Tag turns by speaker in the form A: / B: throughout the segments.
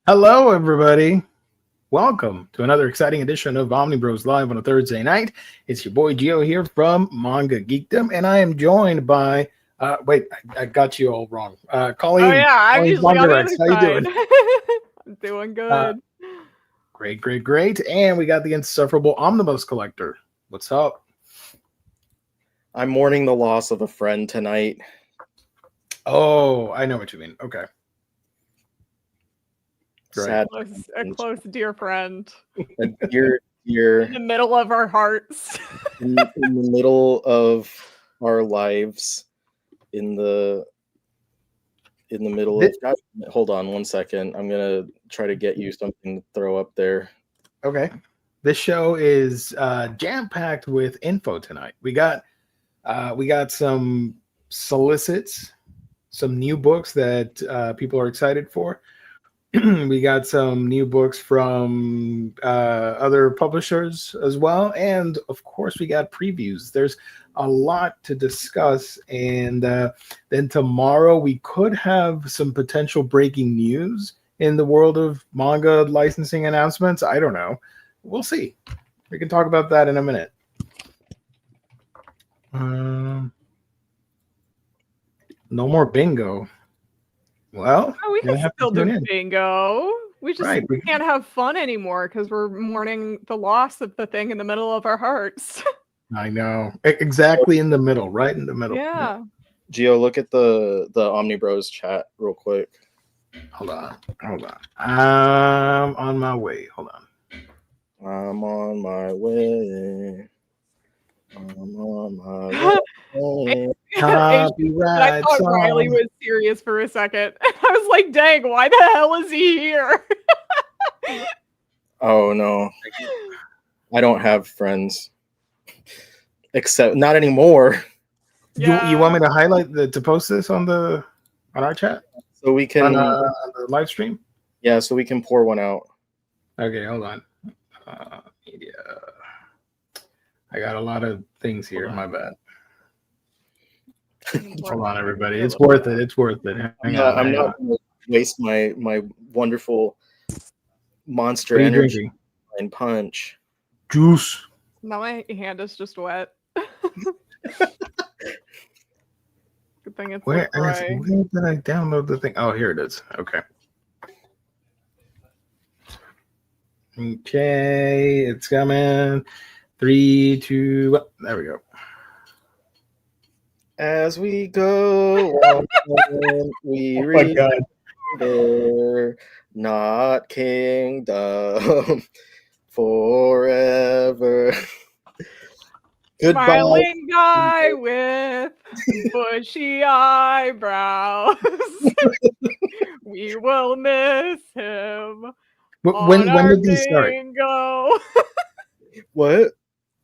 A: Hello, everybody. Welcome to another exciting edition of Omnibros Live on a Thursday night. It's your boy Gio here from Manga Geekdom, and I am joined by. I got you all wrong.
B: Oh
A: Colleen.
B: yeah, I'm
A: Colleen's
B: usually on the
A: Manga
B: other
A: Rex. How you doing?
B: side. I'm doing
A: Uh,
B: good.
A: great. And we got the insufferable Omnibus collector. What's up?
C: I'm mourning the loss of a friend tonight.
A: Oh, I know what you mean. Okay. Right.
C: Sad.
B: A close dear friend.
C: A dear
B: In the middle of our hearts.
C: in the middle of our lives. In the middle of. God, hold on 1 second. I'm gonna try to get you something to throw up there.
A: Okay. This show is jam-packed with info tonight. We got some solicits, some new books that people are excited for. We got some new books from other publishers as well, and of course we got previews. There's a lot to discuss, and then tomorrow we could have some potential breaking news in the world of manga licensing announcements. I don't know. We'll see. We can talk about that in a minute. No more bingo. Well,
B: we can still do bingo. We just can't have fun anymore because we're mourning the loss of the thing in the middle of our hearts.
A: I know. Exactly in the middle, right in the middle.
B: Yeah.
C: Gio, look at the Omnibros chat real quick.
A: Hold on. I'm on my way. Hold on.
C: I'm on my way.
A: Copyright
B: I thought Riley was serious for a second. I was like, dang, why the hell is he here?
C: Oh no. I don't have friends. Except not anymore.
A: Yeah. You want me to highlight to post this on our chat?
C: So we can
A: on the live stream?
C: Yeah, so we can pour one out.
A: Okay, hold on. Media. I got a lot of things here. My bad. Hold on, everybody. It's worth it. It's worth it.
C: I'm not going to waste my wonderful Monster Energy and punch.
A: Juice.
B: Now my hand is just wet. Good thing it's
A: where did I download the thing? Oh, here it is. Okay. Okay, it's coming. 3, 2, 1. There we go.
C: As we go on, we remember not kingdom forever.
B: Goodbye. Smiling guy with bushy eyebrows. We will miss him.
A: When did these start?
C: What?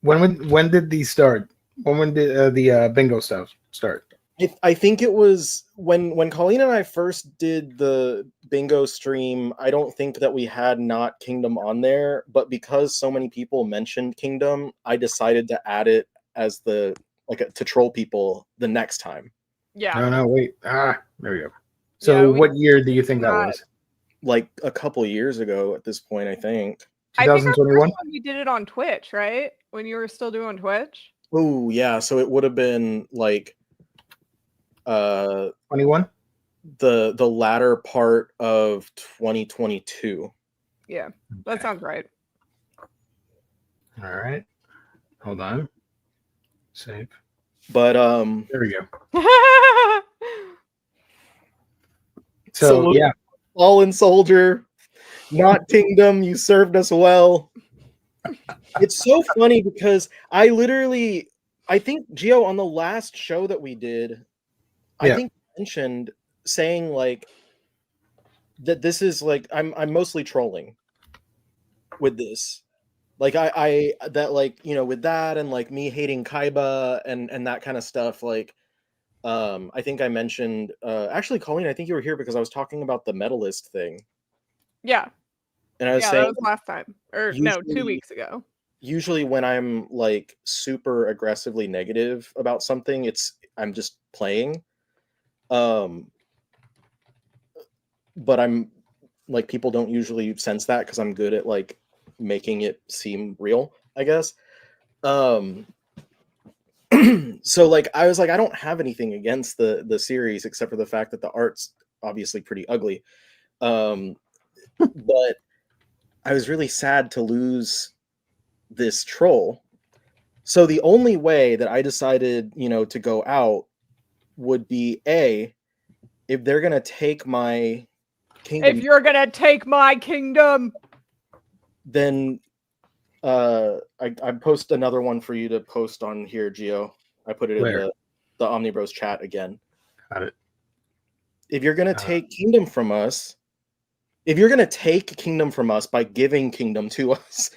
A: When did these start? When did the bingo stuff start?
C: I think it was when Colleen and I first did the bingo stream. I don't think that we had Not Kingdom on there, but because so many people mentioned Kingdom, I decided to add it as to troll people the next time.
B: Yeah.
A: No, wait. There we go. So what year do you think that was?
C: Like a couple years ago at this point, I think.
A: 2021?
B: We did it on Twitch, right? When you were still doing Twitch?
C: Oh, yeah. So it would have been like
A: 21?
C: The latter part of 2022.
B: Yeah, that sounds right.
A: All right. Hold on. Save.
C: But
A: there we go. So yeah.
C: Fallen soldier, Not Kingdom, you served us well. It's so funny because I think Gio on the last show that we did, I think mentioned saying like that this is like I'm mostly trolling with this. Like I that like, you know, with that and like me hating Kaiba and that kind of stuff, like I think I mentioned actually, Colleen, I think you were here because I was talking about the medalist thing.
B: Yeah.
C: And I was saying
B: that was last time. Or no, 2 weeks ago.
C: Usually when I'm like super aggressively negative about something, I'm just playing. But I'm like people don't usually sense that because I'm good at like making it seem real, I guess. So like I was like, I don't have anything against the series except for the fact that the art's obviously pretty ugly. But I was really sad to lose this troll. So the only way that I decided, to go out would be if they're gonna take my kingdom.
B: If you're gonna take my kingdom,
C: then I post another one for you to post on here, Geo. I put it
A: Where?
C: in the Omnibros chat again.
A: Got it.
C: If you're gonna take kingdom from us, if you're gonna take kingdom from us by giving kingdom to us,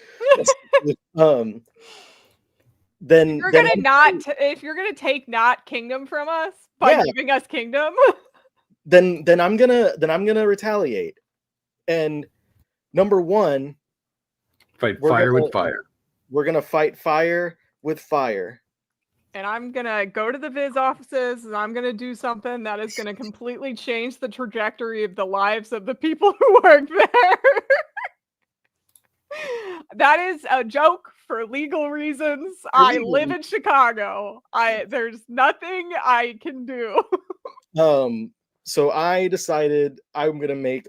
C: then
B: if you're gonna take not kingdom from us by giving us kingdom,
C: then I'm gonna retaliate. And number one,
A: fight fire with fire.
C: We're gonna fight fire with fire.
B: And I'm gonna go to the Viz offices and I'm gonna do something that is gonna completely change the trajectory of the lives of the people who work there. That is a joke for legal reasons. I live in Chicago. There's nothing I can do.
C: So I decided I'm gonna make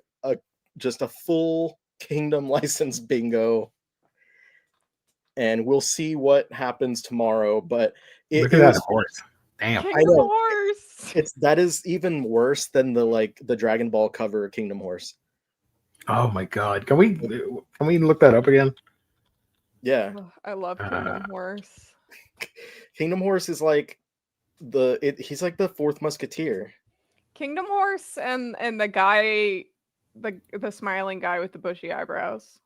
C: just a full kingdom license bingo, and we'll see what happens tomorrow. But
A: look at that horse! Damn,
B: Kingdom Horse.
C: That is even worse than the Dragon Ball cover Kingdom Horse.
A: Oh my god! Can we look that up again?
C: Yeah,
B: I love Kingdom Horse.
C: Kingdom Horse is like he's like the fourth musketeer.
B: Kingdom Horse and the guy, the smiling guy with the bushy eyebrows.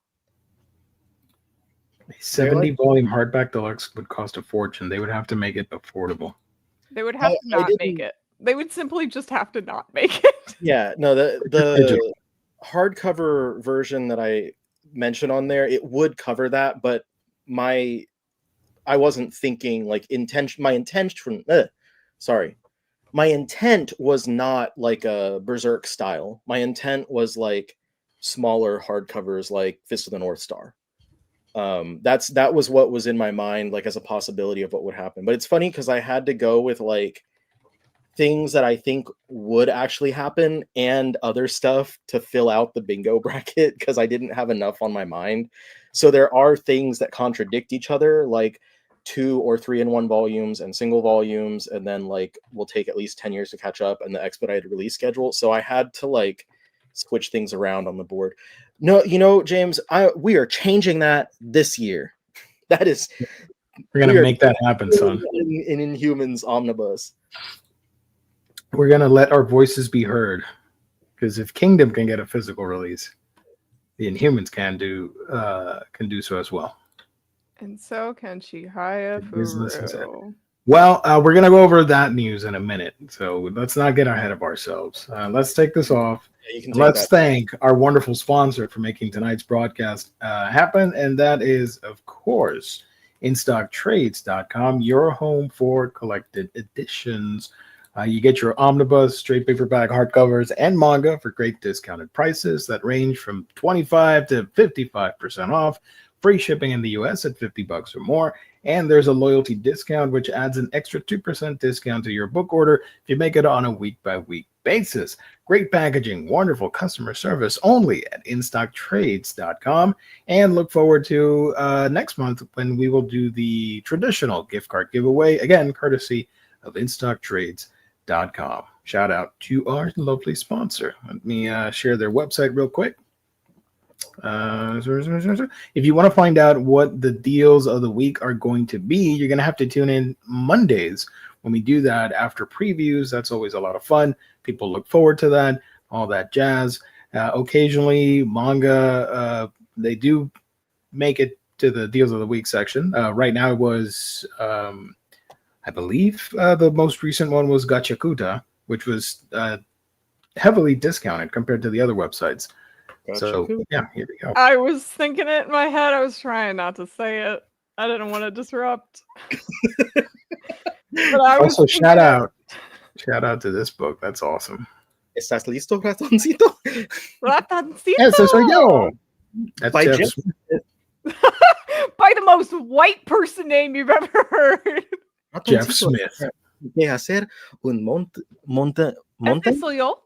A: A 70-volume hardback deluxe would cost a fortune. They would have to make it affordable.
B: They would have to not make it. They would simply just have to not make it.
C: Yeah, no, the hardcover version that I mentioned on there, it would cover that, but I wasn't thinking like my intent was not like a Berserk style. My intent was like smaller hardcovers like Fist of the North Star. That was what was in my mind, like as a possibility of what would happen. But it's funny because I had to go with like things that I think would actually happen and other stuff to fill out the bingo bracket because I didn't have enough on my mind. So there are things that contradict each other, like 2 or 3-in-1 volumes and single volumes, and then like will take at least 10 years to catch up, and the expedited release schedule. So I had to like switch things around on the board. No, James, we are changing that this year. That is,
A: we're gonna make that happen, son.
C: In Inhumans Omnibus,
A: we're gonna let our voices be heard, because if Kingdom can get a physical release, the Inhumans can do so as well.
B: And so can Chihaya Furu.
A: Well, we're going to go over that news in a minute, so let's not get ahead of ourselves. Let's take this off. Yeah, let's thank our wonderful sponsor for making tonight's broadcast happen, and that is, of course, InStockTrades.com, your home for collected editions. You get your omnibus, straight paperback hardcovers, and manga for great discounted prices that range from 25 to 55% off. Free shipping in the US at $50 or more. And there's a loyalty discount, which adds an extra 2% discount to your book order if you make it on a week-by-week basis. Great packaging, wonderful customer service only at InStockTrades.com. And look forward to next month when we will do the traditional gift card giveaway, again, courtesy of InStockTrades.com. Shout out to our lovely sponsor. Let me share their website real quick. If you want to find out what the deals of the week are going to be, you're going to have to tune in Mondays when we do that after previews. That's always a lot of fun. People look forward to that, all that jazz. Occasionally, manga, they do make it to the deals of the week section. Right now it was, I believe, the most recent one was Gachakuta, which was heavily discounted compared to the other websites. So, yeah, here we go.
B: I was thinking it in my head. I was trying not to say it. I didn't want to disrupt.
A: But I also, shout out to this book. That's awesome.
C: ¿Estás listo, ratoncito?
B: Ratoncito!
A: Eso soy yo. That's
C: By
A: Jeff
C: Jeff
A: Smith.
B: By the most white person name you've ever heard.
A: Jeff
C: Ratoncito,
A: Smith.
C: ¿qué hacer un monte?
B: Este soy yo.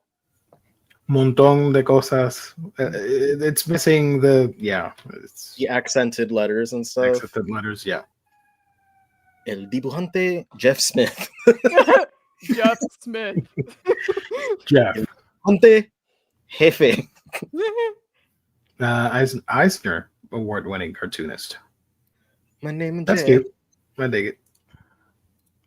A: Montón de cosas. It's missing the it's
C: The accented letters and stuff.
A: accented letters. Yeah.
C: El dibujante Jeff Smith.
B: Jeff Smith.
A: Jeff.
C: Dibujante jefe.
A: Eisner award-winning cartoonist.
C: My name is
A: That's
C: Jeff.
A: cute. I dig it.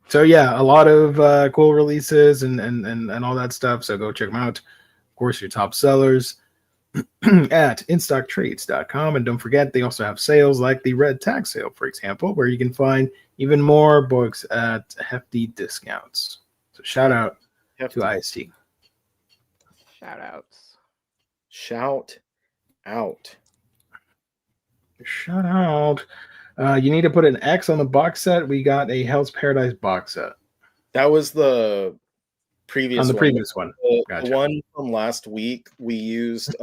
A: So yeah, a lot of cool releases and all that stuff. So go check them out. Of course, your top sellers at instocktrades.com. And don't forget, they also have sales like the Red Tag sale, for example, where you can find even more books at hefty discounts. So shout out to IST.
B: Shout outs.
C: Shout out.
A: Shout out. You need to put an X on the box set. We got a Hell's Paradise box set.
C: That was the previous
A: On the
C: one.
A: previous one.
C: The
A: Gotcha.
C: one from last week, we used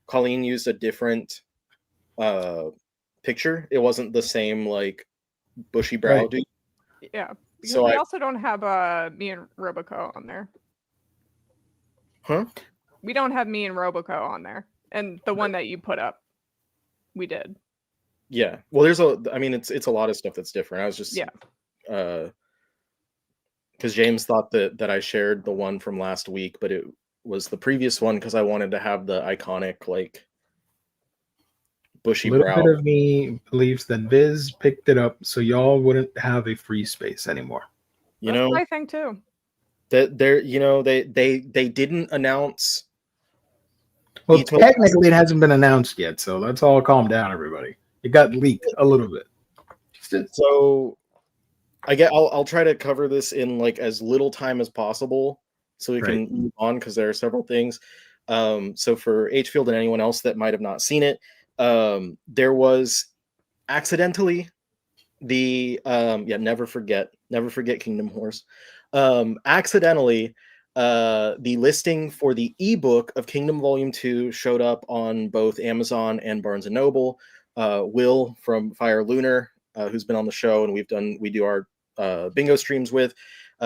C: Colleen used a different picture. It wasn't the same like bushy brow
A: Right.
C: dude.
B: Yeah. Because
C: So
B: we
C: I-
B: also don't have me and Roboco on there.
C: Huh?
B: We don't have me and Roboco on there. And the one that you put up, we did.
C: Yeah. Well, it's a lot of stuff that's different. I was just because James thought that I shared the one from last week, but it was the previous one because I wanted to have the iconic like bushy
A: A little
C: brow.
A: bit of me believes that Viz picked it up so y'all wouldn't have a free space anymore.
C: You
B: That's
C: know,
B: my thing too.
C: that they're they didn't announce.
A: Well,
C: Details.
A: technically, it hasn't been announced yet, so let's all calm down, everybody. It got leaked a little bit.
C: So I'll try to cover this in like as little time as possible so we can move on because there are several things. So for H-Field and anyone else that might have not seen it, there was accidentally the never forget Kingdom Horse. Accidentally the listing for the ebook of Kingdom Volume 2 showed up on both Amazon and Barnes & Noble. Will from Fire Lunar, who's been on the show and we do our bingo streams with,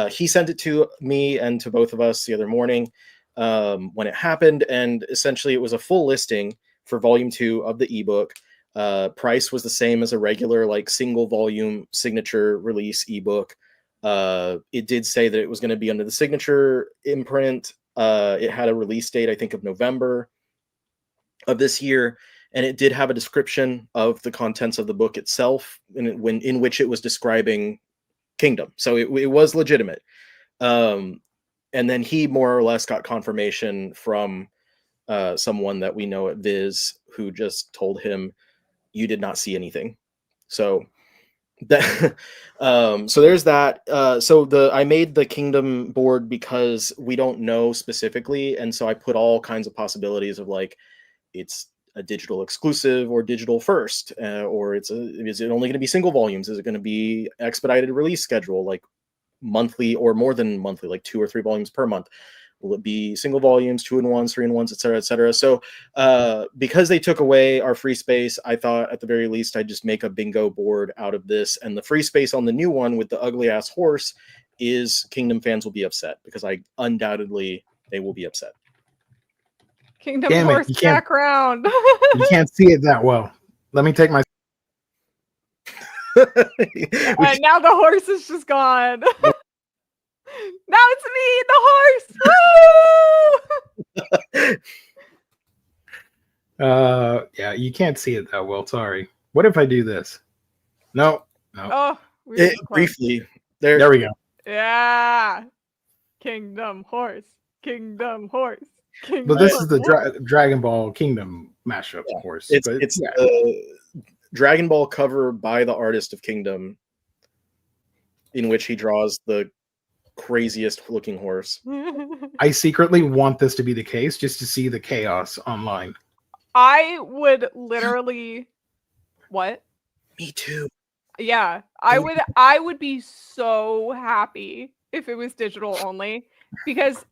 C: he sent it to me and to both of us the other morning when it happened, and essentially it was a full listing for volume 2 of the ebook. Price was the same as a regular like single volume signature release ebook. It did say that it was going to be under the signature imprint. It had a release date, I think, of November of this year. And it did have a description of the contents of the book itself, in which it was describing Kingdom. So it was legitimate. And then he more or less got confirmation from someone that we know at Viz who just told him, you did not see anything. So that so there's that. I made the Kingdom board because we don't know specifically, and so I put all kinds of possibilities of like it's a digital exclusive or digital first, or is it only going to be single volumes? Is it going to be expedited release schedule, like monthly or more than monthly, like 2 or 3 volumes per month? Will it be single volumes, 2-in-1s, 3-in-1s, etc., etc.? So because they took away our free space, I thought at the very least I'd just make a bingo board out of this. And the free space on the new one with the ugly ass horse is Kingdom fans will be upset because undoubtedly they will be upset.
B: Kingdom
A: Damn it,
B: Horse
A: you can't-
B: background.
A: You can't see it that well. Let me take my.
B: And now the horse is just gone. Now it's me, the horse. Woo!
A: Yeah, you can't see it that well. Sorry. What if I do this? No.
B: Oh, we were so close.
C: Briefly,
A: There we go.
B: Yeah. Kingdom Horse. Kingdom Horse. Kingdom
A: But this is the
B: Horse.
A: Dragon Ball Kingdom mashup, of course.
C: It's
A: But,
C: Dragon Ball cover by the artist of Kingdom, in which he draws the craziest looking horse.
A: I secretly want this to be the case just to see the chaos online.
B: I would literally what?
C: Me too.
B: Yeah, I would be so happy if it was digital only because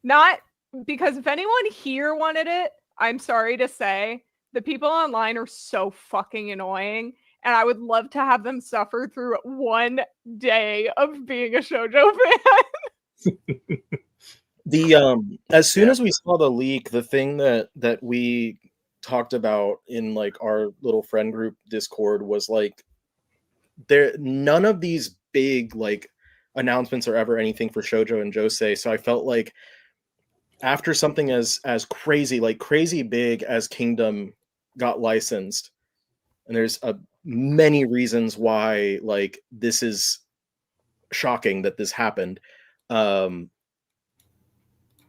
B: Not because if anyone here wanted it, I'm sorry to say, the people online are so fucking annoying, and I would love to have them suffer through one day of being a shoujo fan.
C: As soon as we saw the leak, the thing that we talked about in like our little friend group Discord was like none of these big like announcements are ever anything for shoujo and josei. So I felt like after something as crazy, like crazy big as Kingdom got licensed, and there's many reasons why like this is shocking that this happened.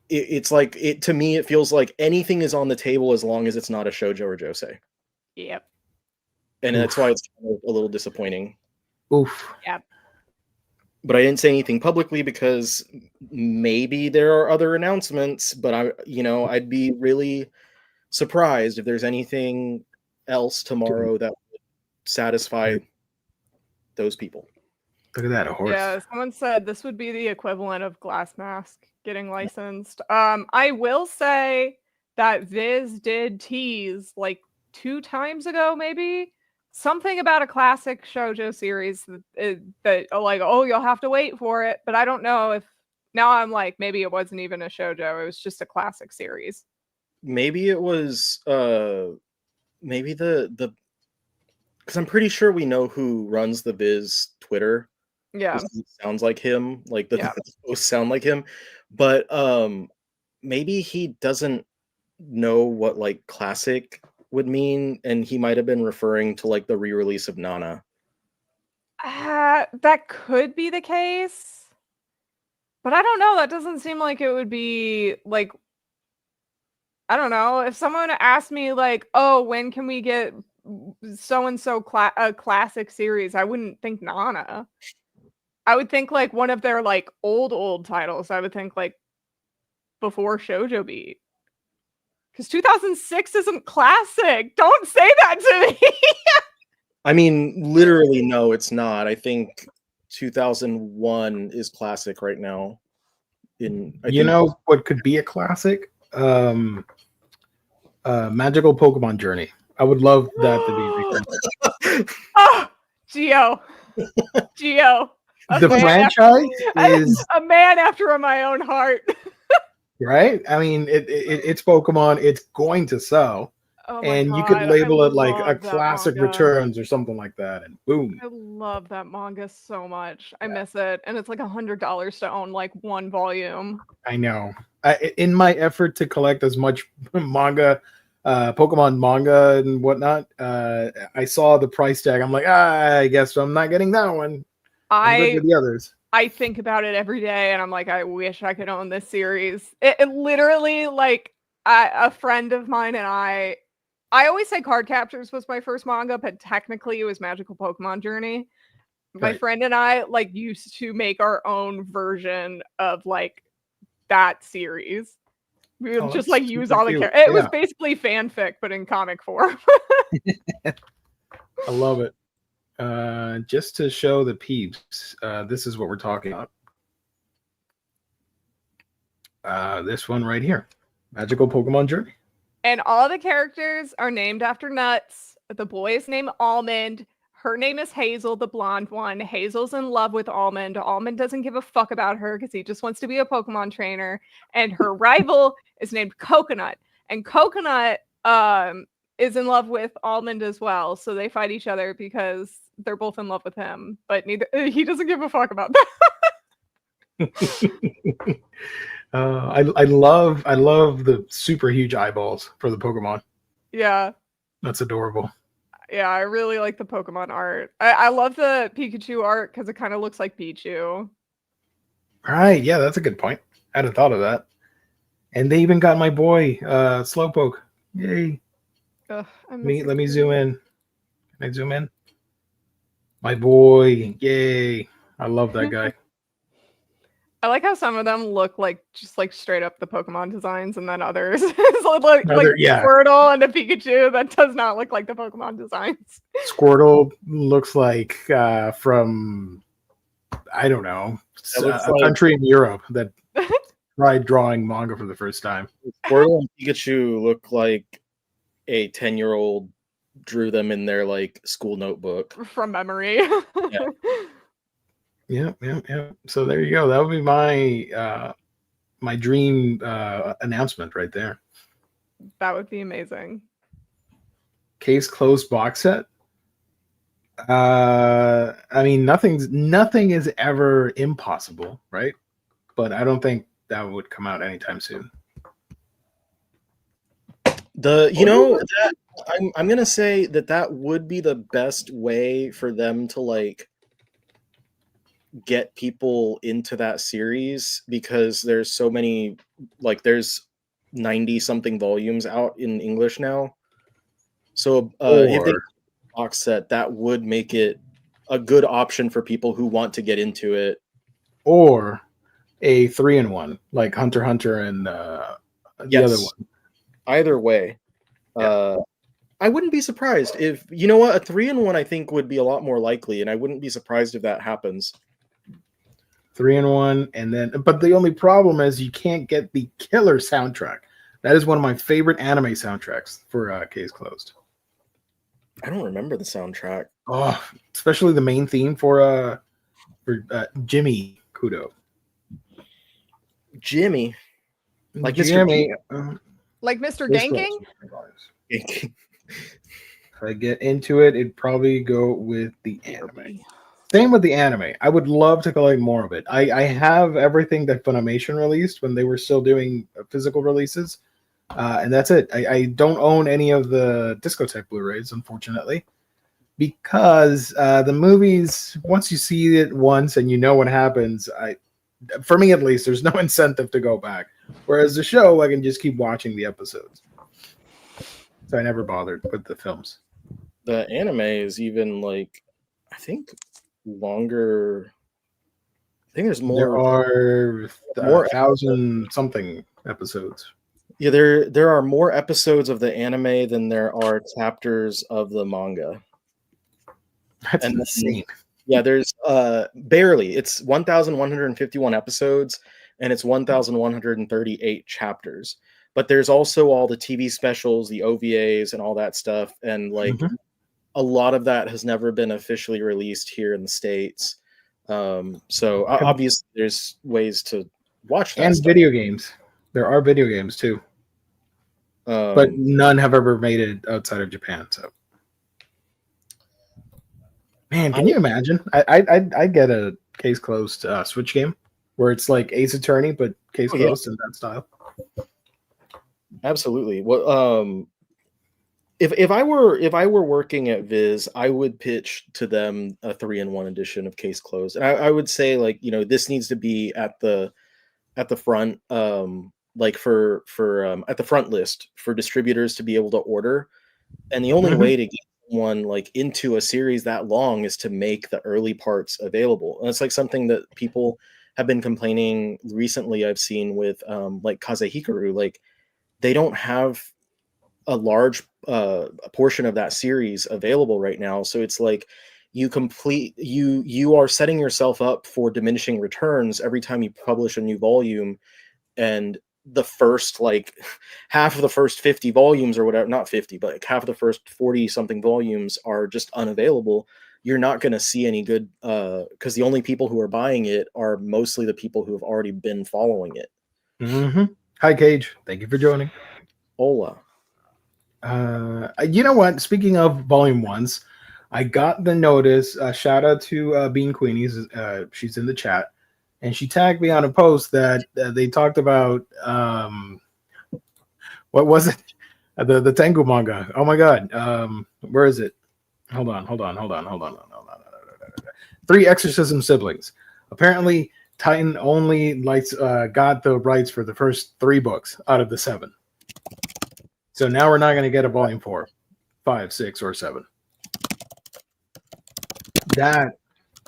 C: It's like to me it feels like anything is on the table as long as it's not a shoujo or josei.
B: Yep.
C: And that's why it's kind of a little disappointing.
A: Oof.
B: Yep.
C: But I didn't say anything publicly because maybe there are other announcements, but I'd be really surprised if there's anything else tomorrow that would satisfy those people.
A: Look at that, a horse.
B: Yeah, someone said this would be the equivalent of Glass Mask getting licensed. I will say that Viz did tease like 2 times ago, maybe, something about a classic shoujo series that like, oh, you'll have to wait for it. But I don't know if now I'm like, maybe it wasn't even a shoujo. It was just a classic series.
C: Maybe it was maybe the because I'm pretty sure we know who runs the Viz Twitter.
B: Yeah.
C: It sounds like him, like the
B: Yeah.
C: posts sound like him. But maybe he doesn't know what like classic would mean, and he might have been referring to like the re-release of Nana.
B: That could be the case, but I don't know. That doesn't seem like it would be like, I don't know. If someone asked me like, oh, when can we get so-and-so a classic series, I wouldn't think Nana. I would think like one of their like old titles. I would think like before Shoujo Beat. Because 2006 isn't classic. Don't say that to me.
C: I mean, literally, no, it's not. I think 2001 is classic right now.
A: Know what could be a classic? Magical Pokemon Journey. I would love that to be.
B: Oh, Geo.
A: The franchise is
B: a man after my own heart.
A: Right? I mean, it's Pokemon. It's going to sell.
B: Oh
A: and
B: God,
A: you could label it like a
B: love that
A: classic
B: manga.
A: returns or something like that, and boom.
B: I love that manga so much. I miss it, and it's like $100 to own like one volume.
A: I know. In my effort to collect as much manga, Pokemon manga and whatnot, I saw the price tag. I'm like, I guess I'm not getting that one. I'm good with the others.
B: I think about it every day, and I'm like, I wish I could own this series. It literally, like, a friend of mine and I always say Card Captors was my first manga, but technically it was Magical Pokemon Journey. My friend and I like used to make our own version of like that series. We would just like use all the characters. It was basically fanfic, but in comic form.
A: I love it. Just to show the peeps, this is what we're talking about. This one right here, Magical Pokemon Journey.
B: And all the characters are named after nuts. The boy is named Almond. Her name is Hazel, the blonde one. Hazel's in love with Almond. Almond doesn't give a fuck about her because he just wants to be a Pokemon trainer. And her rival is named Coconut. And Coconut is in love with Almond as well. So they fight each other because they're both in love with him. But he doesn't give a fuck about that.
A: I love the super huge eyeballs for the Pokemon.
B: Yeah.
A: That's adorable.
B: Yeah, I really like the Pokemon art. I love the Pikachu art because it kind of looks like Pichu.
A: Right, yeah, that's a good point. I hadn't thought of that. And they even got my boy, Slowpoke. Yay.
B: Ugh,
A: let me zoom in. Can I zoom in? My boy, yay. I love that guy.
B: I like how some of them look like just like straight up the Pokemon designs, and then others like Squirtle and a Pikachu that does not look like the Pokemon designs.
A: Squirtle looks like from I don't know, a country in Europe that tried drawing manga for the first time.
C: Squirtle and Pikachu look like a 10-year-old drew them in their like school notebook.
B: From memory.
A: Yeah. So there you go. That would be my my dream announcement right there.
B: That would be amazing.
A: Case closed box set. I mean, nothing is ever impossible, right? But I don't think that would come out anytime soon.
C: I'm gonna say that would be the best way for them to like get people into that series, because there's so many, like there's 90 something volumes out in English now. So if they box set, that would make it a good option for people who want to get into it.
A: Or a 3-in-1 like Hunter x Hunter and the other one.
C: Either way, I wouldn't be surprised if, you know what, a 3-in-1 I think would be a lot more likely, and I wouldn't be surprised if that happens.
A: 3-in-1, and then, but the only problem is you can't get the killer soundtrack. That is one of my favorite anime soundtracks for Case Closed.
C: I don't remember the soundtrack.
A: Oh, especially the main theme for Jimmy Kudo.
C: Jimmy, like
A: Jimmy,
B: like Mr. Ganking.
A: If I get into it, it'd probably go with the anime. Same with the anime. I would love to collect more of it. I have everything that Funimation released when they were still doing physical releases, and that's it. I don't own any of the Discotheque Blu-rays, unfortunately, because the movies, once you see it once and you know what happens, for me at least, there's no incentive to go back. Whereas the show, I can just keep watching the episodes. So I never bothered with the films.
C: The anime is even like, I think, longer. I think there's more.
A: There are more 1,000 something episodes.
C: Yeah, there are more episodes of the anime than there are chapters of the manga.
A: That's insane.
C: Yeah, there's barely. It's 1,151 episodes, and it's 1,138 chapters. But there's also all the TV specials, the OVAs, and all that stuff. And like a lot of that has never been officially released here in the States. So obviously there's ways to watch that.
A: And stuff. Video games. There are video games too. But none have ever made it outside of Japan. So, man, can you imagine? I'd get a Case Closed Switch game where it's like Ace Attorney, but Case Closed in that style.
C: Absolutely. Well, if I were working at Viz, I would pitch to them a 3-in-1 edition of Case Closed, and I would say, like, you know, this needs to be at the front, like for at the front list for distributors to be able to order. And the only way to get one like into a series that long is to make the early parts available. And it's like something that people have been complaining recently. I've seen with like Kazehikaru, like they don't have a large portion of that series available right now. So it's like you are setting yourself up for diminishing returns every time you publish a new volume, and the first like half of the first 50 volumes or whatever, not 50, but like half of the first 40 something volumes are just unavailable. You're not going to see any good because the only people who are buying it are mostly the people who have already been following it.
A: Hi, Cage. Thank you for joining.
C: Hola.
A: You know what? Speaking of volume ones, I got the notice. Shout out to Bean Queenies. She's in the chat, and she tagged me on a post that they talked about. What was it? The Tengu manga. Oh my god. Where is it? Hold on. 3 Exorcism Siblings. Apparently, Titan only got the rights for the first 3 books out of the 7. So now we're not going to get a volume 4, 5, 6, or 7. That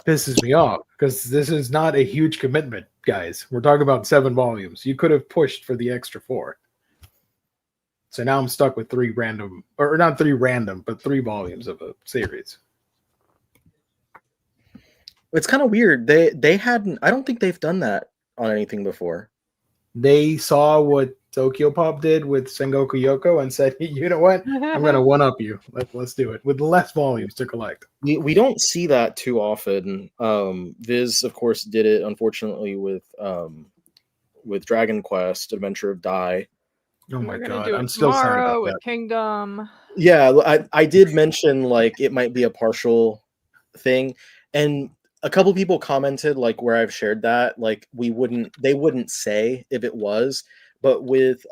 A: pisses me off because this is not a huge commitment, guys. We're talking about 7 volumes. You could have pushed for the extra 4. So now I'm stuck with 3 random, or not 3 random, but 3 volumes of a series.
C: It's kind of weird. They hadn't. I don't think they've done that on anything before.
A: They saw what Tokyo Pop did with Sengoku Yoko and said, "You know what? I'm gonna one up you. Let's do it with less volumes to collect."
C: We don't see that too often. Viz, of course, did it unfortunately with Dragon Quest: Adventure of Dai.
A: Oh my
B: We're gonna
A: god,
B: do
A: I'm
B: it
A: still sad
B: tomorrow
A: about
B: with
A: that.
B: Kingdom.
C: Yeah, I did mention like it might be a partial thing, and a couple people commented like where I've shared that like they wouldn't say if it was, but with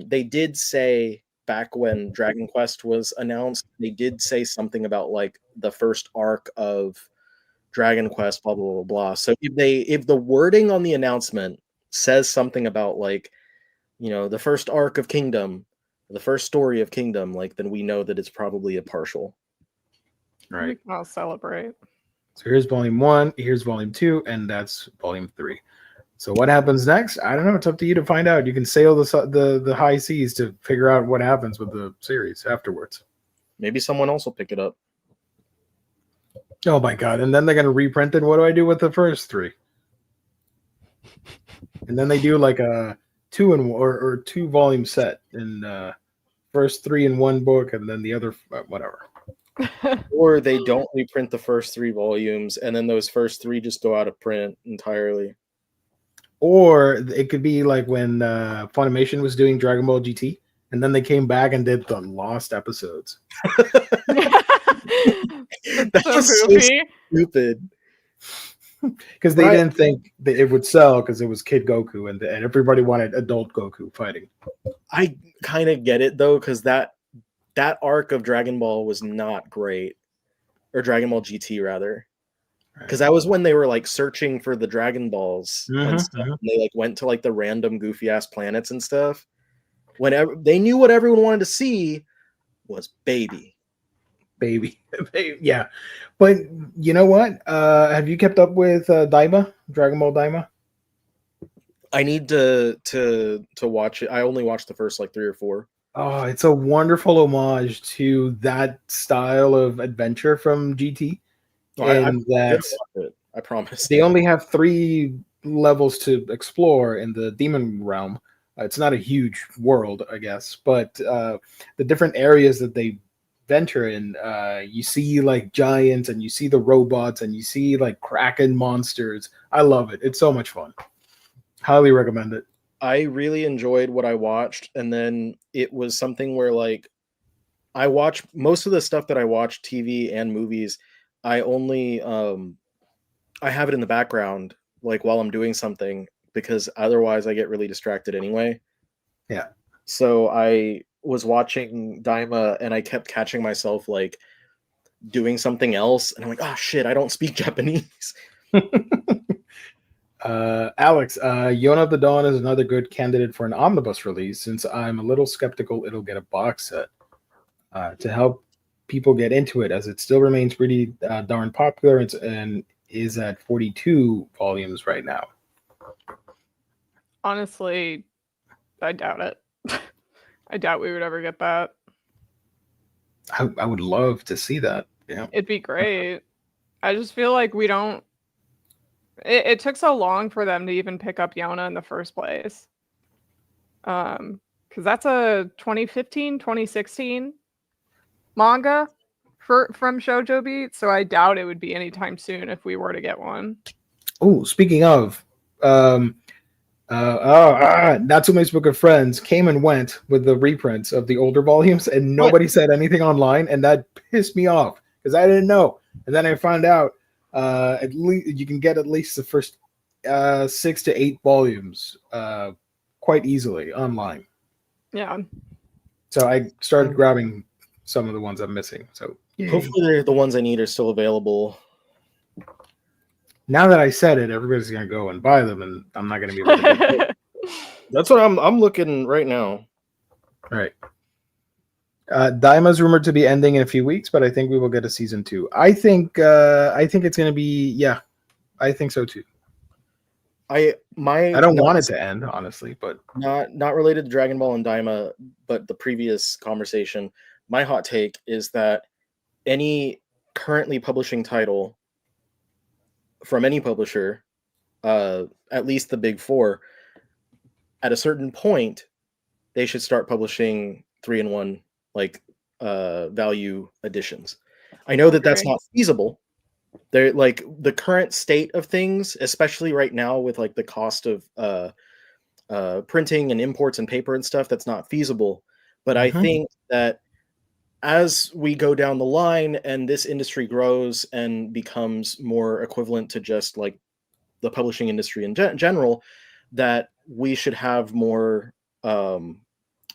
C: they did say back when Dragon Quest was announced, they did say something about like the first arc of Dragon Quest, blah blah blah blah. So if the wording on the announcement says something about like, you know, the first arc of Kingdom, the first story of Kingdom, like then we know that it's probably a partial.
B: We
A: Right.
B: can all celebrate.
A: So here's volume 1, here's volume 2, and that's volume 3. So what happens next? I don't know. It's up to you to find out. You can sail the high seas to figure out what happens with the series afterwards.
C: Maybe someone else will pick it up.
A: Oh my god! And then they're gonna reprint it. What do I do with the first 3? And then they do like a 2 volume set, and first 3 in one book, and then the other whatever.
C: Or they don't reprint the first 3 volumes, and then those first 3 just go out of print entirely.
A: Or it could be like when Funimation was doing Dragon Ball GT, and then they came back and did the lost episodes.
B: That's so
C: was so
B: goofy.
C: stupid.
A: Because they didn't think that it would sell because it was Kid Goku, and everybody wanted adult Goku fighting.
C: I kind of get it though, because that arc of Dragon Ball was not great, or Dragon Ball GT rather, because that was when they were like searching for the Dragon Balls and stuff. And they like went to like the random goofy ass planets and stuff. Whenever they knew what everyone wanted to see was baby.
A: Yeah. But you know what? Have you kept up with Daima, Dragon Ball Daima?
C: I need to watch it. I only watched the first like 3 or 4.
A: Oh, it's a wonderful homage to that style of adventure from GT. And
C: I promise.
A: They only have 3 levels to explore in the demon realm. It's not a huge world, I guess, but the different areas that they venture in, you see like giants, and you see the robots, and you see like kraken monsters. I love it. It's so much fun. Highly recommend it.
C: I really enjoyed what I watched, and then it was something where like I watch most of the stuff that I watch, TV and movies, I only I have it in the background like while I'm doing something, because otherwise I get really distracted anyway.
A: Yeah.
C: So I was watching Daima and I kept catching myself like doing something else, and I'm like, oh shit, I don't speak Japanese.
A: Alex, Yona of the Dawn is another good candidate for an omnibus release, since I'm a little skeptical it'll get a box set to help people get into it, as it still remains pretty darn popular and is at 42 volumes right now.
B: Honestly, I doubt it. I doubt we would ever get that.
A: I would love to see that. Yeah,
B: it'd be great. I just feel like we don't. It took so long for them to even pick up Yona in the first place. Because that's a 2015, 2016 manga from Shoujo Beat, so I doubt it would be anytime soon if we were to get one.
A: Oh, speaking of, Natsume's Book of Friends came and went with the reprints of the older volumes, and nobody said anything online, and that pissed me off because I didn't know. And then I found out at least you can get at least the first 6 to 8 volumes quite easily online.
B: Yeah.
A: So I started grabbing some of the ones I'm missing. So
C: hopefully the ones I need are still available.
A: Now that I said it, everybody's gonna go and buy them, and I'm not gonna be able to get it.
C: That's what I'm looking right now.
A: Right. Daima's rumored to be ending in a few weeks, but I think we will get a season 2. I think it's gonna be, yeah, I think so too. I don't want it to end, honestly, but
C: not related to Dragon Ball and Daima, but the previous conversation. My hot take is that any currently publishing title from any publisher, at least the big 4, at a certain point, they should start publishing 3-in-1 like value editions. I know that that's
B: Okay.
C: not feasible. They're like the current state of things, especially right now with like the cost of printing and imports and paper and stuff. That's not feasible. But I
A: Mhm.
C: think that as we go down the line and this industry grows and becomes more equivalent to just like the publishing industry in general, that we should have more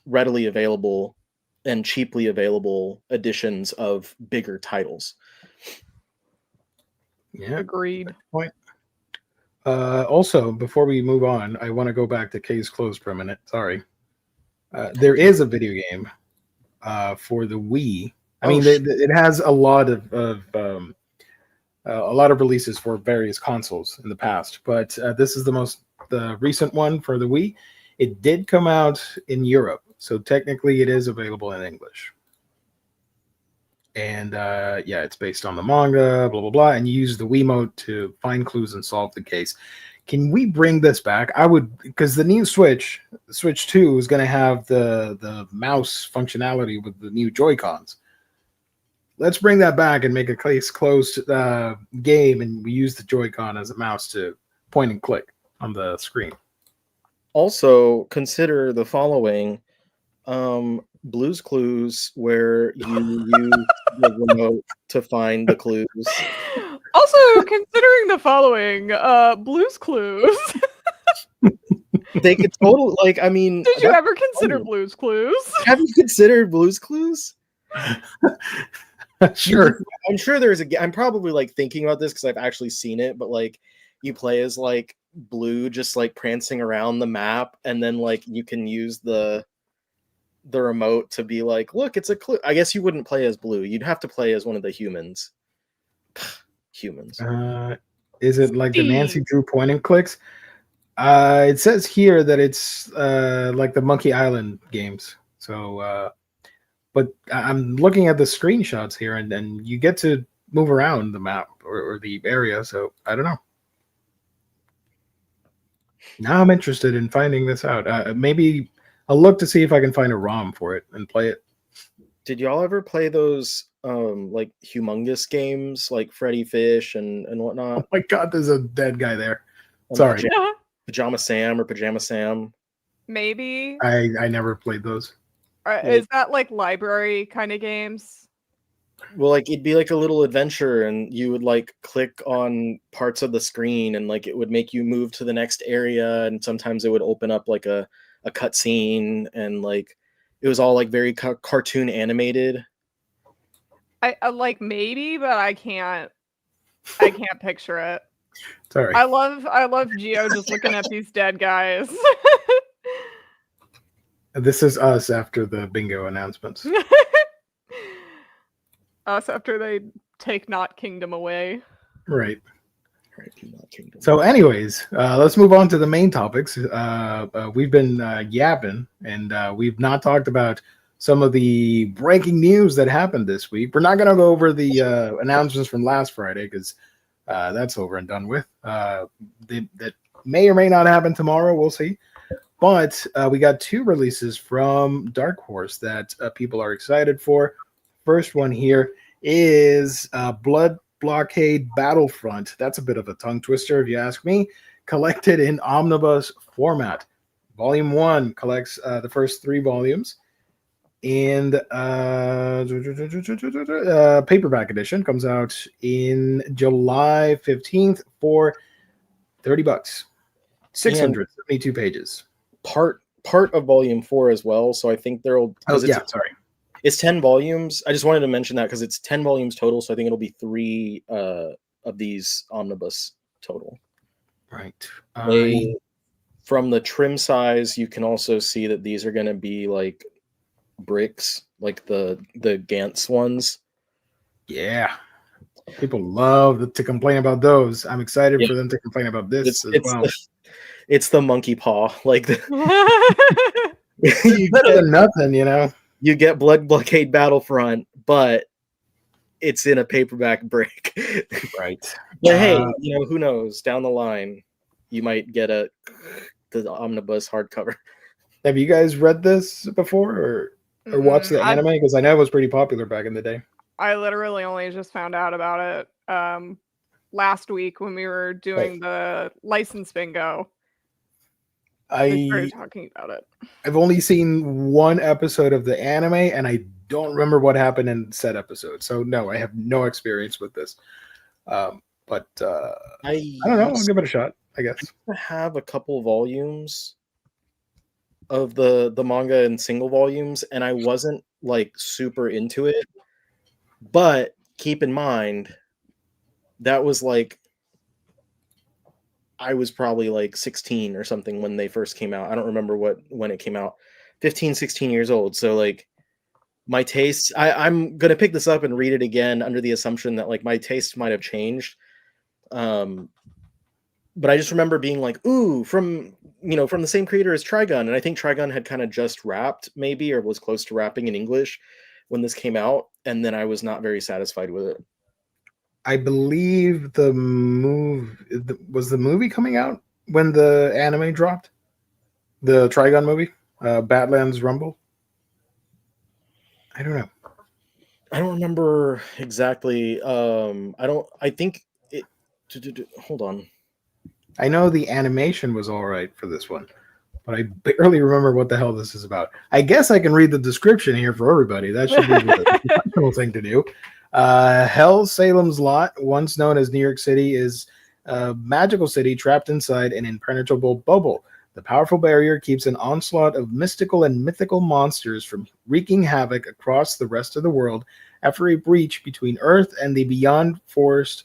C: readily available and cheaply available editions of bigger titles.
A: Yeah.
B: Agreed.
A: Point. Also, before we move on, I want to go back to Case Closed for a minute. Sorry. There is a video game for the Wii. I mean, it has a lot of releases for various consoles in the past, but this is the recent one for the Wii. It did come out in Europe, so technically it is available in English. And yeah, it's based on the manga, blah blah blah, and you use the Wiimote to find clues and solve the case. Can we bring this back? I would, because the new Switch 2 is going to have the mouse functionality with the new Joy-Cons. Let's bring that back and make a case closed game, and we use the Joy-Con as a mouse to point and click on the screen.
C: Also, consider the following: Blue's Clues, where you use the remote to find the clues.
B: Also, considering the following, Blue's Clues.
C: They could totally, like, I mean,
B: Did you
C: that's
B: ever consider
C: funny.
B: Blue's Clues?
C: Have you considered Blue's Clues?
A: Sure.
C: I'm sure there's I'm probably like thinking about this because I've actually seen it, but like you play as like Blue just like prancing around the map, and then like you can use the remote to be like, look, it's a clue. I guess you wouldn't play as Blue. You'd have to play as one of the humans. Humans.
A: Is it like the Nancy
B: Steve.
A: Drew point and clicks? It says here that it's like the Monkey Island games. So, but I'm looking at the screenshots here, and you get to move around the map or the area. So I don't know. Now I'm interested in finding this out. Maybe I'll look to see if I can find a ROM for it and play it.
C: Did y'all ever play those like humongous games like Freddy Fish and whatnot?
A: Oh my God, there's a dead guy there.
C: And
A: Sorry,
C: Pajama Sam or Pajama Sam.
B: Maybe.
A: I never played those.
B: Is that like library kind of games?
C: Well, like it'd be like a little adventure, and you would like click on parts of the screen, and like it would make you move to the next area, and sometimes it would open up like a cutscene, and like it was all like very cartoon animated.
B: I like maybe, but I can't picture it.
A: Sorry.
B: I love Geo just looking at these dead guys.
A: This is us after the bingo announcements.
B: Us after they take Not Kingdom away.
A: Right.
C: Not Kingdom.
A: So, anyways, let's move on to the main topics. We've been yapping, and we've not talked about some of the breaking news that happened this week. We're not going to go over the announcements from last Friday because that's over and done with. That may or may not happen tomorrow. We'll see. But we got 2 releases from Dark Horse that people are excited for. First one here is Blood Blockade Battlefront. That's a bit of a tongue twister, if you ask me. Collected in omnibus format. Volume 1 collects the first 3 volumes. And paperback edition comes out in July 15th for $30. 672 pages.
C: Part of volume 4 as well, so I think there'll
A: Sorry.
C: It's 10 volumes. I just wanted to mention that because it's 10 volumes total, so I think it'll be 3 of these omnibus total.
A: Right.
C: From the trim size, you can also see that these are going to be like bricks, like the Gantz ones.
A: Yeah. People love to complain about those. I'm excited for them to complain about this as well.
C: It's the monkey paw. Like
A: better than nothing, you know.
C: You get Blood Blockade Battlefront, but it's in a paperback brick.
A: Right.
C: But hey, who knows? Down the line, you might get a the omnibus hardcover.
A: Have you guys read this before or watched the
B: I
A: anime? Because I know it was pretty popular back in the day.
B: literally only just found out about it last week when we were doing the license bingo. They started talking about it.
A: I've only seen one episode of the anime, and I don't remember what happened in said episode. So no, I have no experience with this. But I don't know. I'll give it a shot, I guess.
C: I have a couple volumes of the manga in single volumes, and I wasn't like super into it. But keep in mind, that was like I was probably like 16 or something when they first came out. I don't remember when it came out. 15, 16 years old. So like my tastes, I'm gonna pick this up and read it again under the assumption that like my taste might have changed. But I just remember being like, ooh, from the same creator as Trigun. And I think Trigun had kind of just wrapped, maybe, or was close to wrapping in English when this came out. And then I was not very satisfied with it.
A: I believe the movie coming out when the anime dropped? The Trigun movie? Badlands Rumble? I don't know.
C: I don't remember exactly. I think it. Hold on.
A: I know the animation was all right for this one, but I barely remember what the hell this is about. I guess I can read the description here for everybody. That should be the professional thing to do. Hell Salem's Lot, once known as New York City, is a magical city trapped inside an impenetrable bubble. The powerful barrier keeps an onslaught of mystical and mythical monsters from wreaking havoc across the rest of the world after a breach between Earth and the beyond forced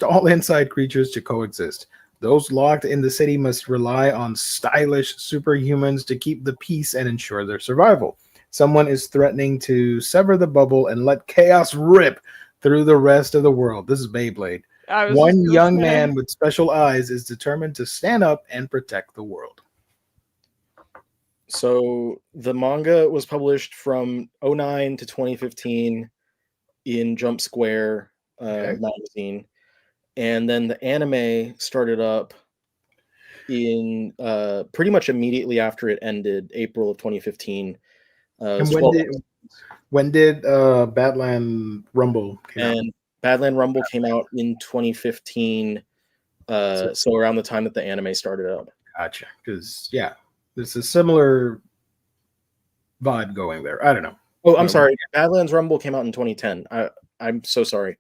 A: all inside creatures to coexist. Those locked in the city must rely on stylish superhumans to keep the peace and ensure their survival. Someone is threatening to sever the bubble and let chaos rip through the rest of the world. This is Beyblade. One young man with special eyes is determined to stand up and protect the world.
C: So the manga was published from 2009 to 2015 in Jump Square magazine. And then the anime started up in pretty much immediately after it ended, April of 2015.
A: And when did Badland Rumble come out?
C: And Badland Rumble came out in 2015, so around the time that the anime started up.
A: Gotcha. Because, yeah, there's a similar vibe going there. I don't know.
C: Oh, I'm sorry. Badlands Rumble came out in 2010. I'm so sorry.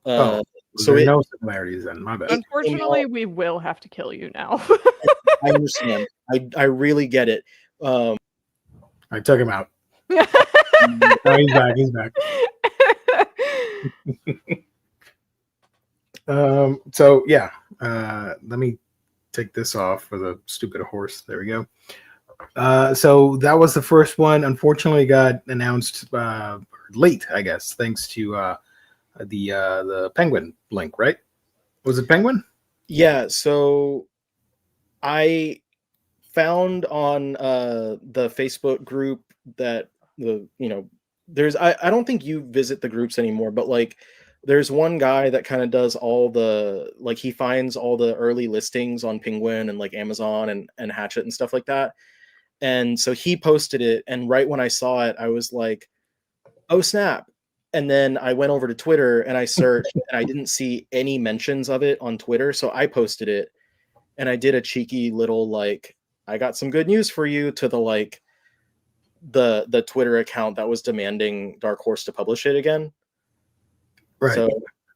A: So there are no similarities then. My bad.
B: Unfortunately, we will have to kill you now.
C: I understand. I really get it.
A: I took him out. Oh, he's back. He's back. So yeah, let me take this off for the stupid horse. There we go. So that was the first one. Unfortunately, got announced late, I guess, thanks to the Penguin link. Right? Was it Penguin?
C: Yeah. So I found on the Facebook group that there's I don't think you visit the groups anymore, but like there's one guy that kind of does all the, like, he finds all the early listings on Penguin and like Amazon and Hatchet and stuff like that. And so he posted it, and right when I saw it, I was like, oh snap. And then I went over to Twitter and I searched and I didn't see any mentions of it on Twitter. So I posted it and I did a cheeky little, like, I got some good news for you to the Twitter account that was demanding Dark Horse to publish it again.
A: Right.
C: So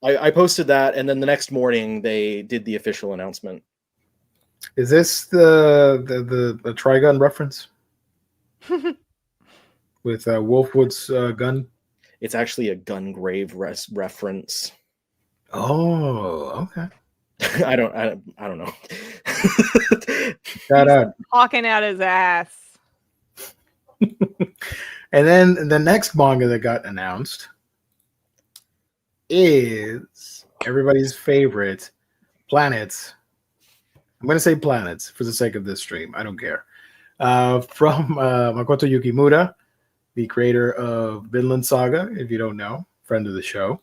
C: I posted that, and then the next morning they did the official announcement.
A: Is this the Trigun reference with Wolfwood's gun?
C: It's actually a Gungrave reference.
A: Oh, okay.
C: I don't know.
A: Shout out.
B: Talking at his ass.
A: And then the next manga that got announced is everybody's favorite, Planets. I'm going to say Planets for the sake of this stream. I don't care. From Makoto Yukimura, the creator of Vinland Saga, if you don't know, friend of the show.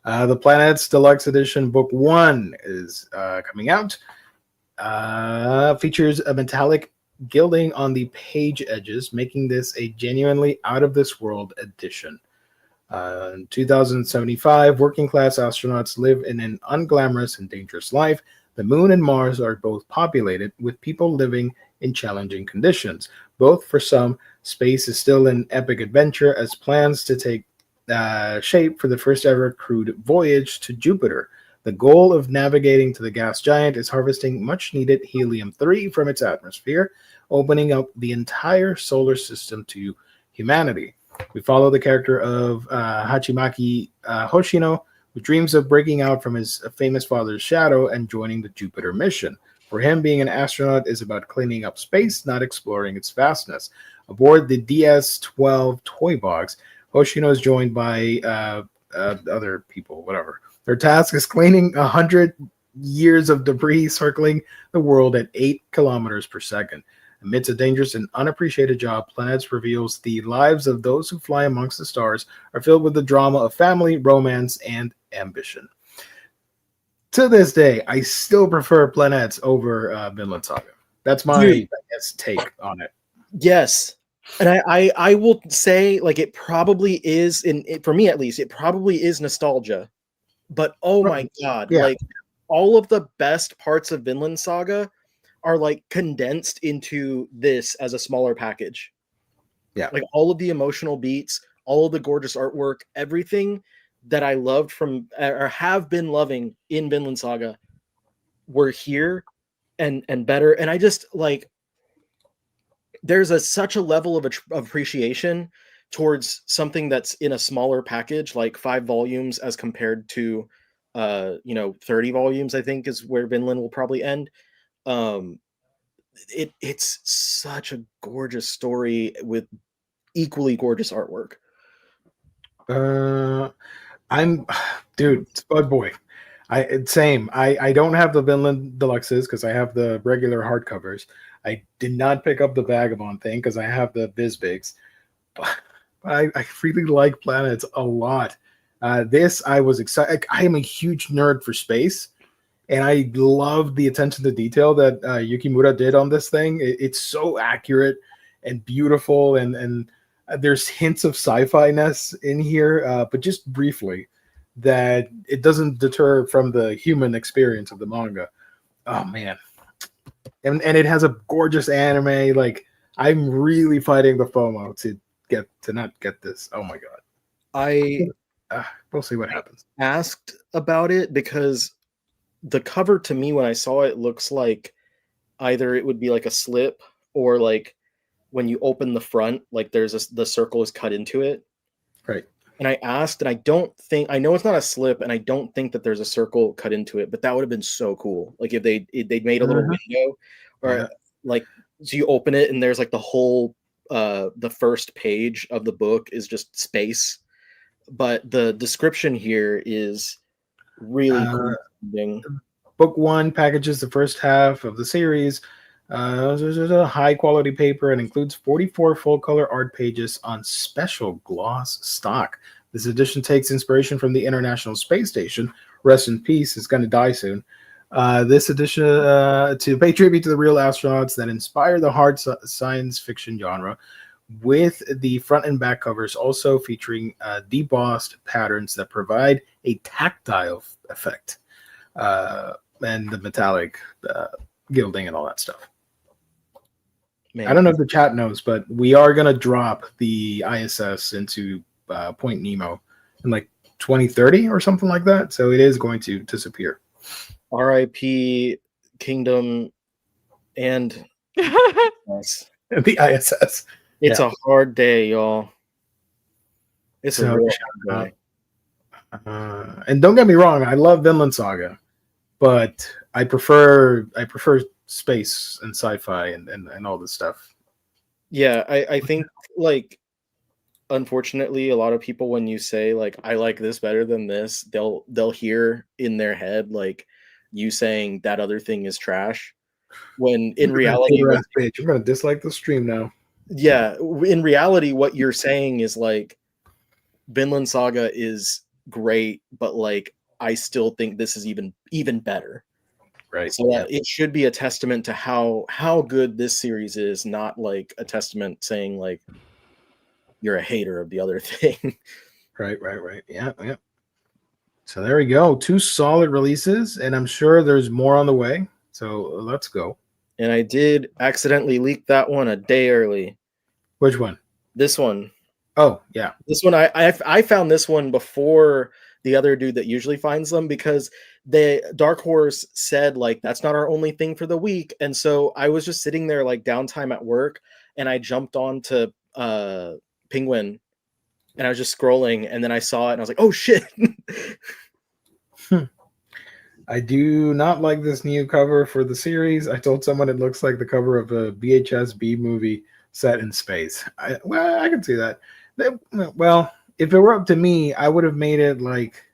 A: The Planets Deluxe Edition Book 1 is coming out. Features a metallic gilding on the page edges, making this a genuinely out of this world edition. In 2075, working class astronauts live in an unglamorous and dangerous life. The moon and Mars are both populated with people living in challenging conditions. Both for some, space is still an epic adventure as plans to take shape for the first ever crewed voyage to Jupiter. The goal of navigating to the gas giant is harvesting much needed helium-3 from its atmosphere, opening up the entire solar system to humanity. We follow the character of Hachimaki Hoshino, who dreams of breaking out from his famous father's shadow and joining the Jupiter mission. For him, being an astronaut is about cleaning up space, not exploring its vastness. Aboard the DS-12 toy box, Hoshino is joined by other people, whatever. Their task is cleaning 100 years of debris circling the world at 8 kilometers per second. Amidst a dangerous and unappreciated job, Planets reveals the lives of those who fly amongst the stars are filled with the drama of family, romance, and ambition. To this day, I still prefer Planets over Vinland Saga. That's my I guess, take on it.
C: Yes. And I will say, like, it probably is, for me at least, it probably is nostalgia. But oh my God, like, all of the best parts of Vinland Saga are like condensed into this as a smaller package.
A: Yeah.
C: Like all of the emotional beats, all of the gorgeous artwork, everything that I loved from or have been loving in Vinland Saga were here and better. And I just like, there's such a level of appreciation towards something that's in a smaller package, like 5 volumes as compared to 30 volumes, I think is where Vinland will probably end. It's such a gorgeous story with equally gorgeous artwork.
A: Dude, Spud Boy. I don't have the Vinland Deluxes because I have the regular hardcovers. I did not pick up the Vagabond thing because I have the Bizbigs. But I really like Planets a lot. This I was excited. I am a huge nerd for space. And I love the attention to detail that Yukimura did on this thing. It's so accurate and beautiful, and there's hints of sci-fi-ness in here, but just briefly, that it doesn't deter from the human experience of the manga. Oh man, and it has a gorgeous anime. Like I'm really fighting the FOMO to not get this. Oh my god, we'll see what happens.
C: Asked about it because the cover to me when I saw it looks like either it would be like a slip or like when you open the front, like the circle is cut into it.
A: Right.
C: And I asked, and I know it's not a slip, and I don't think that there's a circle cut into it, but that would have been so cool. Like if they'd made a little window, or like so you open it and there's like the whole the first page of the book is just space, but the description here is really cool.
A: Book 1 packages the first half of the series. There's a high quality paper and includes 44 full color art pages on special gloss stock. This edition takes inspiration from the International Space Station. Rest in peace, it's going to die soon. This edition to pay tribute to the real astronauts that inspire the hard science fiction genre, with the front and back covers also featuring debossed patterns that provide a tactile effect, and the metallic gilding and all that stuff. Man. I don't know if the chat knows, but we are going to drop the ISS into Point Nemo in like 2030 or something like that. So it is going to disappear.
C: RIP Kingdom and
A: the ISS.
C: It's a hard day, y'all. It's a real hard
A: day. And don't get me wrong, I love Vinland Saga, but I prefer space and sci-fi and all this stuff.
C: Yeah, I think like unfortunately a lot of people, when you say like I like this better than this, they'll hear in their head like you saying that other thing is trash, when in reality
A: I'm gonna dislike the stream now.
C: Yeah, in reality what you're saying is like Vinland Saga is great, but like I still think this is even better.
A: Right.
C: So it should be a testament to how good this series is, not like a testament saying like you're a hater of the other thing.
A: Right. Yeah. So there we go. 2 solid releases, and I'm sure there's more on the way. So let's go.
C: And I did accidentally leak that one a day early.
A: Which one?
C: This one.
A: Oh, yeah.
C: This one, I found this one before the other dude that usually finds them, because the Dark Horse said like that's not our only thing for the week, and so I was just sitting there like downtime at work, and I jumped on to Penguin, and I was just scrolling, and then I saw it, and I was like, oh shit.
A: I do not like this new cover for the series. I told someone it looks like the cover of a VHS B movie set in space. I can see that. Well, if it were up to me, I would have made it like,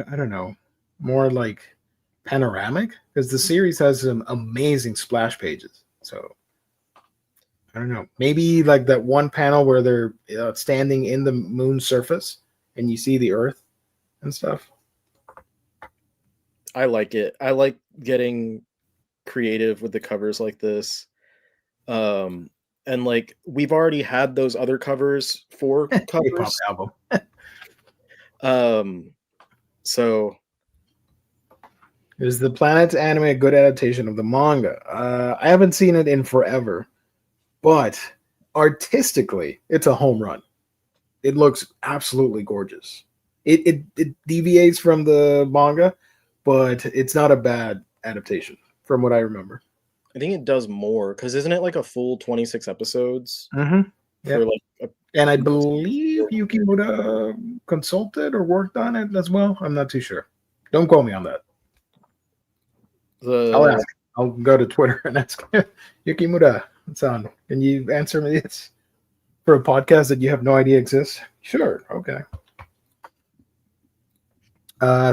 A: I don't know, more like panoramic, because the series has some amazing splash pages. So I don't know, maybe like that one panel where they're standing in the moon's surface and you see the Earth and stuff.
C: I like it. I like getting creative with the covers like this. And like we've already had those other covers for
A: K-pop
C: covers.
A: album.
C: So
A: is the Planet's anime a good adaptation of the manga? I haven't seen it in forever, but artistically, it's a home run. It looks absolutely gorgeous. It deviates from the manga, but it's not a bad adaptation from what I remember.
C: I think it does more, because isn't it like a full 26 episodes?
A: Mm-hmm.
C: For like
A: and I believe Yukimura consulted or worked on it as well. I'm not too sure. Don't quote me on that. I'll ask. I'll go to Twitter and ask Yukimura. Can you answer me this for a podcast that you have no idea exists? Sure. Okay.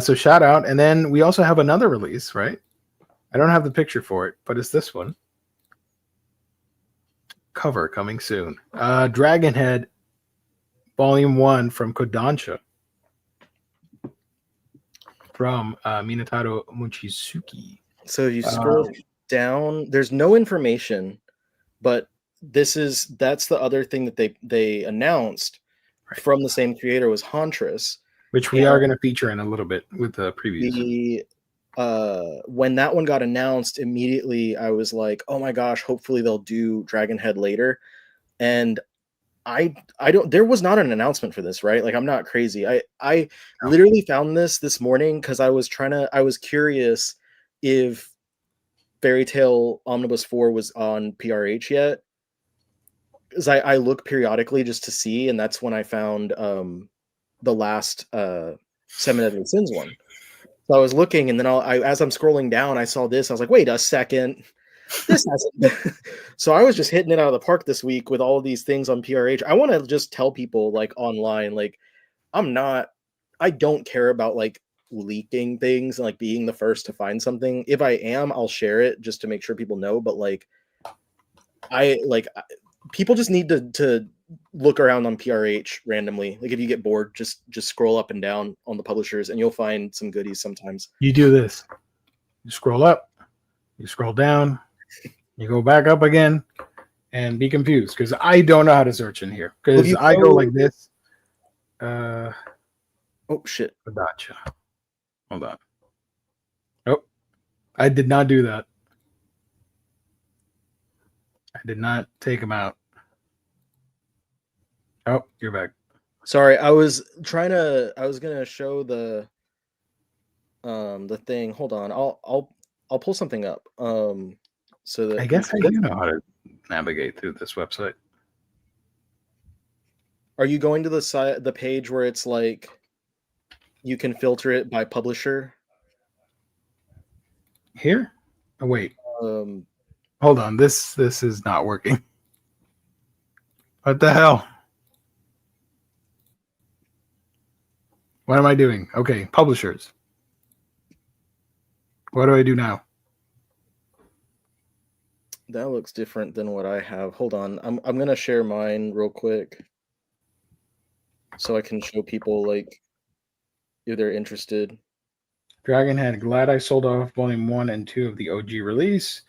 A: So shout out. And then we also have another release, right? I don't have the picture for it, but it's this one. Cover coming soon. Dragonhead Volume 1 from Kodansha. From Minataro Mochizuki.
C: So you scroll down, there's no information, but that's the other thing that they announced from the same creator was Huntress,
A: which we are going to feature in a little bit with the previews.
C: When that one got announced, immediately I was like, oh my gosh, hopefully they'll do Dragonhead later. And I don't, there was not an announcement for this, right? Like, I'm not crazy. I literally found this morning because I was curious if Fairy Tail Omnibus 4 was on PRH yet. Because I look periodically just to see, and that's when I found the last Seven Deadly Sins one. So I was looking, and then as I'm scrolling down, I saw this. I was like, wait a second. This hasn't. So I was just hitting it out of the park this week with all of these things on PRH. I want to just tell people, like, online, like, I don't care about like leaking things and like being the first to find something. If I am, I'll share it just to make sure people know. But like, people just need to look around on PRH randomly. Like, if you get bored, just scroll up and down on the publishers and you'll find some goodies sometimes.
A: You do this. You scroll up, you scroll down, you go back up again, and be confused, because I don't know how to search in here. Because I go like this. Oh
C: shit.
A: Gotcha. Hold on. Nope. I did not do that. I did not take him out. Oh, you're back.
C: Sorry, I was gonna show the thing. Hold on. I'll pull something up. So that
A: I guess I do know how to navigate through this website.
C: Are you going to the page where it's like you can filter it by publisher?
A: Here? Oh, wait. Hold on. This is not working. What the hell? What am I doing? Okay, publishers. What do I do now?
C: That looks different than what I have. Hold on. I'm gonna share mine real quick so I can show people, like, if they're interested.
A: Dragonhead, glad I sold off volume 1 and 2 of the OG release.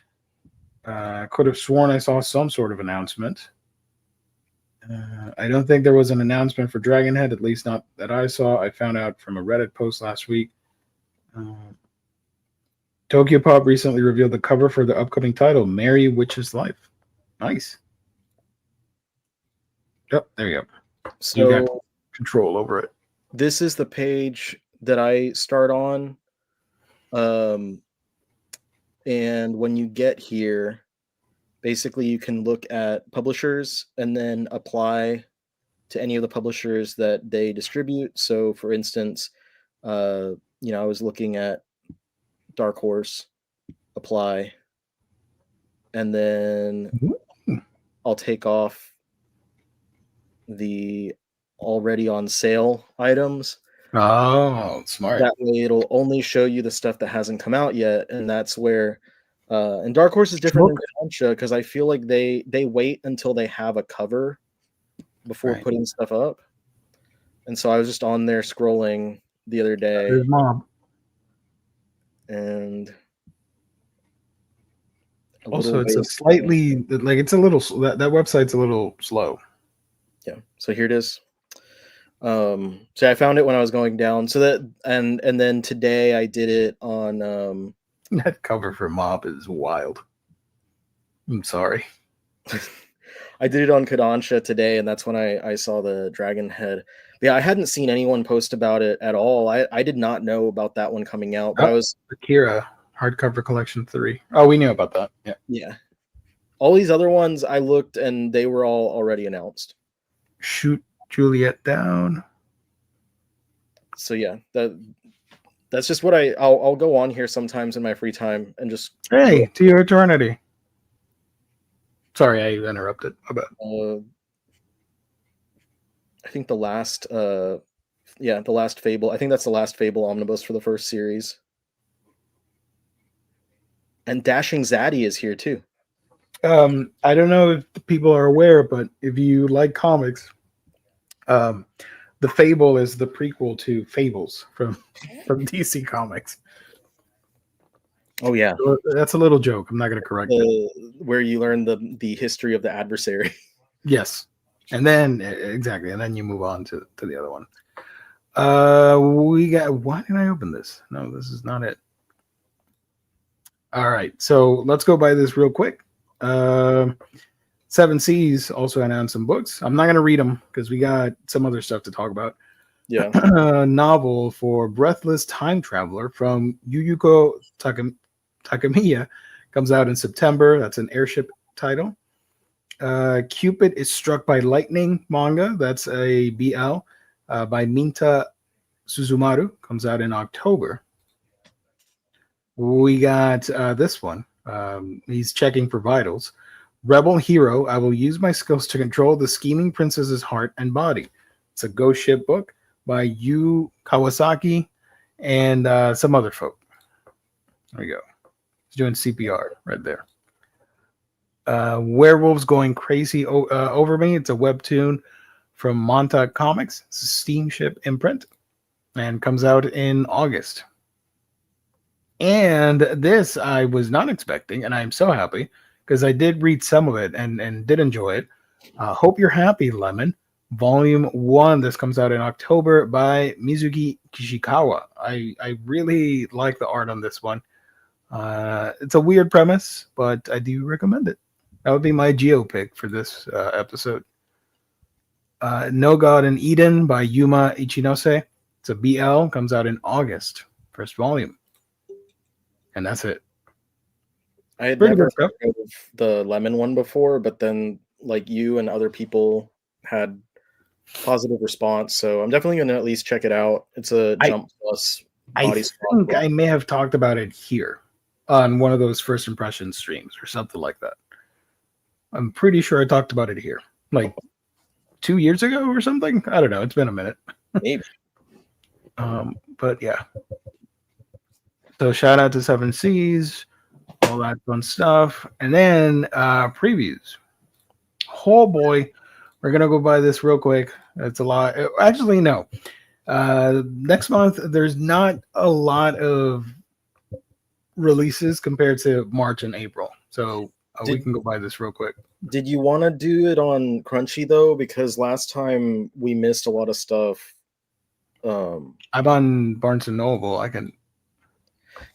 A: Could have sworn I saw some sort of announcement. I don't think there was an announcement for Dragonhead, at least not that I saw. I found out from a Reddit post last week. Tokyo Pop recently revealed the cover for the upcoming title, Merry Witch's Life. Nice. Yep, there you go. You got
C: So
A: control over it.
C: this is the page that I start on. And when you get here, basically you can look at publishers and then apply to any of the publishers that they distribute. So for instance, I was looking at Dark Horse, apply, and then I'll take off the already on sale items.
A: Oh, smart.
C: That way it'll only show you the stuff that hasn't come out yet, and that's where and Dark Horse is different than Kodansha because I feel like they wait until they have a cover before putting stuff up. And so I was just on there scrolling the other day.
A: There's Mob.
C: And
A: also it's a slightly like it's a little that website's a little slow.
C: Yeah. So here it is. So I found it when I was going down. So that and then today I did it on
A: that cover for Mob is wild. I'm sorry.
C: I did it on Kodansha today, and that's when I saw the dragon head. But yeah, I hadn't seen anyone post about it at all. I did not know about that one coming out. But I was
A: Akira hardcover collection 3. Oh, we knew about that. Yeah.
C: Yeah. All these other ones I looked and they were all already announced.
A: Shoot Juliet down.
C: So yeah, that's just what I'll go on here sometimes in my free time and just
A: to your eternity. Sorry, I interrupted.
C: I think the last the last Fable. I think that's the last Fable omnibus for the first series. And Dashing Zaddy is here too.
A: I don't know if people are aware, but if you like comics, the Fable is the prequel to Fables from DC Comics.
C: Oh yeah,
A: so that's a little joke. I'm not going to correct it.
C: Where you learn the history of the adversary.
A: Yes, and then exactly, and then you move on to the other one. We got. Why did I open this? No, this is not it. All right, so let's go by this real quick. Seven Seas also announced some books. I'm not going to read them because we got some other stuff to talk about.
C: Yeah.
A: Novel for Breathless Time Traveler from Yuyuko Takamiya comes out in September. That's an airship title. Cupid is Struck by Lightning manga. That's a BL by Minta Suzumaru. Comes out in October. We got this one. He's checking for vitals. Rebel Hero, I will use my skills to control the scheming princess's heart and body. It's a ghost ship book by Yu Kawasaki and some other folk. There we go. He's doing CPR right there. Werewolves Going Crazy Over Me. It's a webtoon from Montauk Comics. It's a steamship imprint and comes out in August. And this I was not expecting, and I'm so happy because I did read some of it and did enjoy it. Hope You're Happy, Lemon, Volume 1. This comes out in October by Mizuki Kishikawa. I really like the art on this one. It's a weird premise, but I do recommend it. That would be my Geo pick for this episode. No God in Eden by Yuma Ichinose. It's a BL, comes out in August, first volume. And that's it.
C: I had never heard of the Lemon one before, but then like you and other people had positive response, so I'm definitely going to at least check it out. It's a Jump Plus.
A: I think I may have talked about it here on one of those first impression streams or something like that. I'm pretty sure I talked about it here, like 2 years ago or something. I don't know. It's been a minute.
C: Maybe.
A: But yeah. So shout out to Seven Seas, all that fun stuff. And then previews. Oh boy, we're going to go by this real quick. It's a lot. Actually, no. Next month, there's not a lot of releases compared to March and April. So we can go by this real quick.
C: Did you want to do it on Crunchy though? Because last time we missed a lot of stuff.
A: I'm on Barnes and Noble. I can.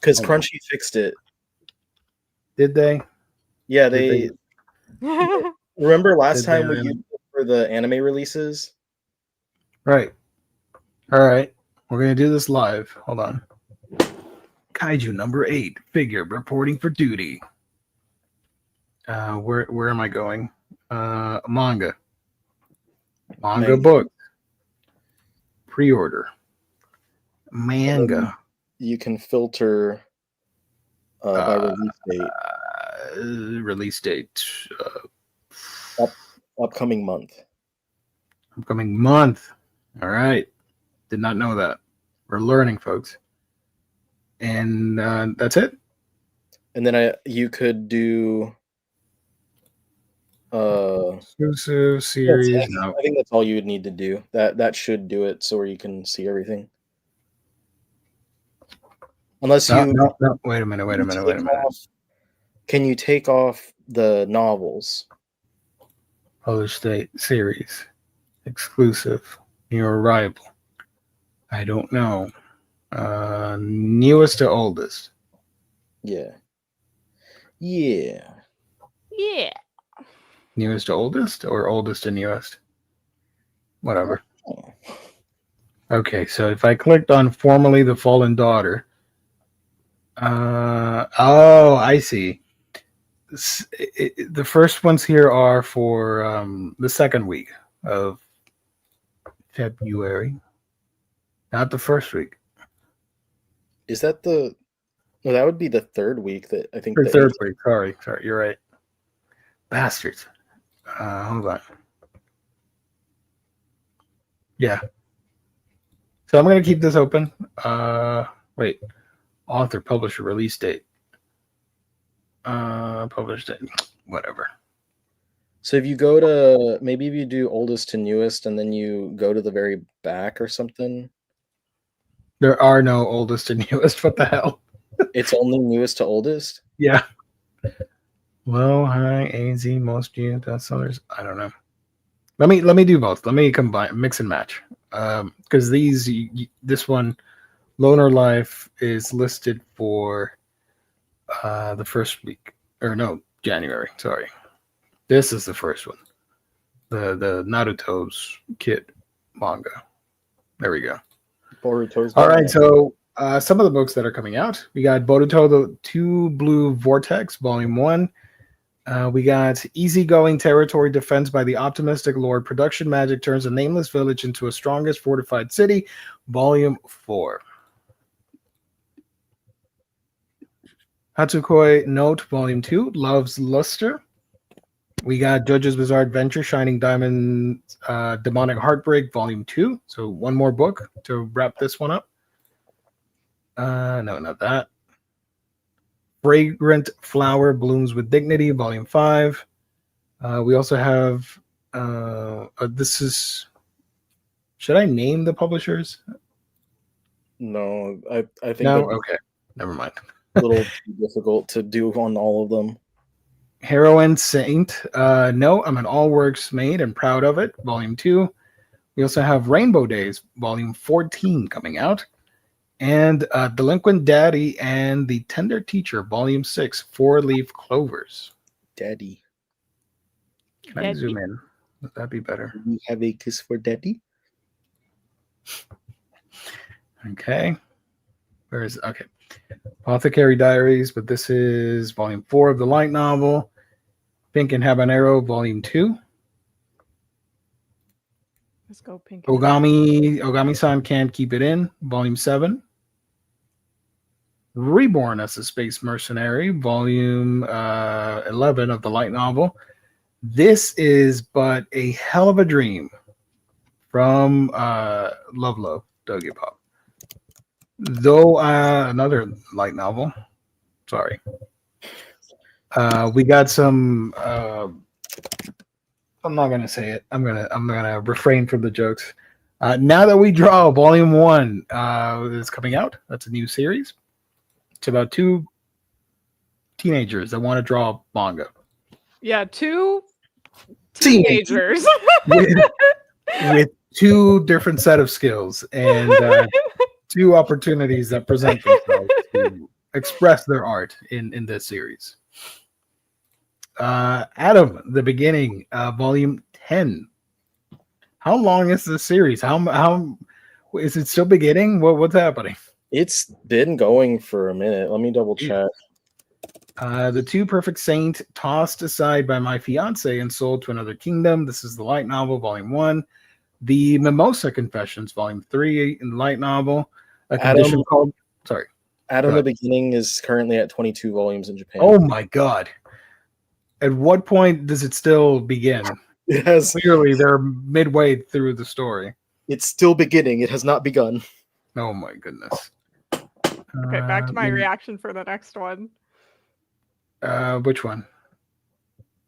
C: Because Crunchy fixed it.
A: Did they?
C: Yeah,
A: Did
C: they remember last
A: Did
C: time
A: they
C: we
A: really?
C: used it for the anime releases?
A: Right. All right. We're going to do this live. Hold on. Kaiju number 8, figure reporting for duty. Where am I going? Manga book. Pre-order. Manga.
C: You can filter by release date.
A: Release date.
C: Upcoming month.
A: Upcoming month. All right. Did not know that. We're learning, folks. And that's it.
C: And then you could do
A: exclusive series.
C: I think that's all you would need to do. That should do it, so where you can see everything. Unless you
A: no. Wait a minute.
C: Can you take off the novels?
A: Published date series. Exclusive. New arrival. I don't know. Newest to oldest.
C: Yeah.
A: Newest to oldest or oldest to newest? Whatever.
C: Oh.
A: Okay, so if I clicked on formerly the fallen daughter. I see. The first ones here are for the second week of February. Not the first week.
C: Is that the? No, that would be the third week. That I think.
A: Or third week. Sorry, you're right. Bastards. Hold on. Yeah. So I'm gonna keep this open. Wait. Author, publisher, release date. Published date. Whatever.
C: So if you go to if you do oldest to newest and then you go to the very back or something.
A: There are no oldest to newest. What the hell?
C: It's only newest to oldest?
A: Yeah. Low, high, AZ, most you, that's others. I don't know. Let me do both. Let me combine, mix and match. Because this one, Loner Life, is listed for the first week, or no, January. Sorry, this is the first one. The Naruto's Kid manga. There we go.
C: Boruto's.
A: All right, so some of the books that are coming out. We got Boruto, the Two Blue Vortex, Volume 1. We got Easygoing Territory Defense by the Optimistic Lord. Production Magic turns a nameless village into a strongest fortified city, Volume 4. Hatsukoi Note, Volume 2, Love's Luster. We got Judge's Bizarre Adventure, Shining Diamond, Demonic Heartbreak, Volume 2. So one more book to wrap this one up. No, not that. Fragrant Flower Blooms with Dignity, Volume 5. We also have, this is, should I name the publishers?
C: No, I think
A: no? Okay, never mind.
C: A little too difficult to do on all of them.
A: Heroine Saint. No, I'm an all works made and proud of it, Volume 2. We also have Rainbow Days, Volume 14 coming out. And Delinquent Daddy and the Tender Teacher, Volume 6, 4-leaf clovers.
C: Daddy.
A: Can I zoom in? Would that be better?
C: Do you have a kiss for Daddy?
A: Okay. Where is it? Okay. Apothecary Diaries, but this is Volume 4 of the light novel. Pink and Habanero, Volume 2.
B: Let's go Pink.
A: Ogami-san Can't Keep It In, Volume 7. Reborn as a Space Mercenary, Volume 11 of the light novel. This is but a hell of a dream from Love, Dougie Pop. Though another light novel. Sorry. We got some. I'm not gonna say it. I'm gonna refrain from the jokes. Now that we draw, Volume 1 is coming out. That's a new series. It's about two teenagers that want to draw manga.
B: Yeah, two teenagers.
A: with two different set of skills and two opportunities that present themselves to express their art in this series. Adam, the beginning, volume 10. How long is this series? How is it still beginning? What's happening?
C: It's been going for a minute. Let me double check.
A: The Two Perfect Saint, tossed aside by my fiance and sold to another kingdom. This is the light novel, volume 1. The Mimosa Confessions, volume 3, in the light novel. A condition called. Sorry.
C: Adam the Beginning is currently at 22 volumes in Japan.
A: Oh my god. At what point does it still begin?
C: It has.
A: Clearly, they're midway through the story.
C: It's still beginning. It has not begun.
A: Oh my goodness.
B: Okay, back to my reaction for the next one.
A: Which one?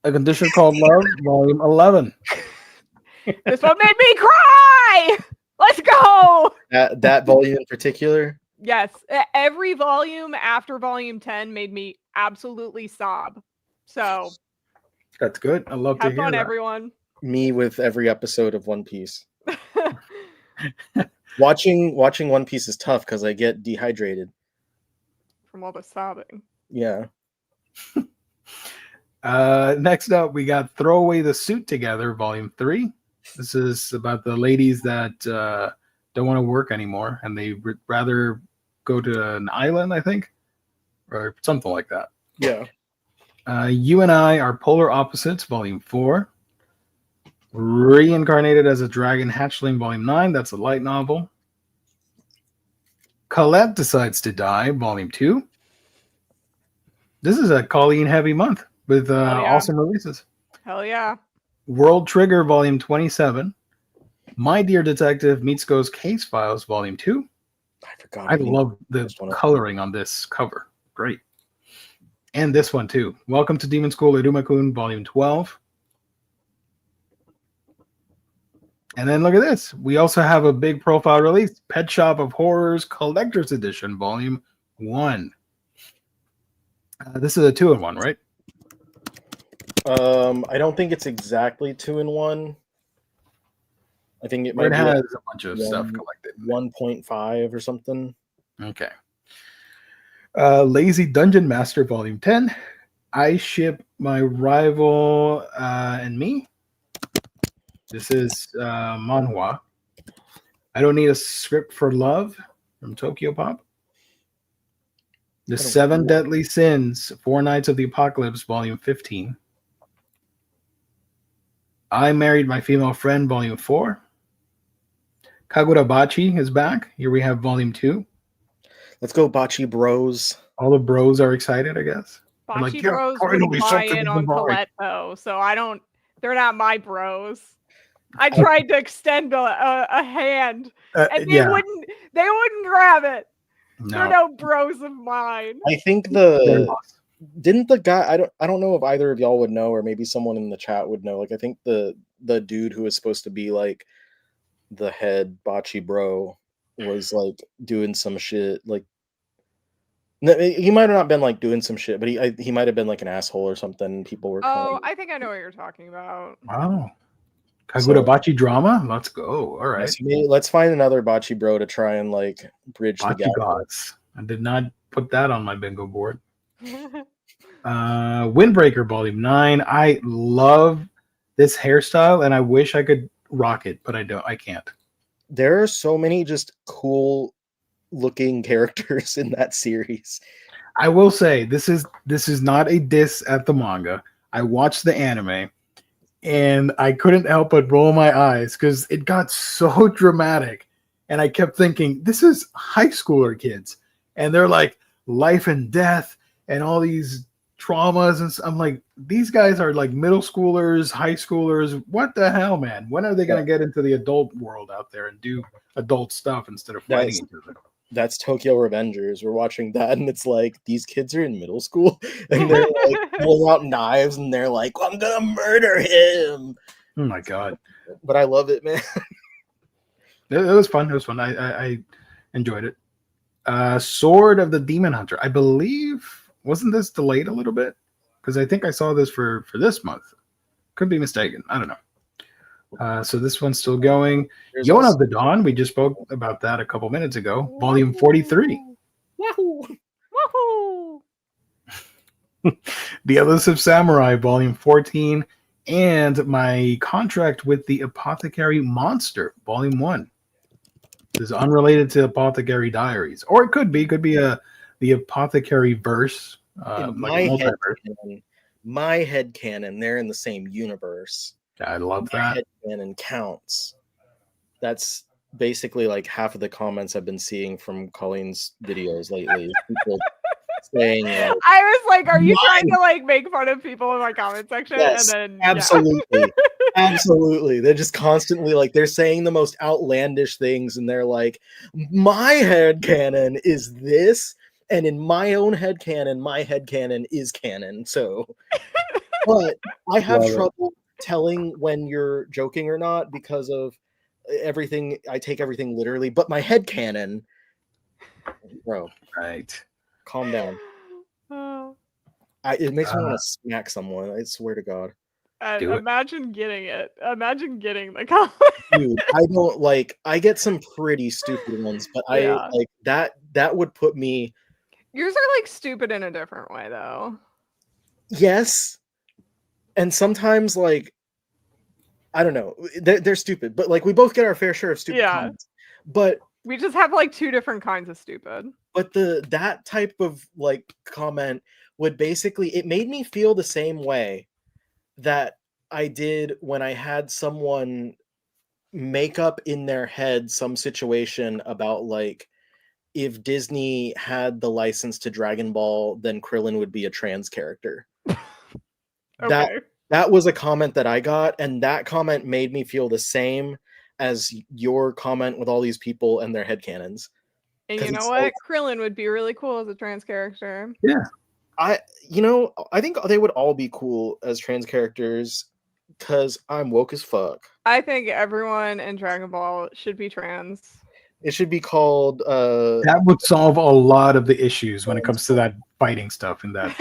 A: A Condition Called Love, volume 11.
B: This one made me cry! Let's go!
C: That volume in particular?
B: Yes. Every volume after volume 10 made me absolutely sob. So
A: that's good. I love to hear that. Have fun,
B: everyone.
C: Me with every episode of One Piece. Watching One Piece is tough because I get dehydrated.
B: From all the sobbing.
C: Yeah.
A: Next up, we got Throw Away the Suit Together, volume 3. This is about the ladies that don't want to work anymore, and they rather go to an island, I think, or something like that.
C: Yeah.
A: You and I Are Polar Opposites, volume 4. Reincarnated as a Dragon Hatchling, volume 9. That's a light novel. Colette Decides to Die, volume 2. This is a Colleen heavy month with awesome releases.
B: Hell yeah.
A: World Trigger, volume 27. My Dear Detective, Mitsuko's Case Files, volume 2. I love the coloring on this cover. Great. And this one too. Welcome to Demon School, Iruma-kun, volume 12. And then look at this. We also have a big profile release, Pet Shop of Horrors Collector's Edition, volume 1. This is a 2-in-1, right?
C: I don't think it's exactly 2-in-1. I think it might
A: has a bunch of stuff collected.
C: 1.5 or something.
A: Okay. Lazy Dungeon Master, volume 10. I Ship My Rival and Me. This is manhwa. I Don't Need a Script for Love from Tokyo Pop. The 7 Deadly Sins, 4 Nights of the Apocalypse, volume 15. I Married My Female Friend, volume 4. Kagura Bachi is back. Here we have volume 2.
C: Let's go, Bachi Bros.
A: All the bros are excited, I guess.
B: Bachi Bros would buy in on Colette, though, so I don't. They're not my bros. I tried to extend a hand, and they wouldn't. They wouldn't grab it. No. They're no bros of mine.
C: I think didn't the guy. I don't know if either of y'all would know, or maybe someone in the chat would know. Like, I think the dude who was supposed to be like the head Bachi Bro was like doing some shit. Like, he might have not been like doing some shit, but he might have been like an asshole or something. People were.
B: Oh, I think I know what you're talking about.
A: Wow. Kagura Bachi drama? Let's go. All right.
C: Let's find another Bachi Bro to try and like bridge the gap.
A: Gods. I did not put that on my bingo board. Windbreaker volume 9. I love this hairstyle and I wish I could rock it, but I can't.
C: There are so many just cool looking characters in that series.
A: I will say this is not a diss at the manga. I watched the anime and I couldn't help but roll my eyes because it got so dramatic. And I kept thinking, this is high schooler kids. And they're like life and death and all these traumas. And I'm like, these guys are like middle schoolers, high schoolers. What the hell, man? When are they going to get into the adult world out there and do adult stuff instead of fighting each other?
C: That's Tokyo Revengers. We're watching that, and it's like these kids are in middle school, and they're like pulling out knives, and they're like, "I'm gonna murder him."
A: Oh my god!
C: But I love it, man.
A: It was fun. It was fun. I enjoyed it. Sword of the Demon Hunter. I believe wasn't this delayed a little bit? Because I think I saw this for this month. Could be mistaken. I don't know. So this one's still going.
C: There's
A: Yona
C: also-
A: of the Dawn. We just spoke about that a couple minutes ago. Volume 43.
C: Wahoo!
B: Woohoo!
A: The Elusive Samurai, Volume 14. And my contract with the Apothecary Monster, Volume 1. This is unrelated to Apothecary Diaries. Or it could be the Apothecary verse.
C: In
A: Like a multiverse.
C: my headcanon, they're in the same universe.
A: I love
C: My
A: that.
C: headcanon counts. That's basically like half of the comments I've been seeing from Colleen's videos lately. People saying like,
B: I was like, are you trying
C: Mine.
B: to like make fun of people in my comment section?
C: yes,
B: And then yeah.
C: absolutely. Absolutely. They're just constantly like they're saying the most outlandish things and they're like, my headcanon is this, and in my own headcanon, my headcanon is canon. So but I have
A: Love it.
C: trouble telling when you're joking or not because of everything. I take everything literally, but my headcanon, bro,
A: Right.
C: calm down.
B: Oh,
C: It makes me want to smack someone. I swear to God.
A: Do it.
B: imagine getting it. Imagine getting the comment.
C: Dude, I don't like I get some pretty stupid ones, but I
B: Yeah.
C: like that would put me
B: Yours are like stupid in a different way, though.
C: yes. And sometimes like I don't know, they're stupid, but like we both get our fair share of stupid
B: Yeah.
C: comments. But
B: We just have like two different kinds of stupid.
C: but that type of like comment would basically it made me feel the same way that I did when I had someone make up in their head some situation about like if Disney had the license to Dragon Ball, then Krillin would be a trans character.
B: Okay.
C: That was a comment that I got, and that comment made me feel the same as your comment with all these people and their headcanons.
B: And
C: 'Cause
B: you know
C: it's
B: what?
C: like-
B: Krillin would be really cool as a trans character.
C: I think they would all be cool as trans characters because I'm woke as fuck.
B: I think everyone in Dragon Ball should be trans.
C: It should be called
A: That would solve a lot of the issues when it comes to that fighting stuff and that.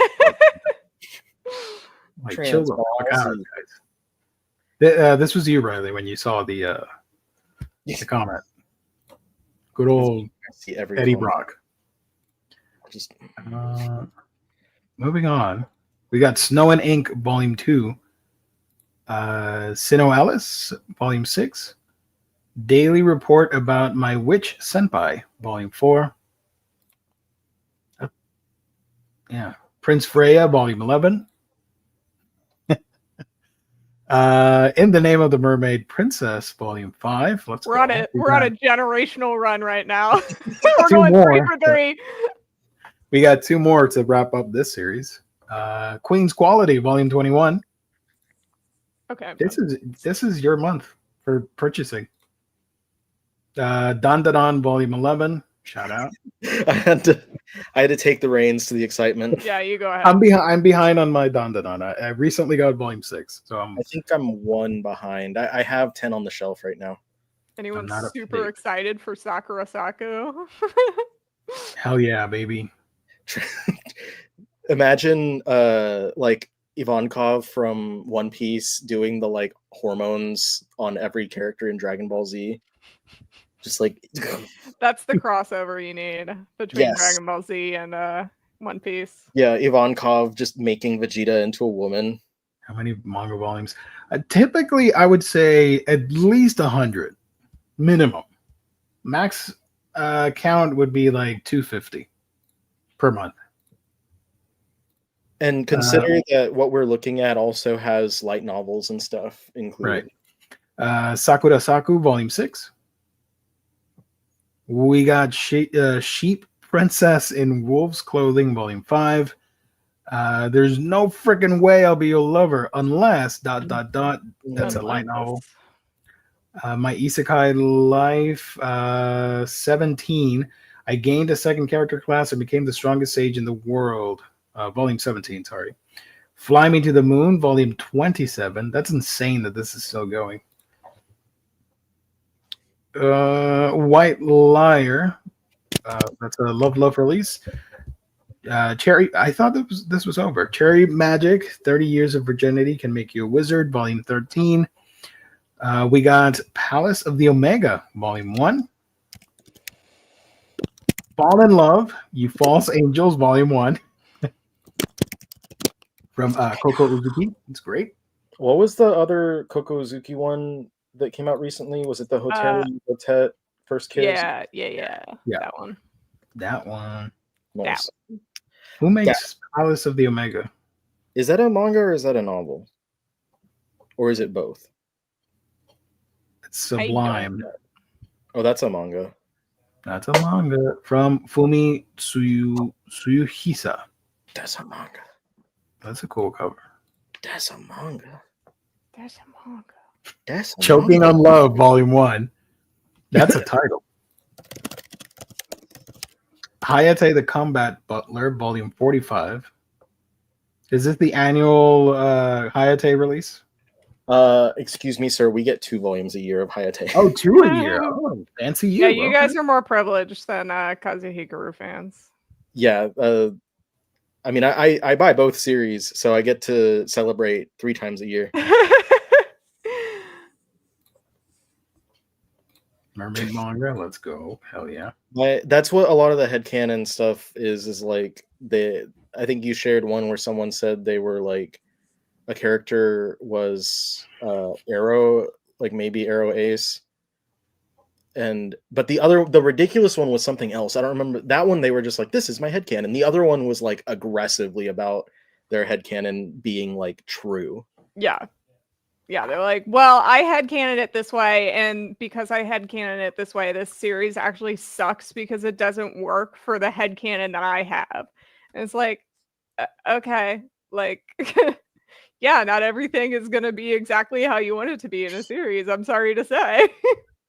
A: Like,
C: Trans
A: chill the
C: Ball
A: fuck out,
C: Z.
A: guys. This was you, Riley, when you saw the comment. Good old
C: I see every
A: Eddie
C: comment.
A: Brock.
C: Just
A: Moving on, we got Snow and Ink Volume 2, Sinnoh Alice Volume 6, Daily Report About My Witch Senpai Volume 4, Prince Freya Volume 11, In the Name of the Mermaid Princess Volume 5.
B: We're on a generational run right now. We're
A: two
B: going
A: more.
B: 3 for 3.
A: We got 2 more to wrap up this series. Queen's Quality Volume 21.
B: Okay.
A: This is your month for purchasing. Don Don Volume 11. Shout out.
C: I had to take the reins to the excitement.
B: Yeah, you go ahead.
A: I'm behind on my Don Don. I recently got Volume 6, so
C: I think I'm 1 behind. I have 10 on the shelf right now.
B: Anyone
A: not up to
B: super
A: date.
B: excited for Sakura Saku?
A: hell yeah, baby.
C: Imagine like Ivankov from One Piece doing the like hormones on every character in Dragon Ball Z. Just like
B: That's the crossover you need between
C: Yes.
B: Dragon Ball Z and One Piece.
C: yeah, Ivankov just making Vegeta into a woman.
A: How many manga volumes? Typically, I would say at least 100 minimum. Max count would be like 250 per month.
C: And consider that what we're looking at also has light novels and stuff included.
A: Right. Sakura Saku Volume 6. We got Sheep Princess in Wolf's Clothing Volume 5. There's no freaking way I'll be your lover unless ... That's a light novel. My Isekai Life 17. I gained a second character class and became the strongest sage in the world. Volume 17, sorry. Fly Me to the Moon, Volume 27. That's insane that this is still going. White Liar. That's a love release. Cherry. I thought this was over. Cherry Magic. 30 Years of Virginity Can Make You a Wizard. Volume 13. We got Palace of the Omega. Volume 1. Fall in Love. You False Angels. Volume 1. From Koko Uzuki. It's great.
C: What was the other Kokozuki one that came out recently? Was it the Hotel Hotet First Kiss?
B: Yeah. That one.
A: That one.
C: Nice.
A: Who makes Palace of the Omega?
C: Is that a manga or is that a novel? Or is it both?
A: It's Sublime.
C: Oh, that's a manga.
A: That's a manga from Fumi Tsuyuhisa.
C: That's a manga.
A: That's a cool cover.
C: That's a manga.
B: That's a manga.
C: That's a
A: Choking
C: manga.
A: on Love, Volume 1. That's a title. Hayate the Combat Butler, Volume 45. Is this the annual Hayate release?
C: Excuse me, sir. We get 2 volumes a year of Hayate.
A: Oh, 2 a year. Oh, fancy you.
B: Yeah, you guys are more privileged than Kazuhikaru fans.
C: Yeah. I mean, I buy both series, so I get to celebrate 3 times a year.
A: Mermaid manga, let's go. Hell yeah.
C: That's what a lot of the headcanon stuff is like I think you shared one where someone said they were like a character was Arrow, like maybe Arrow Ace. But the ridiculous one was something else. I don't remember that one. They were just like, this is my headcanon. The other one was like aggressively about their headcanon being like true.
B: Yeah, they're like, well, I headcanon it this way, and because I headcanon it this way, this series actually sucks because it doesn't work for the headcanon that I have. And it's like, okay, like, yeah, not everything is going to be exactly how you want it to be in a series. I'm sorry to say.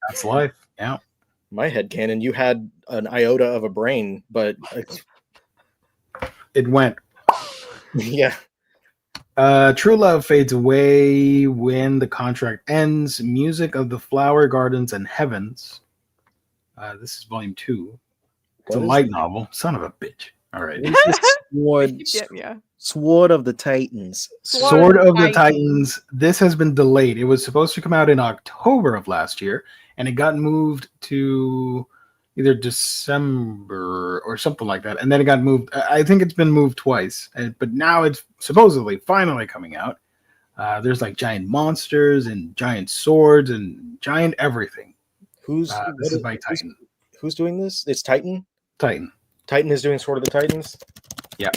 A: That's life. Yeah.
C: My headcanon, you had an iota of a brain, but
A: it went.
C: Yeah.
A: True Love Fades Away When the Contract Ends. Music of the Flower Gardens and Heavens. This is volume 2. It's a light novel. Son of a bitch. All right.
C: Sword of the Titans.
A: Sword of the Titans. This has been delayed. It was supposed to come out in October of last year, and it got moved to either December or something like that. And then it got moved. I think it's been moved twice, but now it's supposedly finally coming out. There's like giant monsters and giant swords and giant everything. This is by Titan.
C: Who's doing this? It's Titan?
A: Titan.
C: Titan is doing Sword of the Titans?
A: Yeah.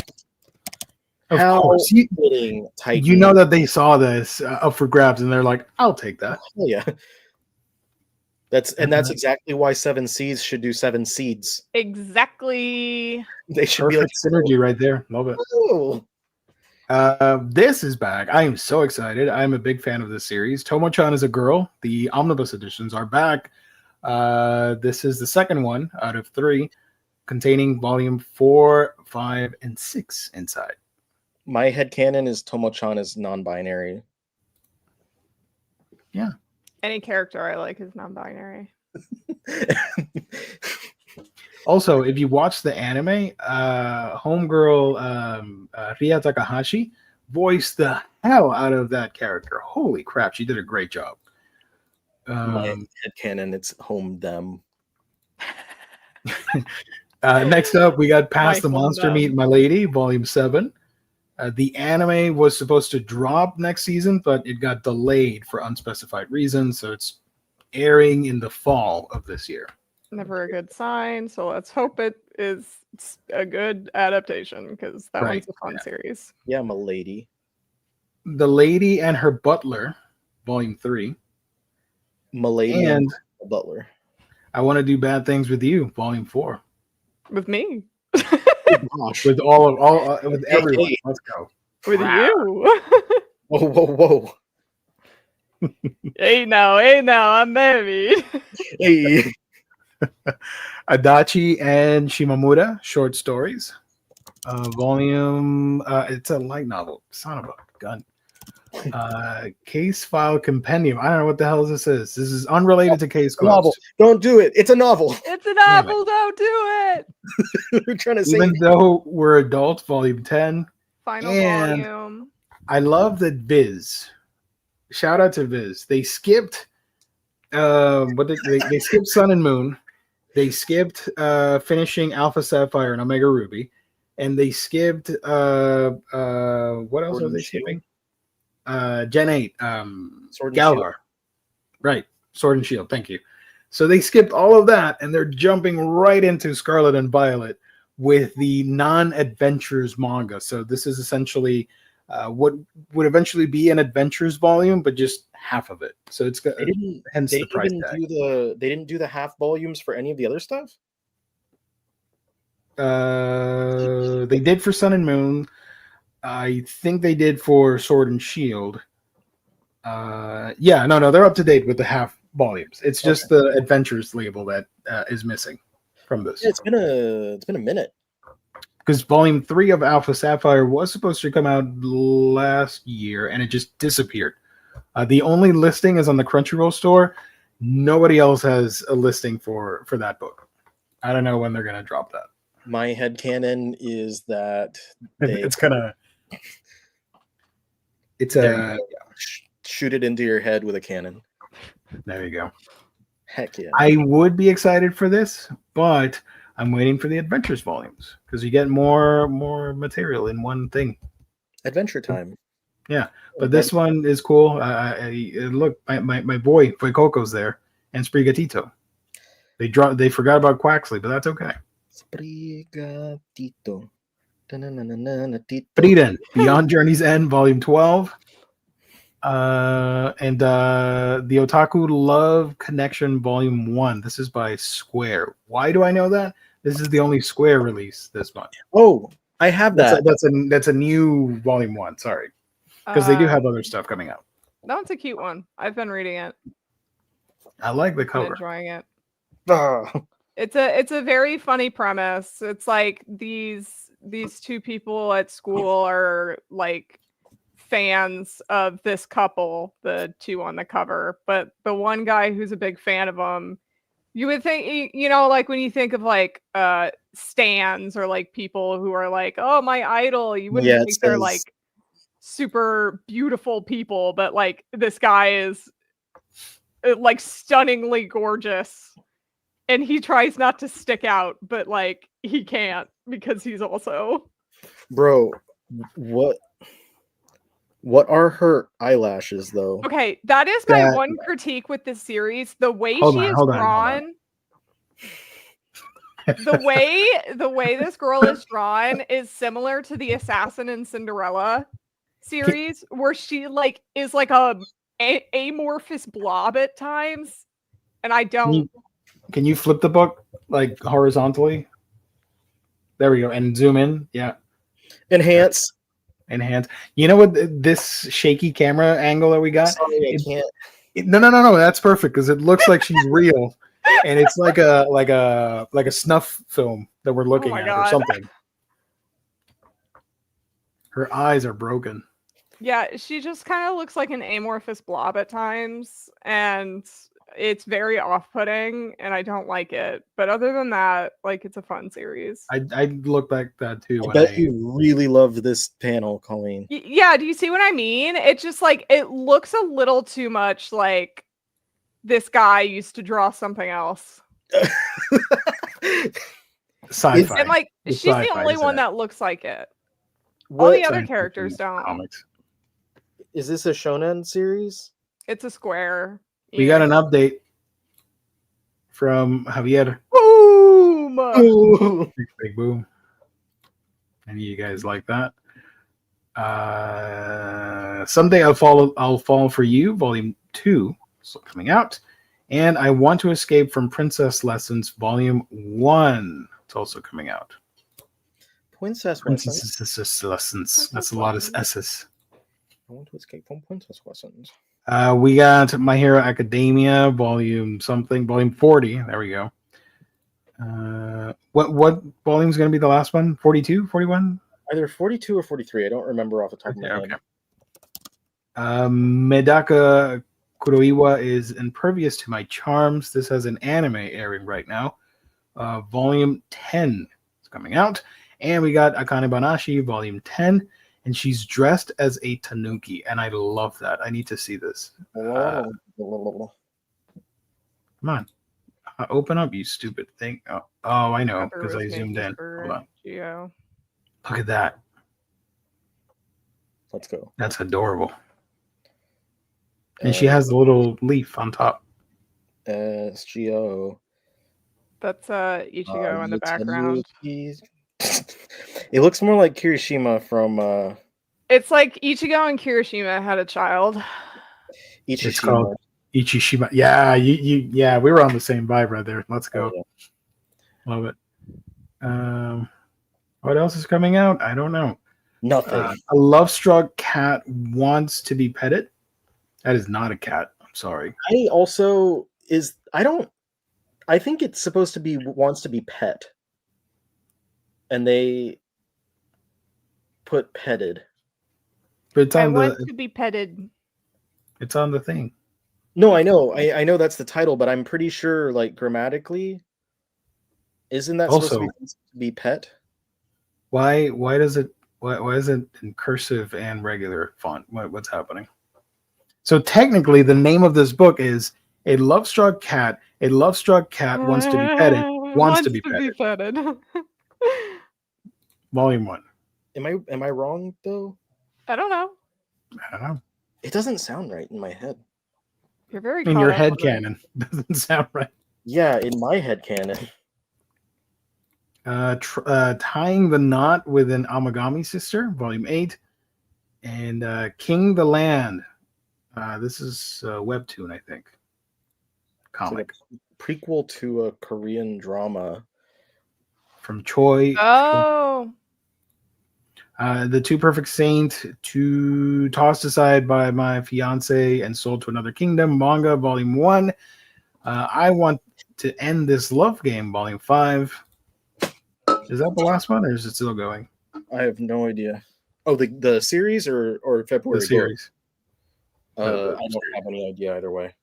A: Of course. You know that they saw this up for grabs and they're like, I'll take that.
C: Oh, yeah. That's exactly why 7 Seeds should do 7 Seeds.
B: Exactly.
C: They should
A: Perfect be like synergy right there. Love it. Oh. This is back. I am so excited. I'm a big fan of this series. Tomo-chan is a Girl. The omnibus editions are back. This is the second one out of 3, containing volume 4, 5, and 6 inside.
C: My headcanon is Tomo-chan is non-binary.
A: Yeah.
B: Any character I like is non-binary.
A: Also, if you watch the anime, homegirl Ria Takahashi voiced the hell out of that character. Holy crap, she did a great job.
C: My headcanon, it's home them.
A: Next up, we got Past the Monster Meet My Lady, Volume 7. The anime was supposed to drop next season, but it got delayed for unspecified reasons, so it's airing in the fall of this year.
B: Never a good sign, so let's hope it is a good adaptation, because that one's a fun series.
C: Yeah, my lady.
A: The Lady and Her Butler, Volume 3.
C: My Lady and Her Butler.
A: I Want to Do Bad Things with You, Volume 4.
B: With me.
A: With with everyone. Hey. Let's go.
B: With you.
C: Whoa.
B: Hey now, I'm married.
C: Hey.
A: Adachi and Shimamura, Short Stories. Volume, it's a light novel. Son of a gun. Case File Compendium. I don't know what the hell this is. This is unrelated to Case
C: Novel.
A: Closed.
C: Don't do it. It's a novel.
B: It's a
A: Damn it.
B: novel. Don't do it.
C: We're trying to say
A: Even though we're adults, Volume 10.
B: Final
A: And-
B: volume.
A: I love that Viz. Shout out to Viz. They skipped they skipped Sun and Moon. They skipped finishing Alpha Sapphire and Omega Ruby. And they skipped what else
C: Sword
A: are
C: and
A: they
C: Shield.
A: skipping? Gen 8,
C: Sword and
A: Galar. Right. Sword and Shield, thank you. So they skipped all of that and they're jumping right into Scarlet and Violet with the non-adventures manga. So this is essentially what would eventually be an adventures volume, but just half of it. So it's got hence
C: They
A: the price
C: didn't
A: tag.
C: they didn't do the half volumes for any of the other stuff.
A: They did for Sun and Moon. I think they did for Sword and Shield. No, they're up to date with the half volumes. It's just the adventures label that is missing from this.
C: Yeah, it's been a minute.
A: Because volume 3 of Alpha Sapphire was supposed to come out last year and it just disappeared. The only listing is on the Crunchyroll store. Nobody else has a listing for that book. I don't know when they're gonna drop that.
C: My headcanon is that
A: It's gonna. It's
C: There
A: a.
C: shoot it into your head with a cannon.
A: There you go.
C: Heck yeah.
A: I would be excited for this, but I'm waiting for the adventures volumes because you get more material in one thing.
C: Adventure time.
A: Yeah, but this one is cool. Look, my boy Fuecoco's there and Sprigatito. They forgot about Quaxley, but that's okay.
C: Sprigatito.
A: Friden, Beyond Journey's End, Volume 12. And the Otaku Love Connection Volume 1. This is by Square. Why do I know that? This is the only Square release this month.
C: Oh, I have that.
A: That's a new Volume 1. Sorry. Because they do have other stuff coming out.
B: That one's a cute one. I've been reading it.
A: I like the
B: Been
A: cover.
B: enjoying it.
C: Ah.
B: It's a very funny premise. It's like these two people at school are like fans of this couple, the two on the cover, but the one guy who's a big fan of them, you would think, like when you think of like stans or like people who are like, oh, my idol, you wouldn't think they're like super beautiful people, but like this guy is like stunningly gorgeous. And he tries not to stick out, but like he can't because he's also.
C: Bro, what are her eyelashes though?
B: Okay, that is my one critique with this series. The way she is drawn. The way this girl is drawn is similar to the Assassin and Cinderella series, where she like is like a amorphous blob at times, and I don't.
A: Can you flip the book like horizontally? There we go. And zoom in. Yeah.
C: Enhance.
A: You know what? This shaky camera angle that we got?
C: Sorry, I can't.
A: No. That's perfect because it looks like she's real, and it's like a snuff film that we're looking at or something. Her eyes are broken.
B: Yeah, she just kind of looks like an amorphous blob at times, and it's very off-putting, and I don't like it. But other than that, like, it's a fun series.
A: I look like that too.
C: I bet you really loved this panel, Colleen.
B: Yeah, do you see what I mean? It's just like it looks a little too much like this guy used to draw something else.
A: Sci-fi.
B: And like she's the only one that looks like it. All the other characters don't.
A: Comics.
C: Is this a shonen series?
B: It's a square.
A: We got an update from Javier.
B: Boom!
A: Big boom. Any of you guys like that? Someday I'll fall for you, Volume 2, still coming out. And I Want to Escape from Princess Lessons, Volume 1. It's also coming out.
C: Princess
A: Lessons. That's a lot of S's.
C: I Want to Escape from Princess Lessons.
A: We got My Hero Academia, Volume 40. There we go. What volume is going to be the last one? 42, 41?
C: Either 42 or 43. I don't remember off the top of my head.
A: Medaka Kuroiwa is impervious to my charms. This has an anime airing right now. Volume 10 is coming out. And we got Akane Banashi, Volume 10. And she's dressed as a tanuki. And I love that. I need to see this. Come on. Open up, you stupid thing. Oh, I know, because I zoomed in. Hold on.
B: Geo.
A: Look at that.
C: Let's go.
A: That's adorable. And she has the little leaf on top.
C: SGO.
B: That's Ichigo in the background.
C: It looks more like Kirishima from
B: It's like Ichigo and Kirishima had a child.
A: It's called Ichishima. Yeah, yeah, we were on the same vibe right there. Let's go.
C: Oh, yeah.
A: Love it. What else is coming out? I don't know.
C: Nothing.
A: A love-struck cat wants to be petted. That is not a cat. I'm sorry.
C: I think it's supposed to be wants to be pet. And they put petted.
A: But it's on
B: want to be petted.
A: It's on the thing.
C: No, I know. I know that's the title, but I'm pretty sure, like, grammatically, isn't that
A: Also,
C: supposed to be pet?
A: Why is it in cursive and regular font? What's happening? So technically, the name of this book is A Love-Struck Cat. A love-struck cat wants to be petted. Wants to be petted. Volume 1.
C: Am I wrong though?
B: I don't know.
C: It doesn't sound right in my head.
B: You're very
A: in your head canon. Doesn't sound right.
C: Yeah, in my head canon.
A: Tying the Knot with an Amagami Sister, Volume 8. And King the Land. This is a webtoon, I think. Comic.
C: Like a prequel to a Korean drama.
A: From Choi.
B: Oh.
A: The Two Perfect Saint, tossed aside by my fiance and sold to another kingdom, manga, Volume 1. I Want to End This Love Game, Volume 5. Is that the last one, or is it still going?
C: I have no idea. Oh, the series or February?
A: The series.
C: I don't have any idea either way.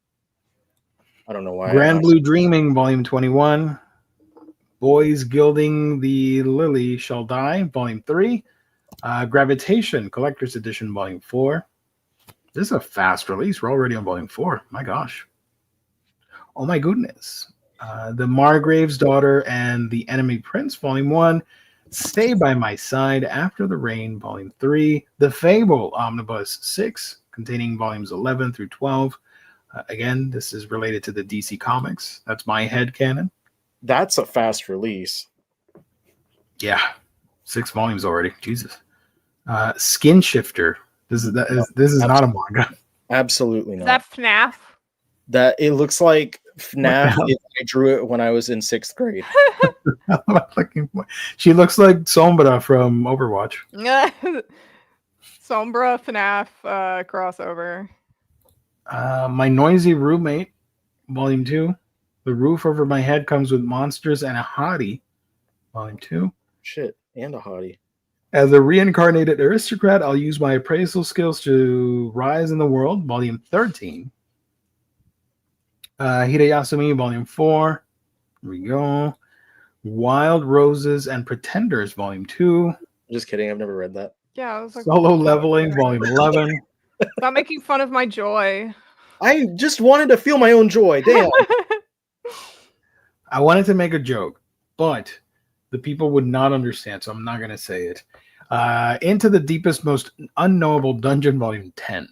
C: I don't know why.
A: Grand Blue Dreaming, Volume 21. Boys Gilding the Lily Shall Die, Volume 3. Gravitation, Collector's Edition, Volume 4. This is a fast release. We're already on Volume 4. My gosh. Oh my goodness. The Margrave's Daughter and the Enemy Prince, Volume 1. Stay by My Side After the Rain, Volume 3. The Fable Omnibus 6, containing Volumes 11 through 12. Again, this is related to the DC Comics. That's my head canon.
C: That's a fast release.
A: Yeah. 6 volumes already. Jesus. Skin Shifter. This is not a manga.
C: Absolutely not.
B: Is that FNAF?
C: That it looks like FNAF if I drew it when I was in 6th grade.
A: She looks like Sombra from Overwatch.
B: Sombra FNAF crossover.
A: My Noisy Roommate, Volume 2. The Roof Over My Head Comes with Monsters and a Hottie, Volume 2.
C: Shit, and a hottie.
A: As a reincarnated aristocrat, I'll use my appraisal skills to rise in the world, Volume 13. Hideyasumi, Volume 4. Here we go. Wild Roses and Pretenders, Volume 2.
C: Just kidding, I've never read that.
B: Yeah, I was like,
A: Solo Leveling, Volume 11.
B: Stop making fun of my joy.
C: I just wanted to feel my own joy. Damn.
A: I wanted to make a joke, but the people would not understand, so I'm not going to say it. Into the Deepest, Most Unknowable Dungeon, Volume 10.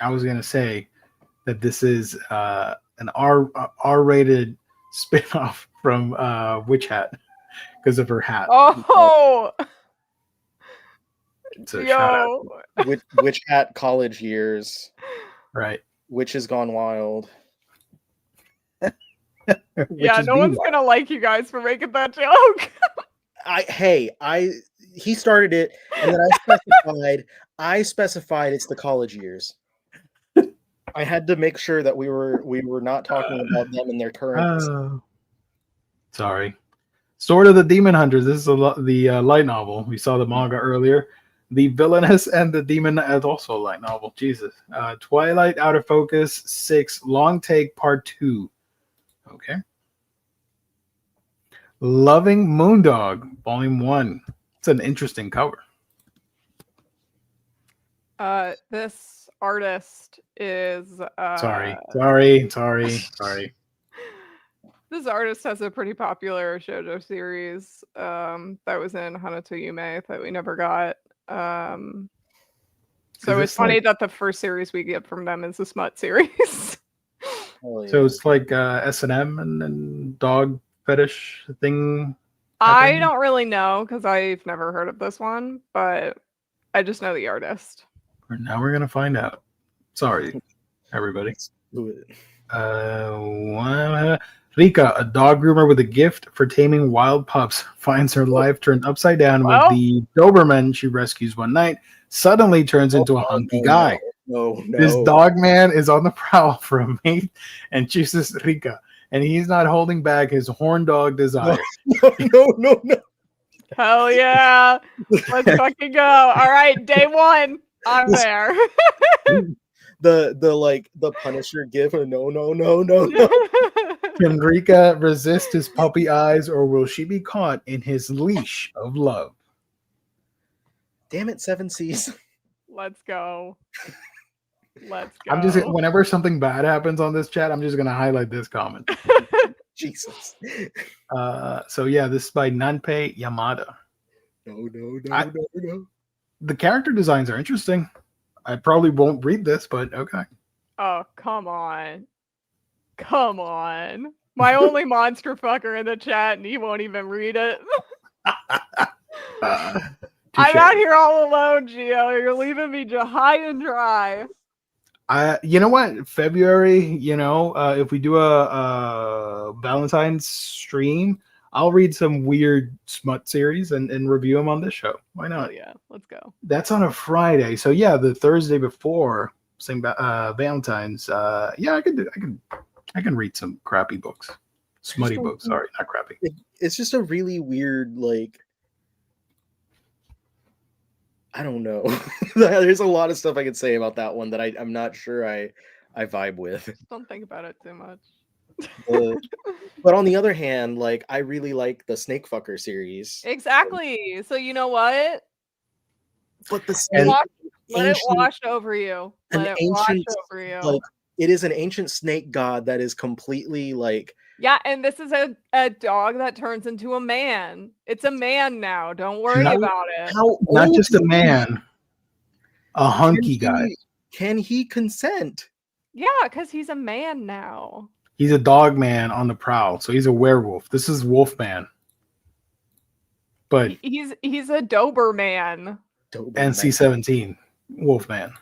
A: I was going to say that this is an R-rated spin-off from Witch Hat because of her hat.
B: Oh!
A: So
B: Yo!
C: Witch Hat college years.
A: Right.
C: Witch has gone wild.
B: Yeah, no one's gonna like you guys for making that joke.
C: He started it, and then I specified it's the college years. I had to make sure that we were not talking about them in their current.
A: Sorry. Sword of the Demon Hunters. This is the light novel. We saw the manga earlier. The Villainous and the Demon is also a light novel. Jesus. Twilight Out of Focus 6 Long Take Part 2. Okay. Loving Moondog Volume 1. It's an interesting cover.
B: This artist is
A: Sorry.
B: This artist has a pretty popular shoujo series that was in Hanato Yume that we never got. So it's funny that the first series we get from them is the Smut series.
A: So it's like S&M and dog fetish thing.
B: I don't really know because I've never heard of this one, but I just know the artist.
A: Now we're gonna find out. Sorry, everybody. Rika, a dog groomer with a gift for taming wild pups, finds her life turned upside down when the Doberman she rescues one night suddenly turns into a hunky guy.
C: No.
A: This dog man is on the prowl for a mate and chooses Rika, and he's not holding back his horn dog desire.
C: No.
B: Hell yeah. Let's fucking go. All right, day one. I'm there.
C: the Punisher gif. No.
A: Can Rika resist his puppy eyes, or will she be caught in his leash of love?
C: Damn it, 7 Seas.
B: Let's go.
A: I'm just whenever something bad happens on this chat, I'm just gonna highlight this comment.
C: Jesus.
A: So yeah, this is by Nanpei Yamada.
C: No.
A: The character designs are interesting. I probably won't read this, but okay.
B: Oh, come on. My only monster fucker in the chat, and he won't even read it. I'm out here all alone, Gio. You're leaving me high and dry.
A: You know what? February, if we do a Valentine's stream, I'll read some weird smut series and review them on this show. Why not?
B: Oh, yeah, let's go.
A: That's on a Friday, so yeah, the Thursday before Valentine's. Yeah, I can read some crappy books, smutty books. Sorry, not crappy.
C: It's just a really weird, like, I don't know. There's a lot of stuff I could say about that one that I'm not sure I vibe with.
B: Don't think about it too much.
C: But on the other hand, like, I really like the Snake Fucker series.
B: Exactly. So you know what?
C: But the snake,
B: let it wash over you. Let it wash over you.
C: Like, it is an ancient snake god that is completely like.
B: Yeah, and this is a dog that turns into a man. It's a man now. Don't worry about it.
A: Not just a man, a hunky guy.
C: Can he consent?
B: Yeah, because he's a man now.
A: He's a dog man on the prowl, so he's a werewolf. This is Wolfman. But
B: he's a Doberman.
A: NC-17 Wolfman.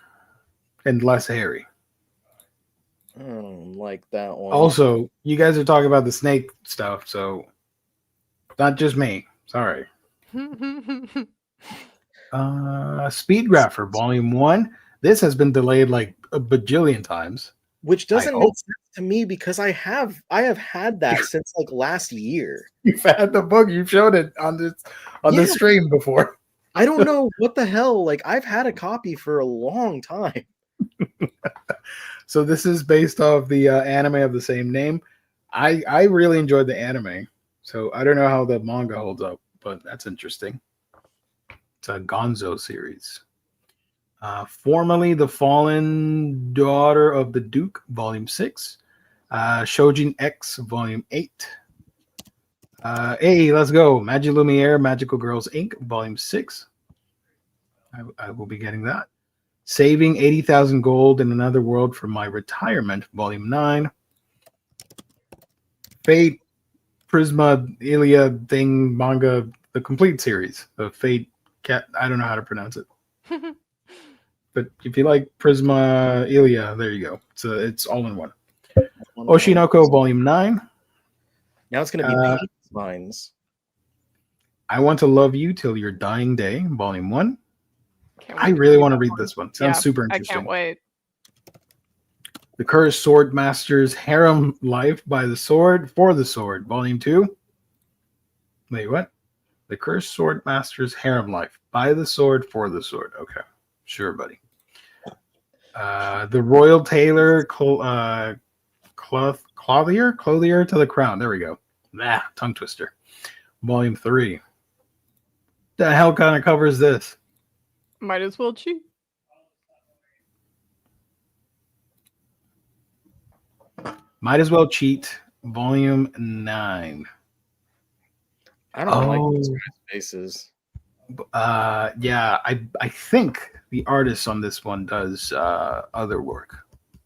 A: And less hairy.
C: I don't like that one.
A: Also, you guys are talking about the snake stuff, so not just me. Sorry. Speed Grapher Volume 1. This has been delayed like a bajillion times.
C: Which doesn't make sense to me because I have had that since like last year.
A: You've had the book. You've showed it on the stream before.
C: I don't know what the hell. Like, I've had a copy for a long time.
A: So this is based off the anime of the same name. I really enjoyed the anime. So I don't know how the manga holds up, but that's interesting. It's a Gonzo series. Formerly the Fallen Daughter of the Duke, Volume 6. Shojin X, Volume 8. Hey, let's go. Magie Lumiere, Magical Girls Inc., Volume 6. I will be getting that. Saving 80,000 Gold in Another World for My Retirement, Volume 9. Fate, Prisma, Ilia thing, manga, the complete series. The Fate cat, I don't know how to pronounce it. But if you like Prisma, Ilia, there you go. So it's all in one. Oshinoko, Volume 9.
C: Now it's going to be Mines.
A: I Want to Love You Till Your Dying Day, Volume 1. I really want to read this one. Sounds super interesting.
B: I can't wait.
A: The Cursed Sword Master's Harem Life by the Sword for the Sword, Volume 2. Wait, what? The Cursed Sword Master's Harem Life. Buy the sword for the sword. Okay. Sure, buddy. The Royal Tailor Clothier to the Crown. There we go. Tongue twister. Volume 3. The hell kind of covers this?
B: Might as well cheat.
A: Might as well cheat. Volume 9.
C: I don't like these guys' faces.
A: Yeah, I think the artist on this one does other work.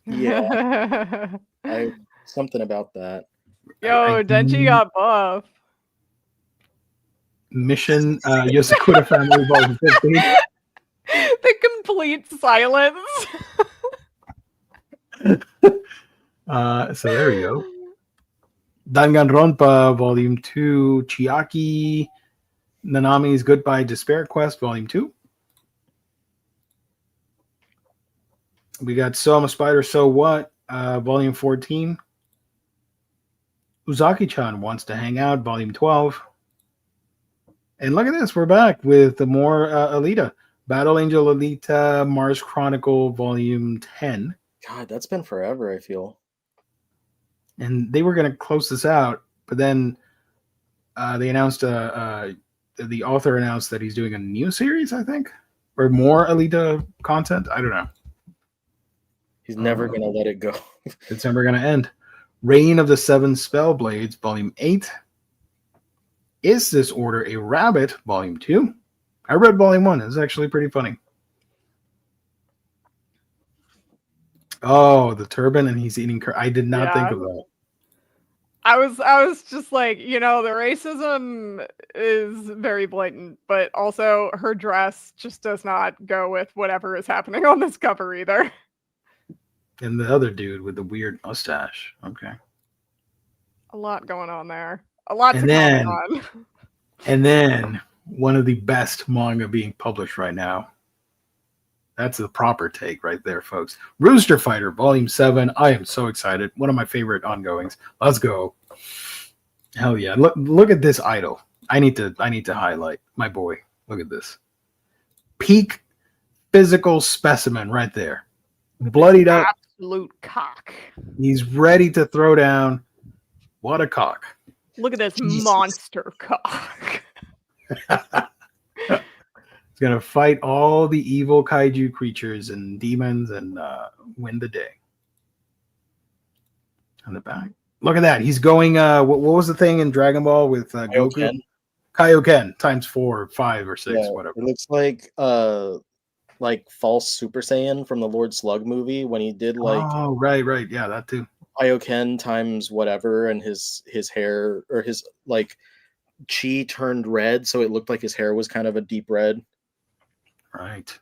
C: Yeah. Something about that.
B: Yo, Denji got buff.
A: Mission Yosakuda Family Volume 15.
B: The complete silence.
A: So there we go. Danganronpa Volume 2, Chiaki Nanami's Goodbye Despair Quest Volume 2. We got So I'm a Spider, So What Volume 14. Uzaki-chan Wants to Hang Out Volume 12. And look at this, we're back with the more Alita. Battle Angel Alita Mars Chronicle Volume 10.
C: God, that's been forever, I feel.
A: And they were going to close this out, but then they announced the author announced that he's doing a new series, I think, or more Alita content. I don't know.
C: He's never going to let it go.
A: It's never going to end. Reign of the Seven Spellblades, Volume 8. Is This Order a Rabbit, Volume 2. I read Volume 1. It's actually pretty funny. Oh, the turban, and he's eating. I did not think of that.
B: I was just like, the racism is very blatant, but also her dress just does not go with whatever is happening on this cover either.
A: And the other dude with the weird mustache. Okay.
B: A lot going on there. A lot to
A: comment
B: on.
A: And then one of the best manga being published right now. That's the proper take right there, folks. Rooster Fighter, Volume 7. I am so excited. One of my favorite ongoings. Let's go. Hell yeah. Look at this idol. I need to highlight my boy. Look at this. Peak physical specimen right there. Bloodied up.
B: Absolute cock.
A: He's ready to throw down. What a cock.
B: Look at this
A: Jesus.
B: monster cock.
A: He's going to fight all the evil kaiju creatures and demons and win the day. On the back. Look at that. He's going, what was the thing in Dragon Ball with Goku? Kaioken times 4, 5, or 6, whatever.
C: It looks like false Super Saiyan from the Lord Slug movie when he did
A: Oh, right. Yeah, that too.
C: Kaioken times whatever, and his hair or his chi turned red, so it looked like his hair was kind of a deep red.
A: Right.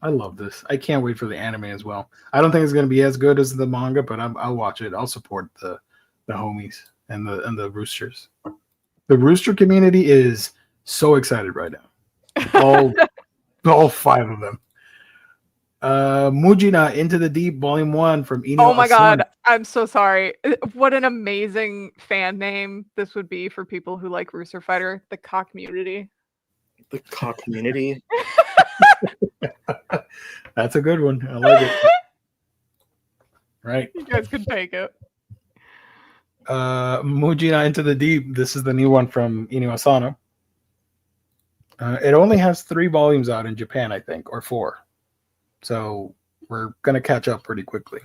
A: I love this. I can't wait for the anime as well. I don't think it's going to be as good as the manga, but I'll watch it. I'll support the homies and the roosters. The rooster community is so excited right now. All 5 of them. Mujina Into the Deep Volume 1 from Inu.
B: Oh my god, I'm so sorry. What an amazing fan name this would be for people who like Rooster Fighter, the cock community.
C: The cock community.
A: That's a good one. I like it. Right.
B: You guys could take it.
A: Mujina Into the Deep. This is the new one from Inu Asano. It only has 3 volumes out in Japan, I think, or 4. So we're going to catch up pretty quickly.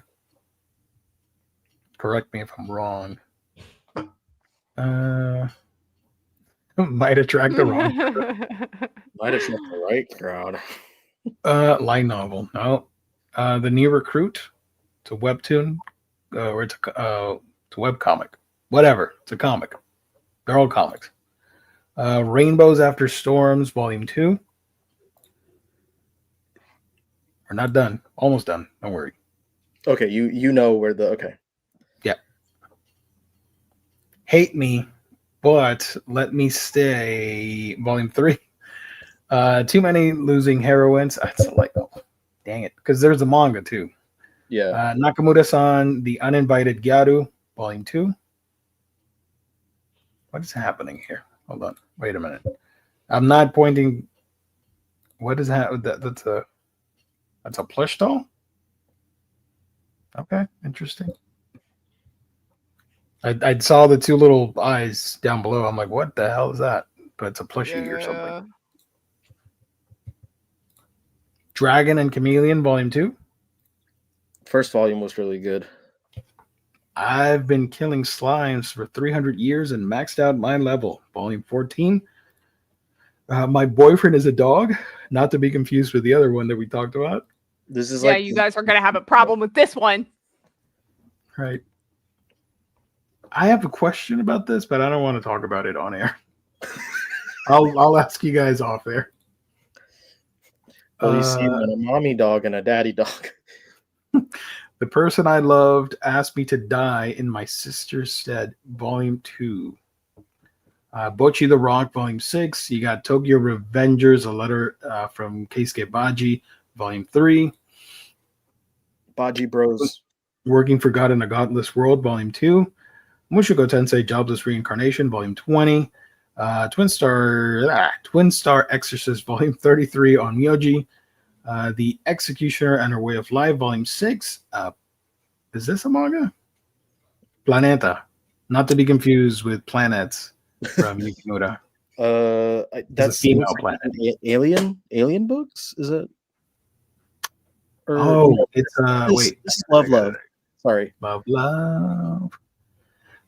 A: Correct me if I'm wrong. Might attract the wrong crowd.
C: Might attract the right crowd.
A: Light novel. No. The New Recruit. It's a webtoon. Or it's a webcomic. Whatever. It's a comic. They're all comics. Rainbows After Storms, Volume 2. We're not done. Almost done. Don't worry.
C: Okay, you know where the... Okay.
A: Yeah. Hate Me, But Let Me Stay, Volume 3. Too Many Losing Heroines. It's like, oh, dang it. Because there's a manga, too.
C: Yeah.
A: Nakamura-san, The Uninvited Gyaru, Volume 2. What is happening here? Hold on. Wait a minute. I'm not pointing. What is that? That's a plush doll? Okay, interesting. I saw the two little eyes down below. I'm like, what the hell is that? But it's a plushie or something. Dragon and Chameleon, Volume 2.
C: First volume was really good.
A: I've been killing slimes for 300 years and maxed out my level, Volume 14. My boyfriend is a dog, not to be confused with the other one that we talked about.
C: This is
B: you guys are going to have a problem with this one.
A: Right. I have a question about this, but I don't want to talk about it on air. I'll ask you guys off there.
C: Well, you see, a mommy dog and a daddy dog.
A: The person I loved asked me to die in my sister's stead, Volume 2. Bochi the Rock, Volume 6. You got Tokyo Revengers, a letter from Keisuke Baji, Volume 3.
C: Baji Bros.
A: Working for God in a Godless World, Volume 2. Mushoku Tensei, Jobless Reincarnation, Volume 20. Twin Star Exorcist, Volume 33 on Myoji. The Executioner and Her Way of Life, Volume 6. Is this a manga? Planeta. Not to be confused with Planets from Yukimura.
C: That's
A: a female planet.
C: Alien books? Is it?
A: It's wait.
C: This is Love. Sorry.
A: Love.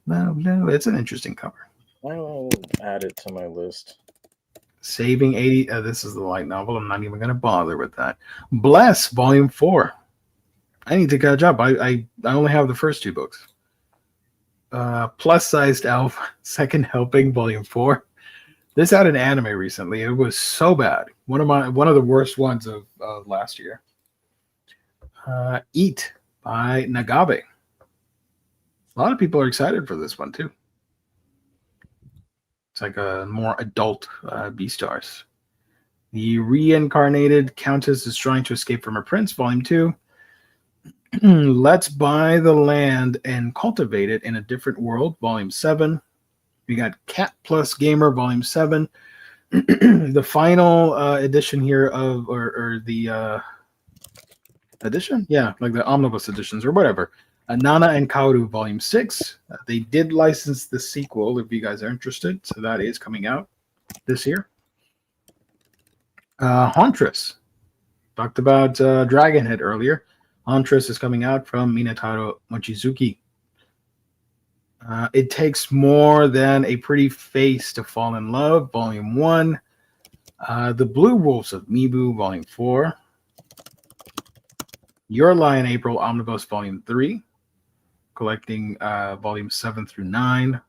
A: It's an interesting cover.
C: I'll add it to my list.
A: Saving 80. This is the light novel. I'm not even going to bother with that. Bless, Volume 4. I need to catch up. I only have the first two books. Plus Sized Elf, Second Helping, Volume 4. This had an anime recently. It was so bad. One of the worst ones of last year. Eat by Nagabe. A lot of people are excited for this one too. It's like a more adult Beastars. The Reincarnated Countess is trying to escape from her prince, Volume 2. Let's Buy the Land and Cultivate It in a Different World, Volume 7. We got Cat Plus Gamer, Volume 7. The final edition here of, or the edition? Yeah, like the omnibus editions or whatever. Nana and Kaoru, Volume 6. They did license the sequel if you guys are interested. So that is coming out this year. Hauntress. Talked about Dragonhead earlier. Hauntress is coming out from Minataro Mochizuki. It Takes More Than a Pretty Face to Fall in Love, Volume 1. The Blue Wolves of Mibu, Volume 4. Your Lie in April, Omnibus, Volume 3. Collecting Volume 7 through 9.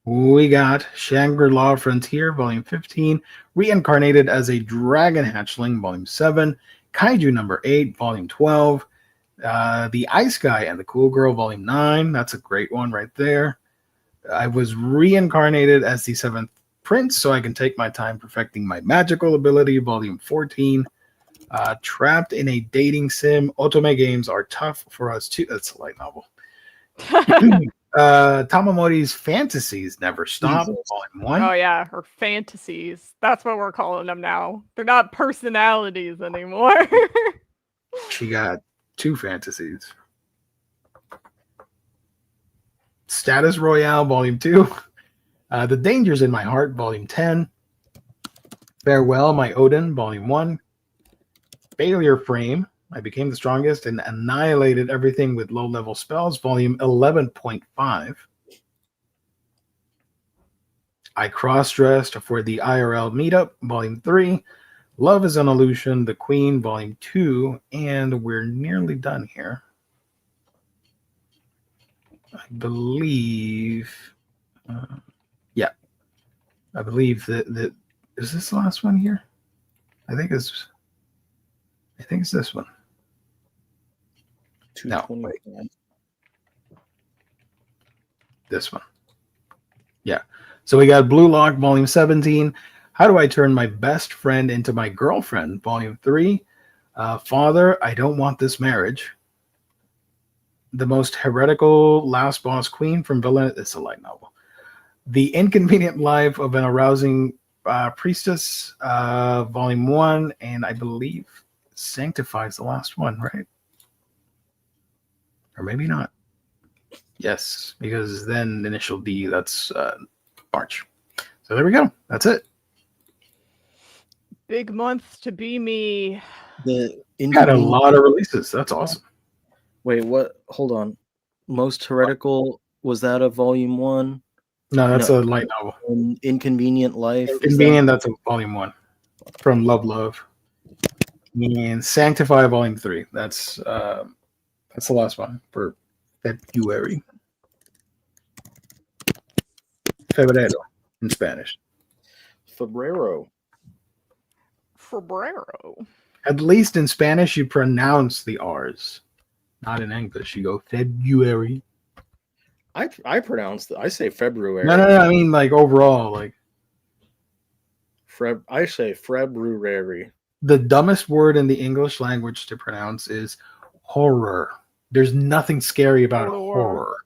A: We got Shangri-La Frontier, Volume 15. Reincarnated as a Dragon Hatchling, Volume 7. Kaiju number 8, Volume 12. The Ice Guy and the Cool Girl, Volume 9. That's a great one right there. I was reincarnated as the 7th Prince, so I can take my time perfecting my magical ability, Volume 14. Trapped in a Dating Sim. Otome games are tough for us too. That's a light novel. Tamamori's Fantasies Never Stop, Volume 1.
B: Oh yeah, her fantasies. That's what we're calling them now. They're not personalities anymore.
A: She got 2 fantasies. Status Royale, Volume 2. The Dangers in My Heart, Volume 10. Farewell, My Odin, Volume 1. Failure Frame. I became the strongest and annihilated everything with low-level spells, Volume 11.5. I cross-dressed for the IRL meetup, Volume 3. Love is an Illusion, The Queen, Volume 2. And we're nearly done here. I believe... yeah. I believe that... Is this the last one here? I think it's this one. No, wait. This one. Yeah. So we got Blue Lock, Volume 17. How do I turn my best friend into my girlfriend? Volume 3. Father, I don't want this marriage. The Most Heretical Last Boss Queen from Villain. It's a light novel. The Inconvenient Life of an Arousing Priestess, Volume 1, and I believe Sanctify is the last one, right? Or maybe not. Yes, because then initial D, that's March. So there we go. That's it.
B: Big month to be me.
C: The
A: Got a lot of releases. That's awesome.
C: Wait, what? Hold on. Most Heretical, was that a volume 1?
A: No, that's a light novel.
C: Inconvenient Life.
A: Inconvenient, that's a volume 1 from Love. And Sanctify volume 3. That's the last one for February. Febrero in Spanish.
C: Febrero.
A: At least in Spanish, you pronounce the R's. Not in English. You go February.
C: I pronounce I say February.
A: No. I mean, like overall, like
C: I say February.
A: The dumbest word in the English language to pronounce is horror. There's nothing scary about horror.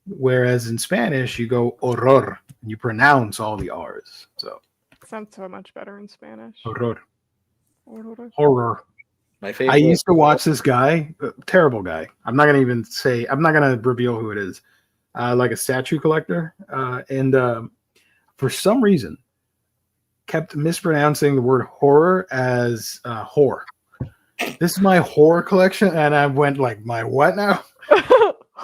A: Whereas in Spanish, you go horror. And you pronounce all the R's. So
B: sounds so much better in Spanish.
A: Horror.
C: My favorite.
A: I used to watch this guy, terrible guy. I'm not gonna reveal who it is. Like a statue collector, and for some reason, kept mispronouncing the word horror as whore. This is my horror collection, and I went like, my what now?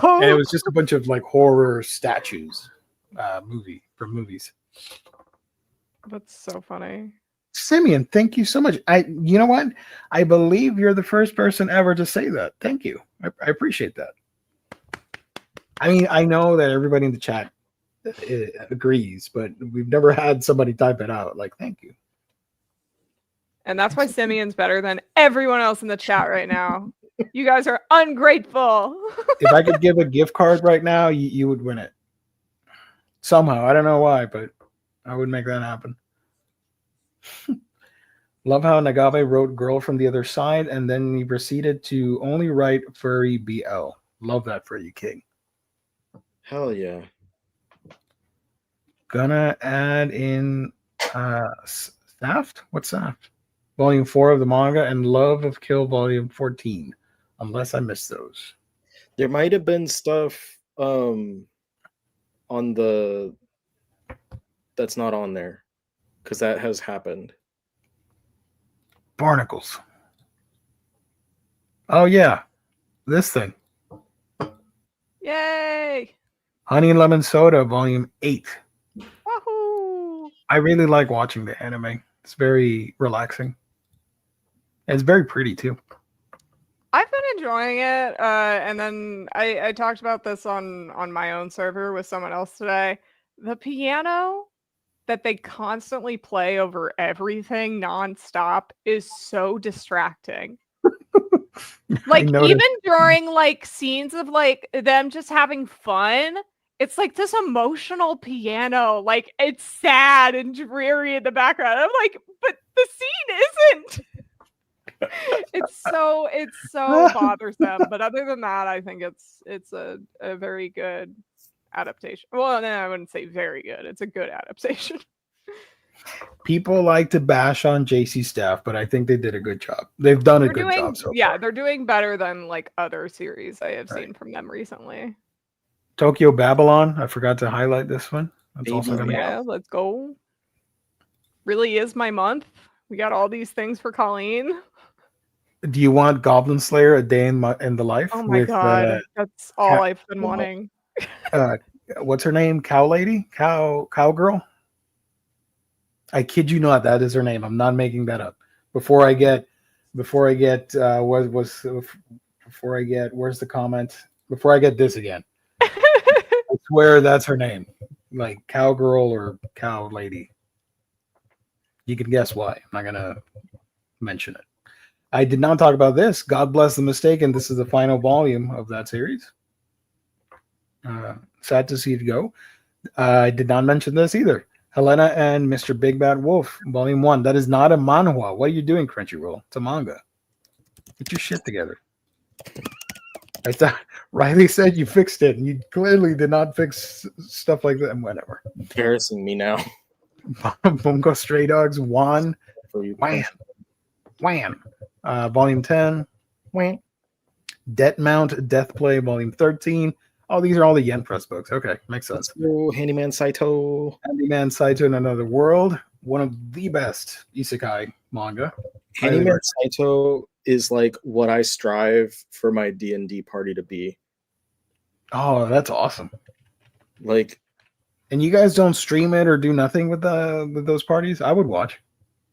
A: And it was just a bunch of like horror statues, from movies.
B: That's so funny.
A: Simeon, thank you so much. You know what? I believe you're the first person ever to say that. Thank you. I appreciate that. I mean, I know that everybody in the chat agrees, but we've never had somebody type it out. Like, thank you.
B: And that's why Simeon's better than everyone else in the chat right now. You guys are ungrateful.
A: If I could give a gift card right now, you would win it. Somehow. I don't know why, but I would make that happen. Love how Nagave wrote Girl from the Other Side, and then he proceeded to only write Furry BL. Love that for you, King.
C: Hell yeah.
A: Gonna add in Saft? What's Saft? Volume 4 of the manga and Love of Kill Volume 14. Unless I missed those.
C: There might have been stuff on the that's not on there, because that has happened.
A: Barnacles. Oh yeah, this thing.
B: Yay!
A: Honey and Lemon Soda, Volume 8.
B: Wahoo!
A: I really like watching the anime. It's very relaxing. And it's very pretty too.
B: I've been enjoying it, and then I talked about this on my own server with someone else today. The piano that they constantly play over everything nonstop is so distracting. Like even during like scenes of like them just having fun, it's like this emotional piano, like it's sad and dreary in the background. I'm like, but the scene isn't. It's so bothersome. But other than that, I think it's a very good adaptation. Well, no, I wouldn't say very good. It's a good adaptation.
A: People like to bash on JC staff, but I think they did a good job. They've done a good job so far.
B: They're doing better than like other series I have seen from them recently.
A: Tokyo Babylon. I forgot to highlight this one. That's also gonna
B: go. Let's go. Really is my month. We got all these things for Colleen.
A: Do you want Goblin Slayer: A Day in the Life?
B: Oh my god, that's all I've been wanting.
A: What's her name? Cow Lady? Cowgirl? I kid you not, that is her name. I'm not making that up. Before I get where's the comment? Before I get this again. I swear that's her name. Like Cowgirl or Cow Lady. You can guess why. I'm not gonna mention it. I did not talk about this. God bless the mistaken. This is the final volume of that series. Sad to see it go. I did not mention this either. Helena and Mr. Big Bad Wolf, Volume 1. That is not a manhwa. What are you doing, Crunchyroll? It's a manga. Get your shit together. I thought Riley said you fixed it, and you clearly did not fix stuff like that. And whatever.
C: Embarrassing me now.
A: Bungo Stray Dogs 1.
C: For you.
A: Wham. Volume 10.
C: Wham.
A: Debt Mount, Death Play, Volume 13. Oh, these are all the Yen Press books. Okay, makes sense.
C: Oh, Handyman Saito.
A: Handyman Saito in Another World. One of the best isekai manga.
C: Handyman Saito is like what I strive for my D&D party to be.
A: Oh, that's awesome.
C: Like,
A: and you guys don't stream it or do nothing with those parties? I would watch.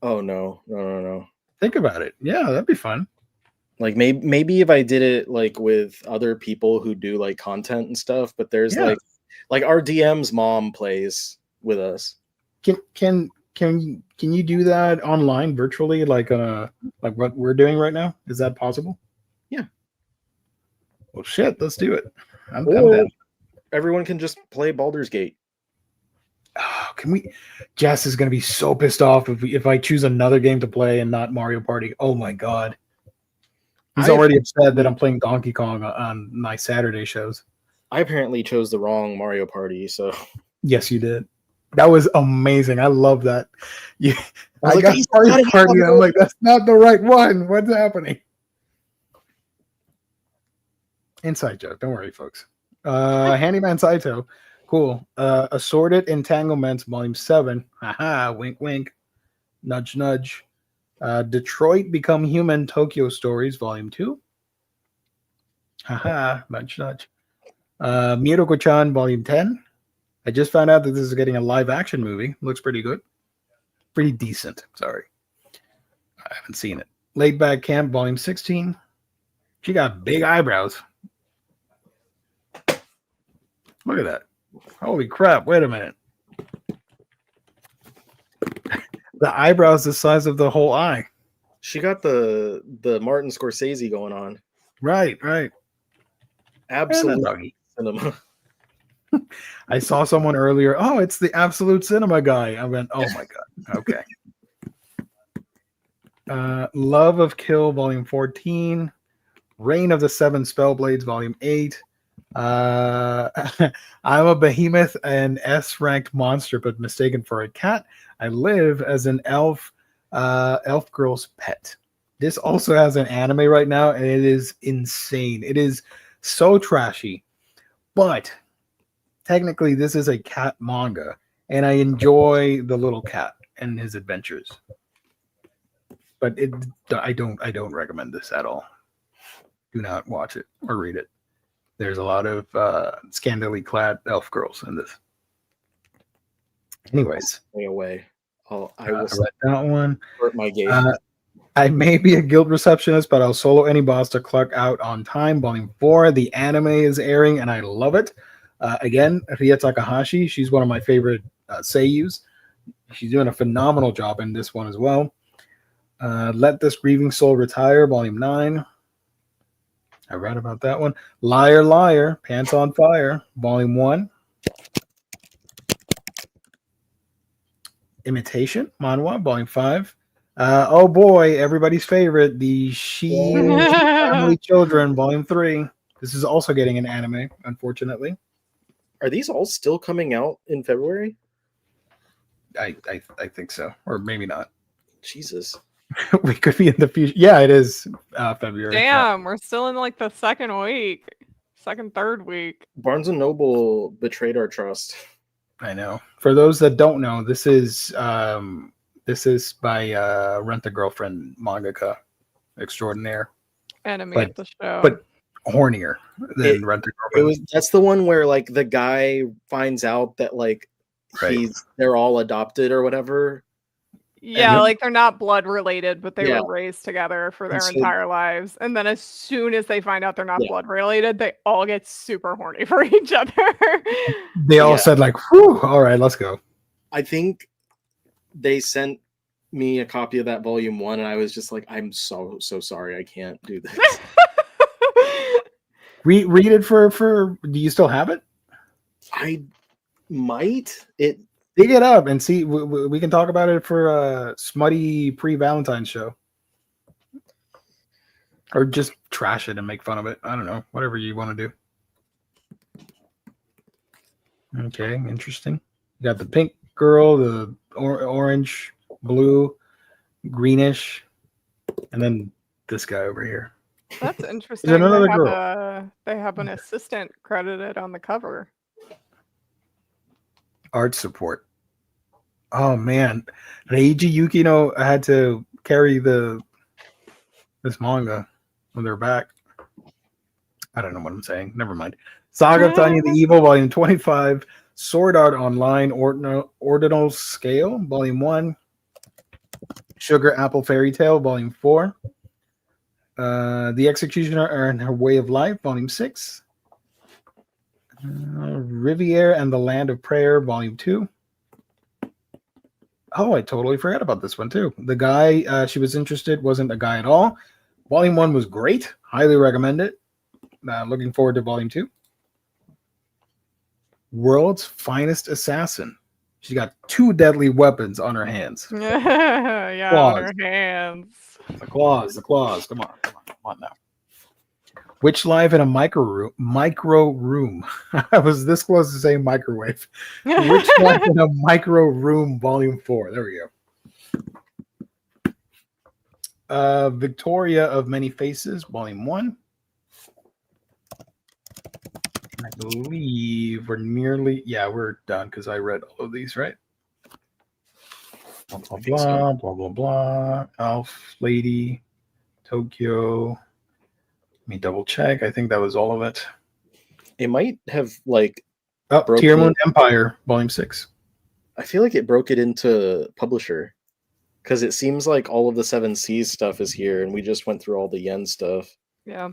C: oh no.
A: Think about it. Yeah, that'd be fun.
C: Like maybe if I did it like with other people who do like content and stuff, but there's like our DM's mom plays with us.
A: Can you do that online virtually like what we're doing right now? Is that possible?
C: Yeah.
A: Well, shit, let's do it. I'm
C: down. Everyone can just play Baldur's Gate.
A: Oh, can we? Jess is gonna be so pissed off if I choose another game to play and not Mario Party. Oh my god. He's already upset that I'm playing Donkey Kong on my Saturday shows.
C: I apparently chose the wrong Mario Party, so.
A: Yes, you did. That was amazing. I love that. I got
C: Mario
A: Mario Party, and I'm like, that's not the right one. What's happening? Inside joke. Don't worry, folks. Handyman Saito. Cool. Assorted Entanglements, Volume 7. Haha, wink, wink. Nudge, nudge. Detroit Become Human, Tokyo Stories, Volume 2. Haha, nudge, nudge. Miyoko-chan, Volume 10. I just found out that this is getting a live action movie. Looks pretty good. Pretty decent. Sorry. I haven't seen it. Laid Back Camp, Volume 16. She got big eyebrows. Look at that. Holy crap. Wait a minute. The eyebrows the size of the whole eye.
C: She got the Martin Scorsese going on.
A: Right.
C: Absolute cinema.
A: I saw someone earlier. Oh, it's the Absolute Cinema guy. I went, oh my god. Okay. Love of Kill, Volume 14. Reign of the Seven Spellblades, Volume 8. I'm a behemoth and S-ranked monster, but mistaken for a cat. I live as an elf girl's pet. This also has an anime right now, and it is insane. It is so trashy, but technically this is a cat manga, and I enjoy the little cat and his adventures. But I don't recommend this at all. Do not watch it or read it. There's a lot of scantily clad elf girls in this. Anyways,
C: stay away. I will
A: read that one.
C: My game.
A: I may be a guild receptionist, but I'll solo any boss to clock out on time. Volume 4. The anime is airing, and I love it. Again, Ria Takahashi. She's one of my favorite seiyus. She's doing a phenomenal job in this one as well. Let This Grieving Soul Retire, Volume 9. I read about that one. Liar, Liar, Pants on Fire, Volume 1. Imitation, Manhwa, Volume 5. Oh boy, everybody's favorite, the She Family Children, Volume 3. This is also getting an anime, unfortunately.
C: Are these all still coming out in February?
A: I think so, or maybe not.
C: Jesus.
A: We could be in the future. Yeah, it is February.
B: Damn, we're still in like the third week.
C: Barnes and Noble betrayed our trust.
A: I know. For those that don't know, this is by Rent a Girlfriend mangaka extraordinaire.
B: Enemy of the show.
A: But hornier than Rent a Girlfriend.
C: That's the one where like the guy finds out that like they're all adopted or whatever.
B: Yeah, like they're not blood related, but they were raised together for their entire lives. And then as soon as they find out they're not blood related, they all get super horny for each other.
A: They all said like, whew, all right, let's go.
C: I think they sent me a copy of that volume 1, and I was just like, I'm so sorry, I can't do this.
A: Read it for. Do you still have it?
C: I might.
A: Dig it up and see. We can talk about it for a smutty pre-Valentine's show. Or just trash it and make fun of it. I don't know. Whatever you want to do. Okay, interesting. You got the pink girl, the orange, blue, greenish, and then this guy over here.
B: That's interesting.
A: another girl.
B: They have an assistant credited on the cover.
A: Art support. Oh man, Reiji Yukino had to carry this manga when they're back. I don't know what I'm saying. Never mind. Saga of Tanya the Evil, Volume 25. Sword Art Online, Ordinal Scale, Volume 1. Sugar Apple Fairy Tale, Volume 4. The Executioner and Her Way of Life, Volume 6. Riviere and the Land of Prayer, Volume 2. Oh, I totally forgot about this one too. The guy she was interested wasn't a guy at all. Volume 1 was great. Highly recommend it. Looking forward to Volume 2. World's Finest Assassin. She got 2 deadly weapons on her hands.
B: Yeah,
A: Claws.
B: on her hands.
A: The claws. Come on now. Witch Life in a Micro Room. I was this close to saying microwave. Witch Life in a Micro Room, Volume 4. There we go. Victoria of Many Faces, Volume 1. I believe we're done because I read all of these, right? Blah, blah, blah, blah, blah, blah. Elf, Lady, Tokyo. Let me double check. I think that was all of it.
C: It might have like
A: Tier Moon Empire, Volume 6.
C: I feel like it broke it into publisher because it seems like all of the 7 Seas stuff is here, and we just went through all the Yen stuff.
B: Yeah.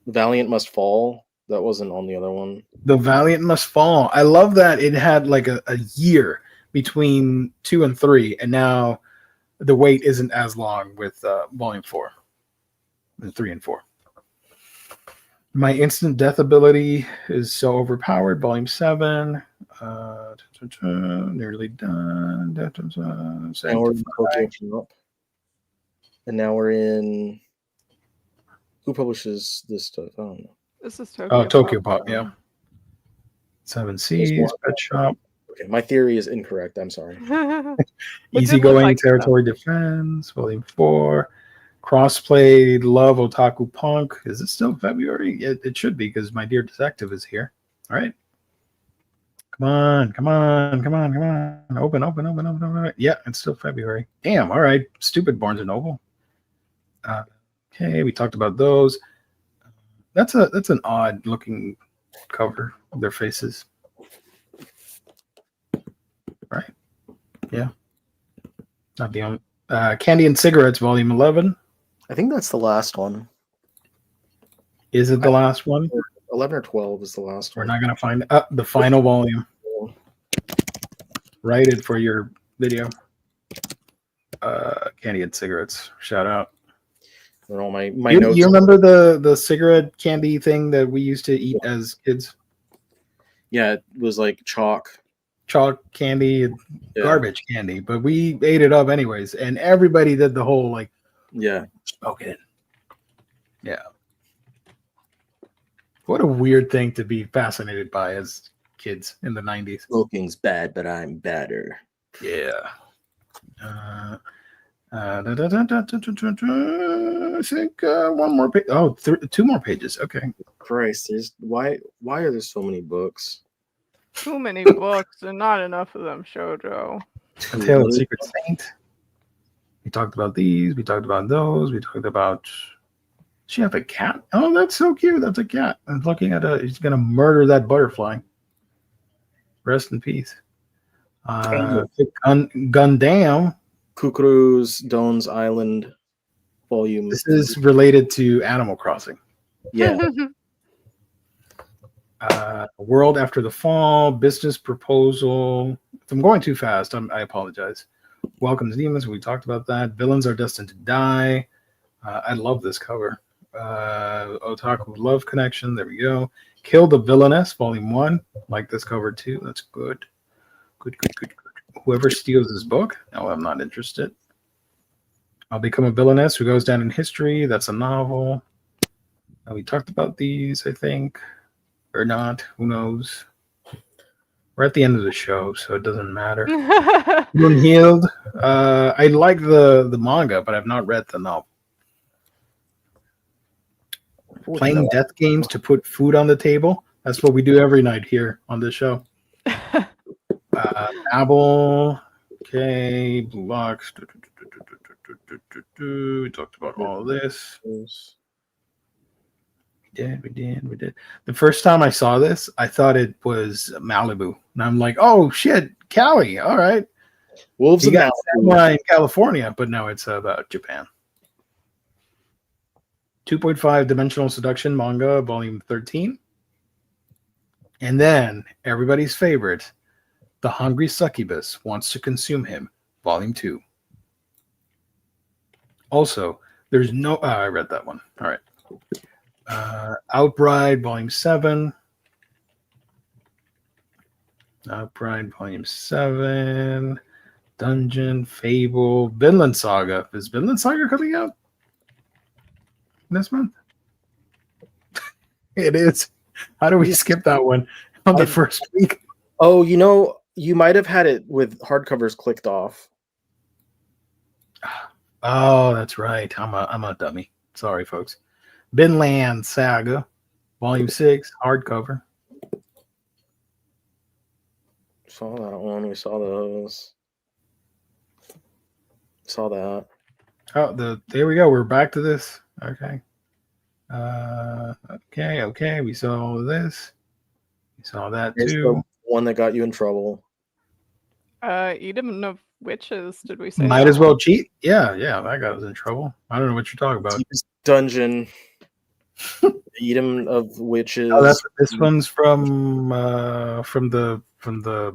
C: Valiant Must Fall. That wasn't on the other one.
A: The Valiant Must Fall. I love that it had like a year between 2 and 3, and now the wait isn't as long with Volume 4 and 3 and 4. My instant death ability is so overpowered. Volume 7. Nearly done.
C: Now we're in Tokyo Shop. And now we're in. Who publishes this stuff? I don't know.
B: This is Tokyo.
A: Oh, Tokyo Pop, yeah. 7 Seas, Pet Shop.
C: Okay, my theory is incorrect. I'm sorry.
A: Easygoing Territory Defense, Volume 4. Crossplay Love Otaku Punk. Is it still February? It should be because my dear detective is here. All right. Come on. Open. Yeah, it's still February. Damn, all right. Stupid Barnes & Noble. Okay, we talked about those. That's an odd looking cover of their faces. Right? Yeah. Not the only. Candy and Cigarettes, Volume 11.
C: I think that's the last one.
A: Is it the last one?
C: 11 or 12 is the last
A: We're
C: one.
A: not going to find the final volume. Write it for your video. Candy and Cigarettes. Shout out.
C: All my
A: you,
C: notes.
A: You remember the cigarette candy thing that we used to eat as kids?
C: Yeah, it was like chalk
A: candy, garbage candy, but we ate it up anyways, and everybody did the whole like smoke it. Yeah. What a weird thing to be fascinated by as kids in the 90s.
C: Smoking's bad, but I'm better.
A: Yeah. I think one more page. Oh, 2 more pages. Okay.
C: Christ, why are there so many books?
B: Too many books and not enough of them, Shoujo.
A: A Tale of Secret Saint. We talked about these. We talked about those. We talked about. Does she have a cat? Oh, that's so cute. That's a cat. I'm looking at he's gonna murder that butterfly. Rest in peace. Gundam.
C: Kukuru's Done's Island volume.
A: This is related to Animal Crossing.
C: Yeah.
A: World After the Fall, Business Proposal. If I'm going too fast, I apologize. Welcome to Demons. We talked about that. Villains Are Destined to Die. I love this cover. Otaku Love Connection. There we go. Kill the Villainess, Volume 1. Like this cover too. That's good. Good. Whoever steals this book. No, I'm not interested. I'll Become a Villainess Who Goes Down in History. That's a novel. We talked about these, I think, or not. Who knows? We're at the end of the show, so it doesn't matter. Unhealed. I like the manga, but I've not read the novel. Playing death games to put food on the table. That's what we do every night here on this show. Apple. Okay. Blue Box. We talked about all this. We did. The first time I saw this, I thought it was Malibu. And I'm like, oh, shit, Cali. All right.
C: Wolves
A: You
C: of
A: got
C: Malibu.
A: Samurai in California, but no, it's about Japan. 2.5 Dimensional Seduction Manga, Volume 13. And then everybody's favorite, The Hungry Succubus Wants to Consume Him, Volume 2. Also, there's no... I read that one. All right. Outbride, Volume 7. Outbride, Volume 7. Dungeon, Fable, Vinland Saga. Is Vinland Saga coming out this month? It is. How do we skip that one on the first week?
C: Oh, you might have had it with hardcovers clicked off.
A: Oh, that's right. I'm a dummy. Sorry, folks. Vinland Saga, Volume 6, hardcover.
C: Saw that one. We saw those. Saw that.
A: Oh, there we go. We're back to this. Okay. Okay. We saw this. We saw that
C: Here's
A: too.
C: the one that got you in trouble.
B: Eden of Witches, did we say
A: Might
B: that
A: as well
B: one?
A: cheat. Yeah, that got us in trouble. I don't know what you're talking about.
C: Deepest Dungeon. Eden of Witches.
A: Oh, this one's from the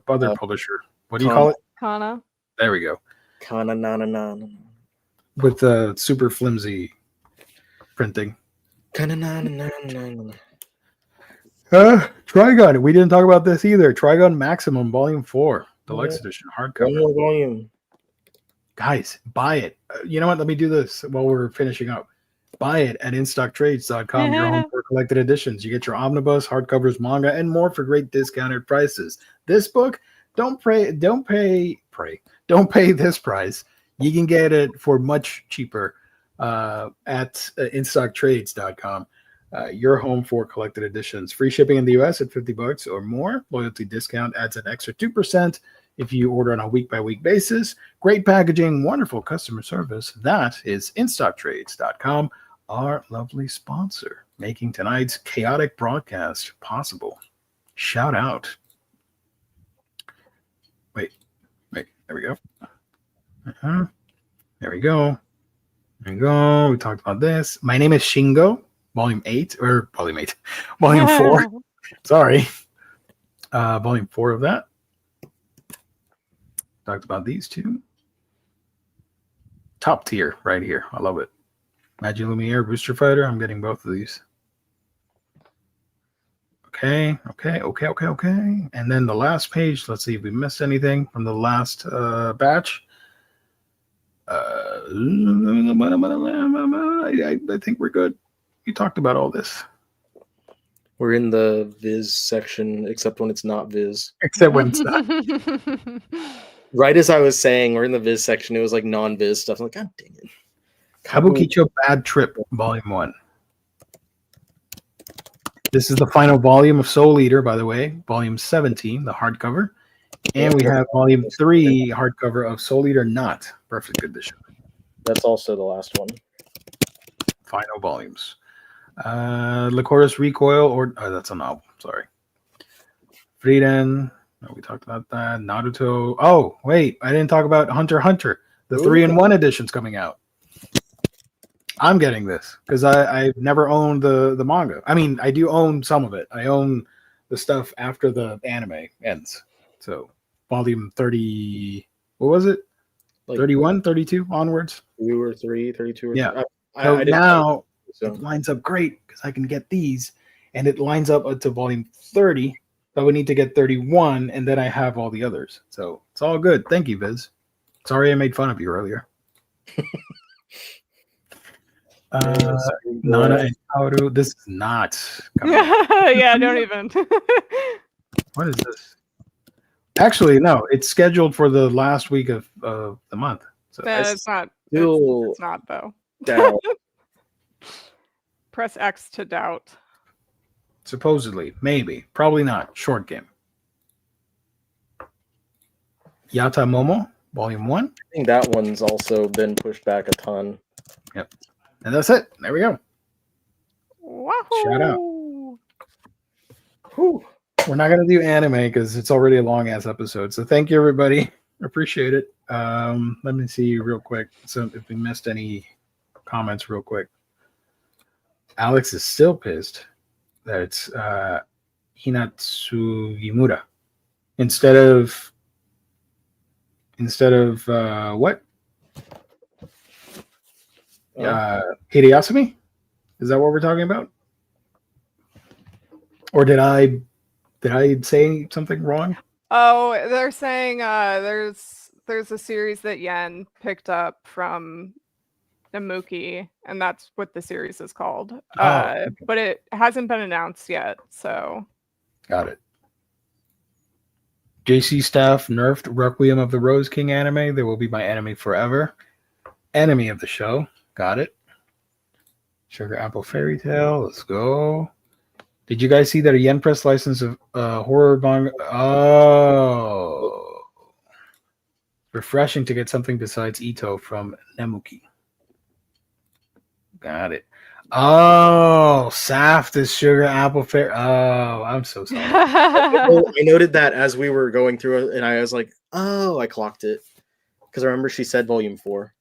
A: other publisher. What do you call it?
B: Kana.
A: There we go.
C: Kana na na na.
A: With the super flimsy printing.
C: Kana na na na na.
A: Trigun. We didn't talk about this either. Trigun Maximum Volume 4, Deluxe Edition,
C: One
A: hardcover.
C: more volume.
A: Guys, buy it. You know what? Let me do this while we're finishing up. Buy it at InStockTrades.com. Your home for collected editions. You get your omnibus, hardcovers, manga, and more for great discounted prices. This book, don't pay this price. You can get it for much cheaper at InStockTrades.com. Your home for collected editions. Free shipping in the US at $50 or more. Loyalty discount adds an extra 2% if you order on a week-by-week basis. Great packaging, wonderful customer service. That is InStockTrades.com, our lovely sponsor, making tonight's chaotic broadcast possible. Shout out. Wait. There we go. There we go. We talked about this. My Name is Shingo, Volume 4. Sorry. Volume 4 of that. Talked about these two. Top tier right here. I love it. Magic Lumiere, Booster Fighter. I'm getting both of these. Okay. And then the last page. Let's see if we missed anything from the last batch. I think we're good. We talked about all this.
C: We're in the Viz section, except when it's not Viz.
A: Except when it's not.
C: Right as I was saying, we're in the Viz section. It was like non-Viz stuff. I'm like, God dang it.
A: Kabukicho Bad Trip, Volume 1. This is the final volume of Soul Eater, by the way. Volume 17, the hardcover. And we have Volume 3, hardcover of Soul Eater Not. Perfect edition.
C: That's also the last one.
A: Final volumes. Lycoris Recoil, that's a novel. Sorry. Frieden. We talked about that. Naruto. Oh, wait. I didn't talk about Hunter x Hunter. The 3-in-1 edition's coming out. I'm getting this because I've never owned the manga. I mean, I do own some of it. I own the stuff after the anime ends. So, volume 30, what was it? Like 31, 32 onwards?
C: 2 or 3, 32 or
A: yeah.
C: I
A: now it lines up great because I can get these, and it lines up to volume 30. But we need to get 31, and then I have all the others. So it's all good. Thank you, Viz. Sorry I made fun of you earlier. Nana and Kaoru. This is not coming out.
B: Yeah, don't even.
A: What is this? Actually, no. It's scheduled for the last week of the month. So
B: It's not.
C: still
B: It's not though.
C: doubt.
B: Press X to doubt.
A: supposedly, maybe, probably not. Short game. Yata Momo, Volume 1.
C: I think that one's also been pushed back a ton.
A: Yep. And that's it. There we go.
B: Wahoo!
A: Shout out.
C: Whew.
A: We're not going to do anime because it's already a long ass episode. So thank you, everybody. Appreciate it. Let me see real quick. So if we missed any comments, real quick. Alex is still pissed that it's Hinatsugimura instead of what? Hideyasumi? Is that what we're talking about? Or did I say something wrong?
B: Oh, they're saying there's a series that Yen picked up from Namuki, and that's what the series is called.
A: Okay.
B: But it hasn't been announced yet, so.
A: Got it. JC Staff nerfed Requiem of the Rose King anime. They will be my enemy forever. Enemy of the show. Got it. Sugar Apple Fairy Tale. Let's go. Did you guys see that a Yen Press license of horror manga? Oh. Refreshing to get something besides Ito from Nemuki. Got it. Oh, Saft is Sugar Apple Fairy. Oh, I'm so sorry.
C: I noted that as we were going through it, and I was like, oh, I clocked it. Because I remember she said volume 4.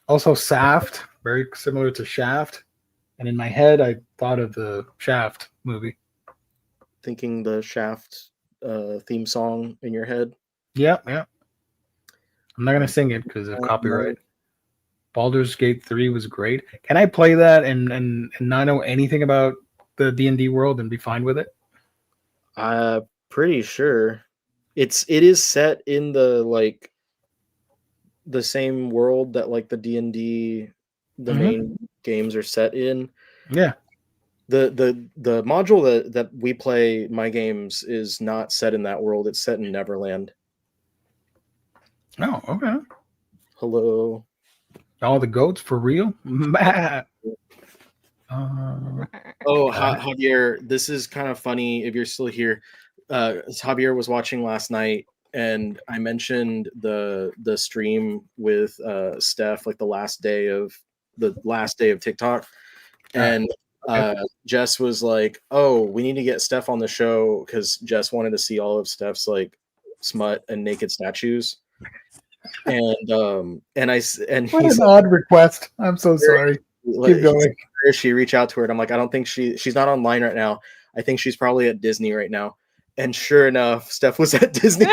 A: Also, Saft, very similar to Shaft. And in my head, I thought of the Shaft movie.
C: Thinking the Shaft theme song in your head.
A: Yep. I'm not going to sing it because of copyright. Baldur's Gate 3 was great. Can I play that and not know anything about the D&D world and be fine with it?
C: Pretty sure. It is set in the same world that like the D&D main games are set in.
A: Yeah.
C: The module that we play my games is not set in that world. It's set in Neverland.
A: Oh, okay.
C: Hello.
A: All the goats for real?
C: Javier, this is kind of funny if you're still here. Javier was watching last night, and I mentioned the stream with Steph, like the last day of TikTok, and Jess was like, "Oh, we need to get Steph on the show," because Jess wanted to see all of Steph's like smut and naked statues. And he's
A: an odd request. I'm so sorry. Keep going.
C: She reach out to her, and I'm like, I don't think she's not online right now. I think she's probably at Disney right now. And sure enough, Steph was at Disney.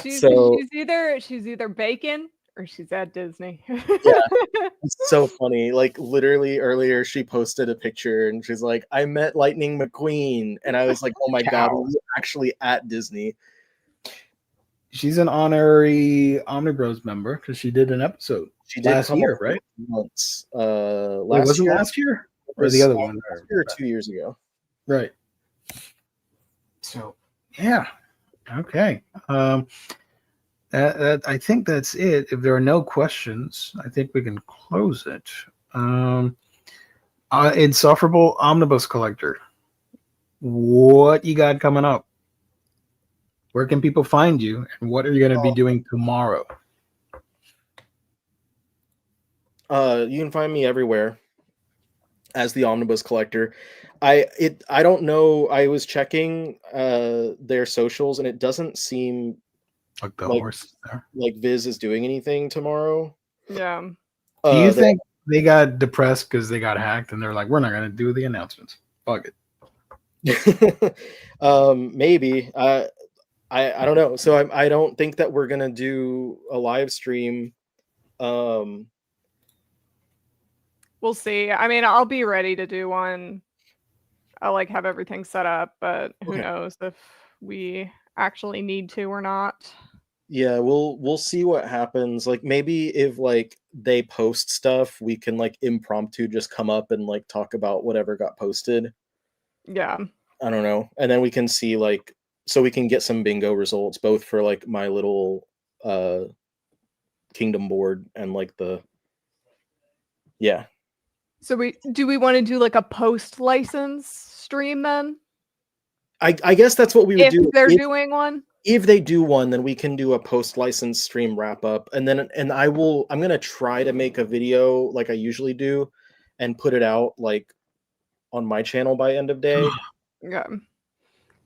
B: She's either bacon or she's at Disney.
C: Yeah, it's so funny. Like literally earlier, she posted a picture and she's like, "I met Lightning McQueen," and I was like, "Oh my god, we're actually at Disney."
A: She's an honorary Omnibros member because she did an episode. She did last year, right?
C: Once.
A: Was it last year or the other one?
C: Last year or 2 years ago.
A: Right. So yeah. Okay. I think that's it. If there are no questions, I think we can close it. Insufferable Omnibus Collector. What you got coming up? Where can people find you, and what are you going to be doing tomorrow?
C: You can find me everywhere as the Omnibus Collector. I don't know. I was checking their socials, and it doesn't seem
A: like the horse there.
C: Like Viz is doing anything tomorrow.
B: Yeah.
A: Do you think they got depressed because they got hacked, and they're like, "We're not going to do the announcements. Fuck
C: it." Maybe. I don't know. So I don't think that we're gonna do a live stream.
B: We'll see. I mean, I'll be ready to do one. I'll like have everything set up, but who knows if we actually need to or not.
C: Yeah, we'll see what happens. Like maybe if like they post stuff, we can like impromptu just come up and like talk about whatever got posted.
B: Yeah.
C: I don't know. And then we can see like so we can get some bingo results both for like my little kingdom board and like the yeah.
B: So do we want to do like a post license stream then?
C: I guess that's what we would
B: If
C: do.
B: they're doing one?
C: If they do one, then we can do a post license stream wrap up, and then I'm gonna try to make a video like I usually do, and put it out like on my channel by end of day.
B: Yeah.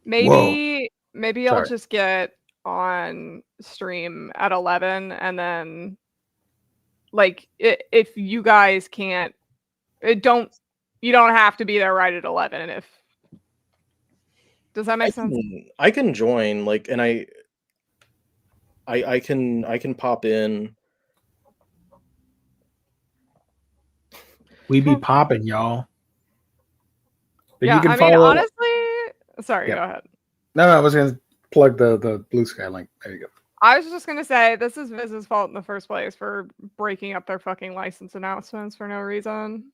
A: Whoa.
B: Maybe I'll
A: Sorry.
B: just get on stream at 11 and then like if you guys can't you don't have to be there right at 11 if does that make sense?
C: I can join like, and I can pop in.
A: We be popping, y'all. But
B: Yeah,
A: you can
B: I mean,
A: follow.
B: honestly, sorry,
A: Yeah.
B: go ahead.
A: No, I was gonna plug the Blue Sky link. There you go.
B: I was just gonna say this is Viz's fault in the first place for breaking up their fucking license announcements for no reason.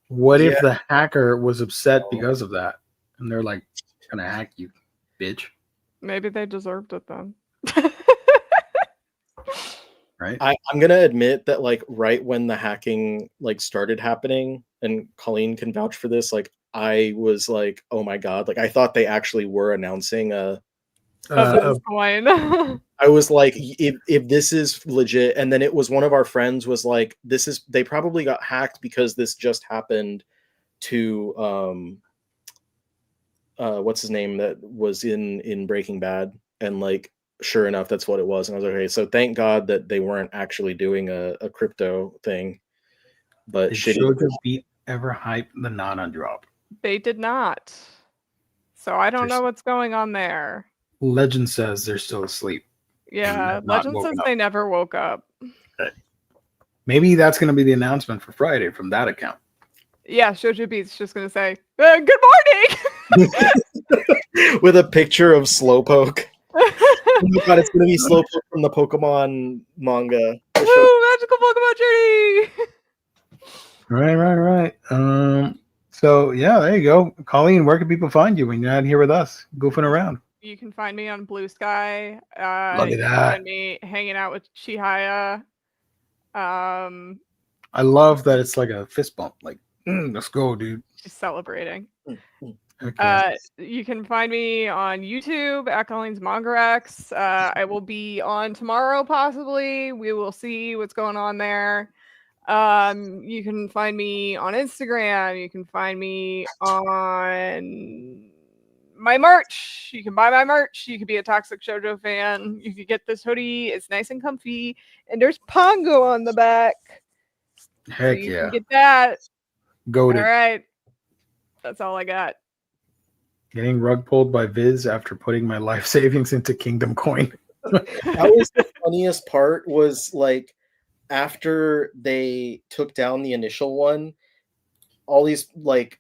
A: What if
C: Yeah.
A: the hacker was upset because of that, and they're like, "Gonna hack you, bitch."
B: Maybe they deserved it then.
A: Right?
C: I'm gonna admit that like right when the hacking like started happening, and Colleen can vouch for this, like I was like, oh my god, like I thought they actually were announcing a
B: Viz coin.
C: I was like, if this is legit, and then it was one of our friends was like, this is they probably got hacked because this just happened to what's his name that was in Breaking Bad, and like sure enough that's what it was, and I was like, okay, so thank God that they weren't actually doing a crypto thing. But
A: Did
C: shitty.
A: Shoujo Beat ever hype the Nana drop?
B: They did not. So I don't know what's going on there.
A: Legend says they're still asleep.
B: Yeah,
A: Not
B: Legend
A: woken
B: says
A: up.
B: they never woke up.
A: Maybe that's going to be the announcement for Friday from that account.
B: Yeah, Shoujo Beat's just gonna say, good morning!
C: With a picture of Slowpoke. Oh my god, it's gonna be Slowpoke from the Pokemon manga.
B: Woo, magical Pokemon journey!
A: Right. So yeah, there you go. Colleen, where can people find you when you're not here with us, goofing around?
B: You can find me on Blue Sky.
A: Look at
B: You can
A: that.
B: find me hanging out with Chihaya.
A: I love that it's like a fist bump. Like, let's go, dude.
B: She's celebrating.
A: Okay.
B: You can find me on YouTube at Colleen's Manga Rex. I will be on tomorrow, possibly. We will see what's going on there. You can find me on Instagram. You can find me on my merch. You can buy my merch. You can be a Toxic Shoujo fan. You can get this hoodie. It's nice and comfy. And there's Pongo on the back.
A: Heck
B: so you
A: yeah.
B: can get that.
A: Goated.
B: All right. That's all I got.
A: Getting rug pulled by Viz after putting my life savings into Kingdom Coin.
C: That was the funniest part, was like after they took down the initial one, all these like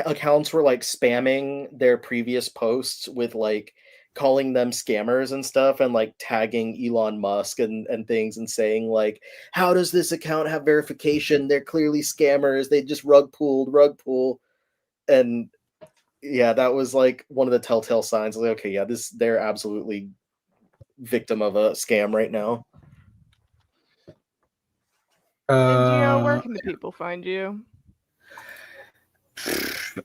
C: accounts were like spamming their previous posts with like calling them scammers and stuff, and like tagging Elon Musk and things, and saying like, how does this account have verification? They're clearly scammers. They just rug pull. And yeah, that was like one of the telltale signs. Like, okay, yeah, they're absolutely victim of a scam right now.
B: And Gio, where can the people find you?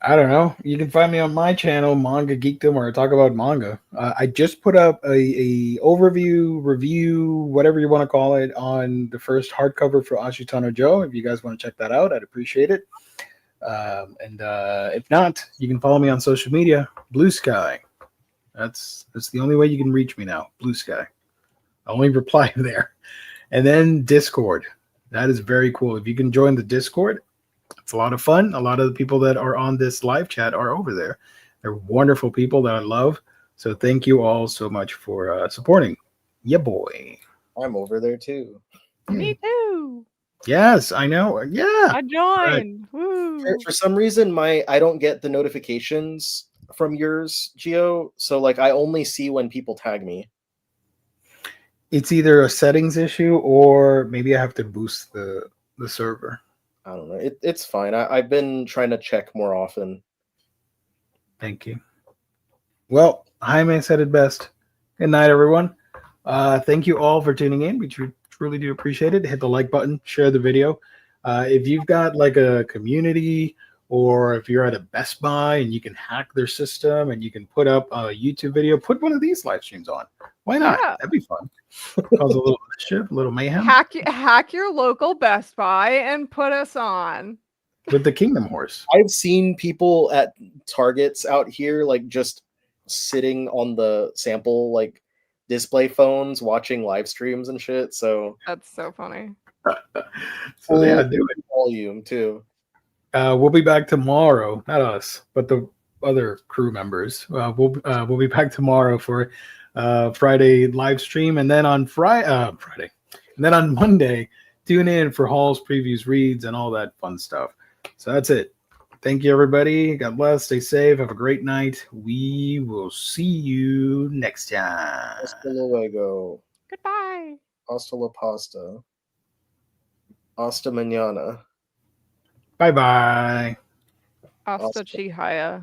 A: I don't know. You can find me on my channel, Manga Geekdom, where I talk about manga. I just put up a overview, review, whatever you want to call it, on the first hardcover for Ashitano Joe. If you guys want to check that out, I'd appreciate it. And if not, you can follow me on social media, Blue Sky. That's the only way you can reach me now, Blue Sky. I only reply there. And then Discord. That is very cool. If you can join the Discord, it's a lot of fun. A lot of the people that are on this live chat are over there. They're wonderful people that I love. So thank you all so much for supporting. Yeah, boy.
C: I'm over there too.
B: Me too.
A: Yes, I know. Yeah.
B: I joined. Right. Woo.
C: For some reason, I don't get the notifications from yours, Gio. So like I only see when people tag me.
A: It's either a settings issue or maybe I have to boost the server.
C: I don't know. It's fine. I've been trying to check more often.
A: Thank you. Well, Jaime said it best. Good night, everyone. Thank you all for tuning in. We truly do appreciate it. Hit the like button, share the video. If you've got like a community, or if you're at a Best Buy and you can hack their system and you can put up a YouTube video, put one of these live streams on. Why not?
B: Yeah.
A: That'd be fun. Cause a little mischief, a little mayhem
B: Hack your local Best Buy and put us on.
A: with the Kingdom Horse.
C: I've seen people at Targets out here like just sitting on the sample like display phones watching live streams and shit. So
B: That's so funny.
A: So yeah, do it.
C: Volume too.
A: We'll be back tomorrow. Not us, but the other crew members. We'll be back tomorrow for Friday live stream, and then on Friday, and then on Monday, tune in for hauls, previews, reads, and all that fun stuff. So that's it. Thank you, everybody. God bless. Stay safe. Have a great night. We will see you next time.
C: Hasta luego.
B: Goodbye.
C: Hasta la pasta. Hasta mañana.
A: Bye bye.
B: Hasta
C: Awesome.
B: Chihaya.